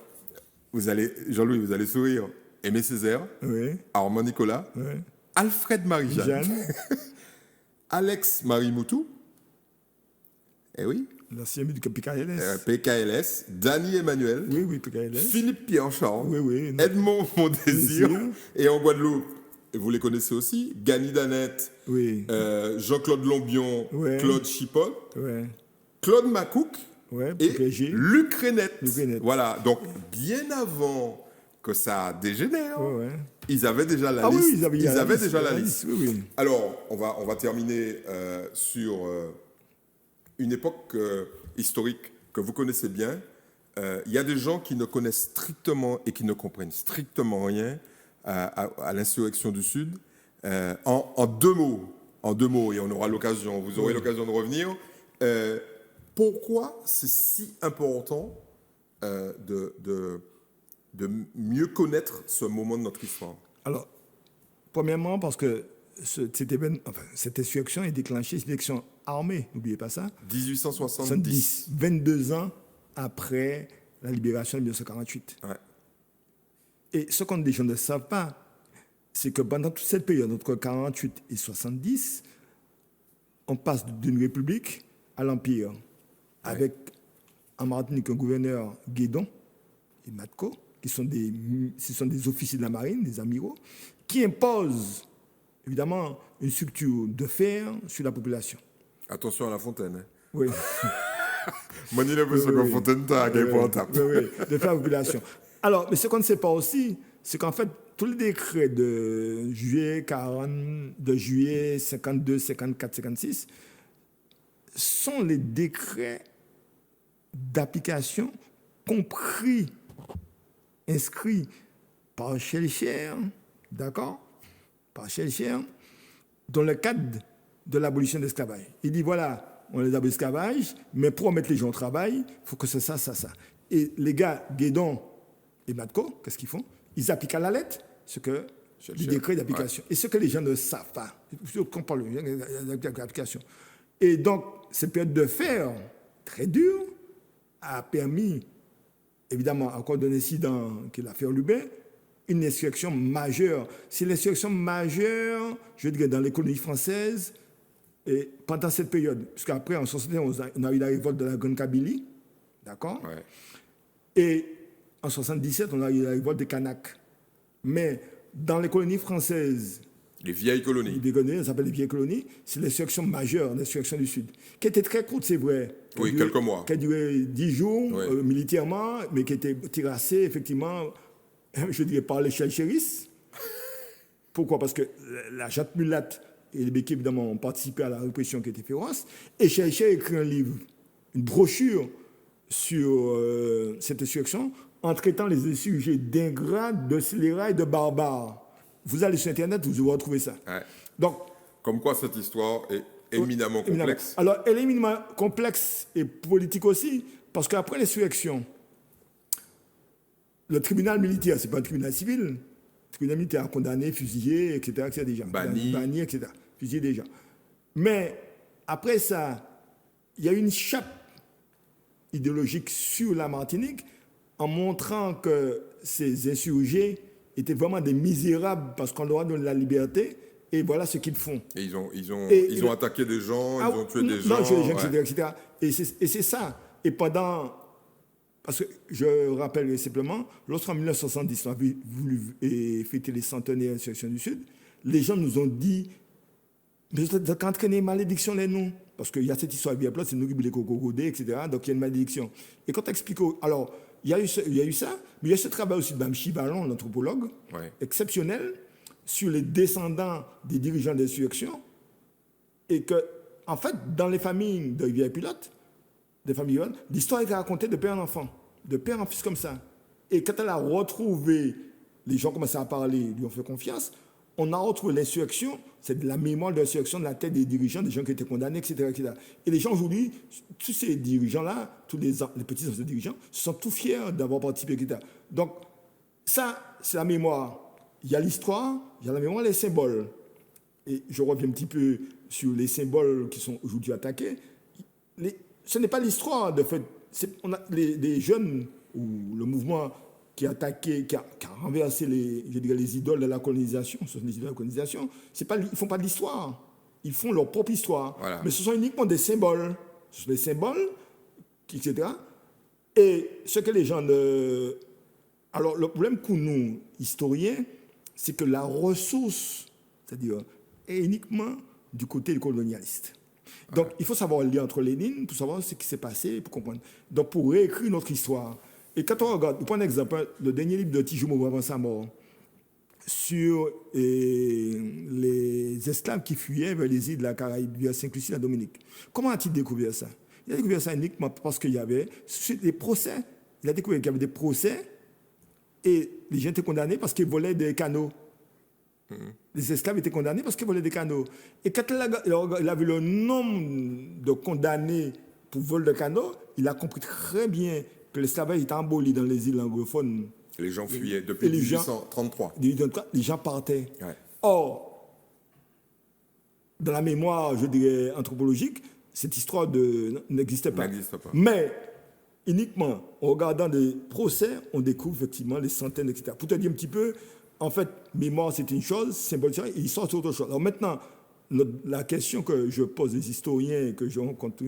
Jean-Louis, vous allez sourire. Aimé Césaire, Armand Nicolas, Alfred Marie-Jeanne, Alex Marie-Moutou, l'ancien du PKLS. PKLS, Dany Emmanuel, PKLS. Philippe Pierre-Charles, Edmond Mondésir, et en Guadeloupe, vous les connaissez aussi, Gany Danette, Jean-Claude Lombion, Claude Chipot, Claude Macouk et Luc Renette. Voilà, donc bien avant que ça dégénère, ils avaient déjà la liste. Ils avaient déjà la liste. Alors, on va terminer sur une époque historique que vous connaissez bien. Il y a des gens qui ne connaissent strictement et qui ne comprennent strictement rien à l'insurrection du Sud. En deux mots, et on aura l'occasion, vous aurez l'occasion de revenir. Pourquoi c'est si important de mieux connaître ce moment de notre histoire? Alors, premièrement, parce que cette insurrection est déclenchée, c'est une insurrection armée, n'oubliez pas ça. 1870. 22 ans après la libération de 1948. Ouais. Et ce qu'on les gens ne savent pas, c'est que pendant toute cette période, entre 48 et 70, on passe d'une république à l'empire, avec en Martinique un gouverneur Guédon et Matko, ce sont des officiers de la marine, des amiraux, qui imposent évidemment une structure de fer sur la population. Attention à la fontaine. Hein. Oui. Moi, je l'impression que fontaine t'a oui, de faire la population. Alors, mais ce qu'on ne sait pas aussi, c'est qu'en fait, tous les décrets de juillet 52, 54, 56 sont les décrets d'application compris, inscrits par Schellcher, d'accord, par Schellcher, dans le cadre de l'abolition de l'esclavage. Il dit, voilà, on les abolit l'esclavage, mais pour mettre les gens au travail, il faut que c'est ça, ça, ça. Et les gars, Guédon et Matko, qu'est-ce qu'ils font? Ils appliquent à la lettre ce que les décrets d'application. Ouais. Et ce que les gens ne savent pas. Qu'on parle d'application. Et donc, cette période de fer très dure a permis, évidemment, à cause d'un incident qui est l'affaire Lubin, une insurrection majeure. C'est l'insurrection majeure, je dirais, dans l'économie française et pendant cette période. Parce qu'après, en 71, on a eu la révolte de la Grande Kabylie, d'accord? Ouais. Et en 77, on a eu la révolte des Kanaks. Mais dans les colonies françaises, les vieilles colonies. Ça s'appelle les vieilles colonies. C'est l'insurrection majeure, l'insurrection du Sud, qui était très courte, c'est vrai. Oui, quelques mois. Qui a duré 10 jours, oui. Militairement, mais qui était terrassée, effectivement, je dirais, par les Chelcheris. Pourquoi? Parce que la Jatte Mulatte et les Béquets, évidemment, ont participé à la répression qui était féroce. Et Chelcher a écrit un livre, une brochure sur cette insurrection, en traitant les insurgés d'ingrats, de scélérats et de barbares. Vous allez sur Internet, vous retrouvez ça. Ouais. Donc, comme quoi cette histoire est éminemment complexe. Alors, elle est éminemment complexe et politique aussi, parce qu'après l'insurrection, le tribunal militaire, ce n'est pas un tribunal civil, le tribunal militaire a condamné, fusillé, etc., etc. déjà. Banni, etc. Fusillé déjà. Mais après ça, il y a une chape idéologique sur la Martinique en montrant que ces insurgés étaient vraiment des misérables parce qu'on leur a donné la liberté et voilà ce qu'ils font. Et ils ont attaqué des gens, ils ont tué des gens. Non, tué des gens, etc. Et c'est ça. Et pendant... Parce que je rappelle simplement, lorsqu'en 1970, on a voulu fêter les centenaires de l'insurrection du Sud, les gens nous ont dit mais vous êtes entraîné malédiction les noms. Parce qu'il y a cette histoire bien plate, c'est nous qui les cocogodés, etc. Donc il y a une malédiction. Et quand tu expliques... Alors, il y a eu ça, mais il y a ce travail aussi de Mme Chibalon, l'anthropologue, exceptionnel, sur les descendants des dirigeants d'insurrection. Et que, en fait, dans les familles de Rivière-Pilote, l'histoire est racontée de père en enfant, de père en fils comme ça. Et quand elle a retrouvé, les gens commençaient à parler, lui ont fait confiance, on a retrouvé l'insurrection, c'est de la mémoire de l'insurrection de la tête des dirigeants, des gens qui étaient condamnés, etc. etc. Et les gens aujourd'hui, tous ces dirigeants-là, tous les petits anciens dirigeants, sont tout fiers d'avoir participé, etc. Donc, ça, c'est la mémoire. Il y a l'histoire, il y a la mémoire, les symboles. Et je reviens un petit peu sur les symboles qui sont aujourd'hui attaqués. Ce n'est pas l'histoire, de fait. On a les jeunes, ou le mouvement qui a attaqué, qui a renversé les idoles de la colonisation, ce sont les idoles de la colonisation, ils ne font pas de l'histoire. Ils font leur propre histoire. Voilà. Mais ce sont uniquement des symboles. Ce sont des symboles, etc. Et ce que les gens ne... Alors, le problème pour nous, historiens, c'est que la ressource, c'est-à-dire, est uniquement du côté colonialiste. Donc, il faut savoir le lien entre les lignes pour savoir ce qui s'est passé, pour comprendre. Donc, pour réécrire notre histoire. Et quand on regarde, pour un exemple, le dernier livre de Tijoumou avant sa mort, sur les esclaves qui fuyaient vers les îles de la Caraïbe, vers Saint-Lucie, la Dominique. Comment a-t-il découvert ça? Il a découvert ça uniquement parce qu'il y avait des procès. Il a découvert qu'il y avait des procès et les gens étaient condamnés parce qu'ils volaient des canaux. Les esclaves étaient condamnés parce qu'ils volaient des canaux. Et quand il a vu le nombre de condamnés pour vol de canaux, il a compris très bien que l'esclavage était aboli dans les îles anglophones. Les gens fuyaient depuis 1833. Les gens partaient. Ouais. Or, dans la mémoire, je dirais, anthropologique, cette histoire n'existait pas. N'existe pas. Mais, uniquement en regardant des procès, on découvre effectivement les centaines, etc. Pour te dire un petit peu, en fait, mémoire, c'est une chose, symbole, et histoire, c'est autre chose. Alors maintenant, la question que je pose aux historiens et que je rencontre,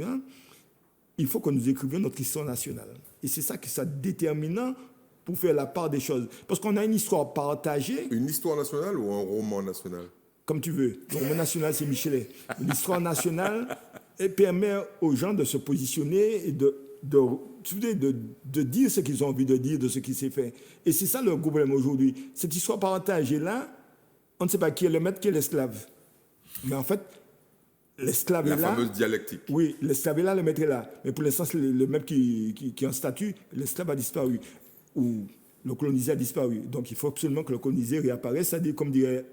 il faut que nous écrivions notre histoire nationale. Et c'est ça qui est déterminant pour faire la part des choses. Parce qu'on a une histoire partagée. Une histoire nationale ou un roman national? Comme tu veux. Le roman national, c'est Michelet. L'histoire nationale permet aux gens de se positionner et de dire ce qu'ils ont envie de dire, de ce qui s'est fait. Et c'est ça le problème aujourd'hui. Cette histoire partagée-là, on ne sait pas qui est le maître, qui est l'esclave. Mais en fait, l'esclave est là. La fameuse dialectique. Oui, l'esclave est là, le maître est là. Mais pour l'instant, c'est le maître qui est en statut, l'esclave a disparu. Ou le colonisé a disparu. Donc il faut absolument que le colonisé réapparaisse. C'est-à-dire, comme dirait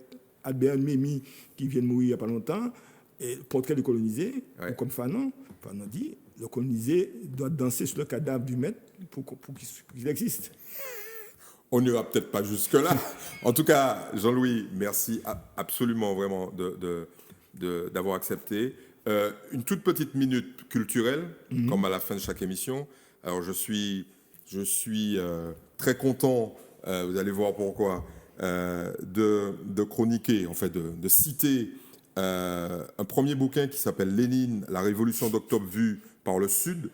Albert Memmi, qui vient de mourir il n'y a pas longtemps, et portrait du colonisé, ou comme Fanon dit, le colonisé doit danser sur le cadavre du maître pour qu'il existe. On n'ira peut-être pas jusque-là. En tout cas, Jean-Louis, merci absolument vraiment d'avoir accepté. Une toute petite minute culturelle, comme à la fin de chaque émission. Alors, je suis très content, vous allez voir pourquoi, de chroniquer, en fait, de citer un premier bouquin qui s'appelle Lénine, la révolution d'octobre vue par le Sud,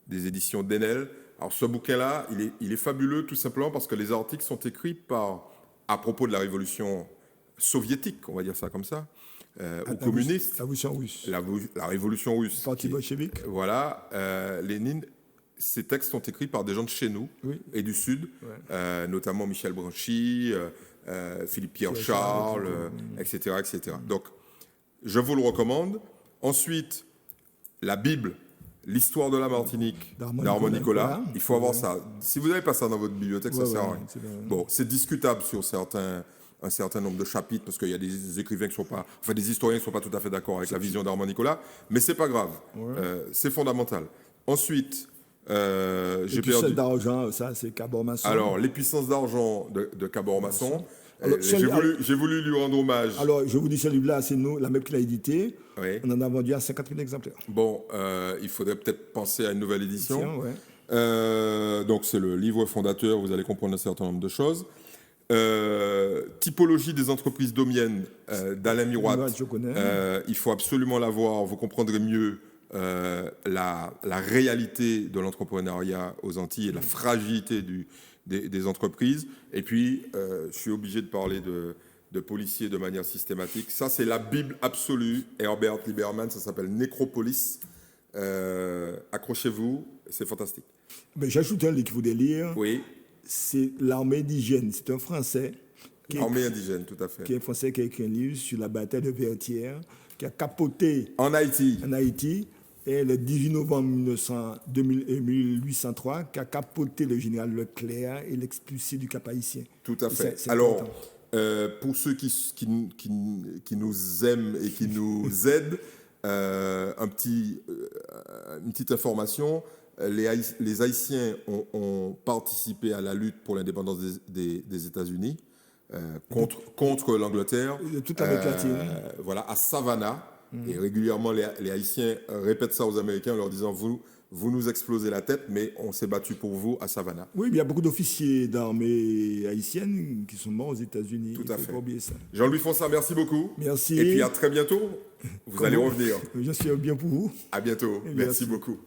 des éditions Denel. Alors ce bouquin-là, il est fabuleux tout simplement parce que les articles sont écrits à propos de la révolution soviétique, on va dire ça comme ça, aux communistes. La révolution russe. La révolution russe. Parti bolchevique. Voilà, Lénine. Ces textes sont écrits par des gens de chez nous et du Sud, notamment Michel Branchy, Philippe Pierre-Charles, etc., etc. Donc, je vous le recommande. Ensuite, la Bible, l'histoire de la Martinique d'Armand Nicolas. Il faut avoir ça. Si vous n'avez pas ça dans votre bibliothèque, ça sert à rien. Bon, c'est discutable sur un certain nombre de chapitres parce qu'il y a des écrivains des historiens qui ne sont pas tout à fait d'accord avec la vision d'Armand Nicolas, mais c'est pas grave. C'est fondamental. Ensuite, j'ai perdu. D'argent, ça c'est Cabor-Masson. Alors, les puissances d'argent de Cabor-Masson. J'ai voulu lui rendre hommage. Alors, je vous dis, celui-là, c'est nous, la même qui l'a édité. Oui. On en a vendu à 50 000 exemplaires. Bon, il faudrait peut-être penser à une nouvelle édition. Donc, c'est le livre fondateur, vous allez comprendre un certain nombre de choses. Typologie des entreprises domiennes d'Alain Miroit. Je connais. Il faut absolument la voir, vous comprendrez mieux la réalité de l'entrepreneuriat aux Antilles et la fragilité des entreprises. Et puis, je suis obligé de parler de policiers de manière systématique. Ça, c'est la Bible absolue. Herbert Lieberman, ça s'appelle Nécropolis. Accrochez-vous, c'est fantastique. Mais j'ajoute un livre qu'il faut lire. Oui. C'est L'armée indigène. C'est un Français. L'armée indigène, tout à fait. Qui est un Français qui a écrit un livre sur la bataille de Vertières, qui a capoté en Haïti. Et le 18 novembre 1803, qui a capoté le général Leclerc et l'expulsé du Cap haïtien. Tout à fait. Alors, pour ceux qui nous aiment et qui nous aident, une petite information. Les Haïtiens ont participé à la lutte pour l'indépendance des États-Unis contre l'Angleterre. Toute l'Amérique latine. Voilà, à Savannah. Et régulièrement, les Haïtiens répètent ça aux Américains en leur disant vous nous explosez la tête, mais on s'est battu pour vous à Savannah. Oui, il y a beaucoup d'officiers d'armée haïtienne qui sont morts aux États-Unis. Tout à fait. Pas oublier ça. Jean-Louis Fonsard, merci beaucoup. Merci. Et puis à très bientôt. Vous allez revenir. Je suis bien pour vous. À bientôt. Merci beaucoup.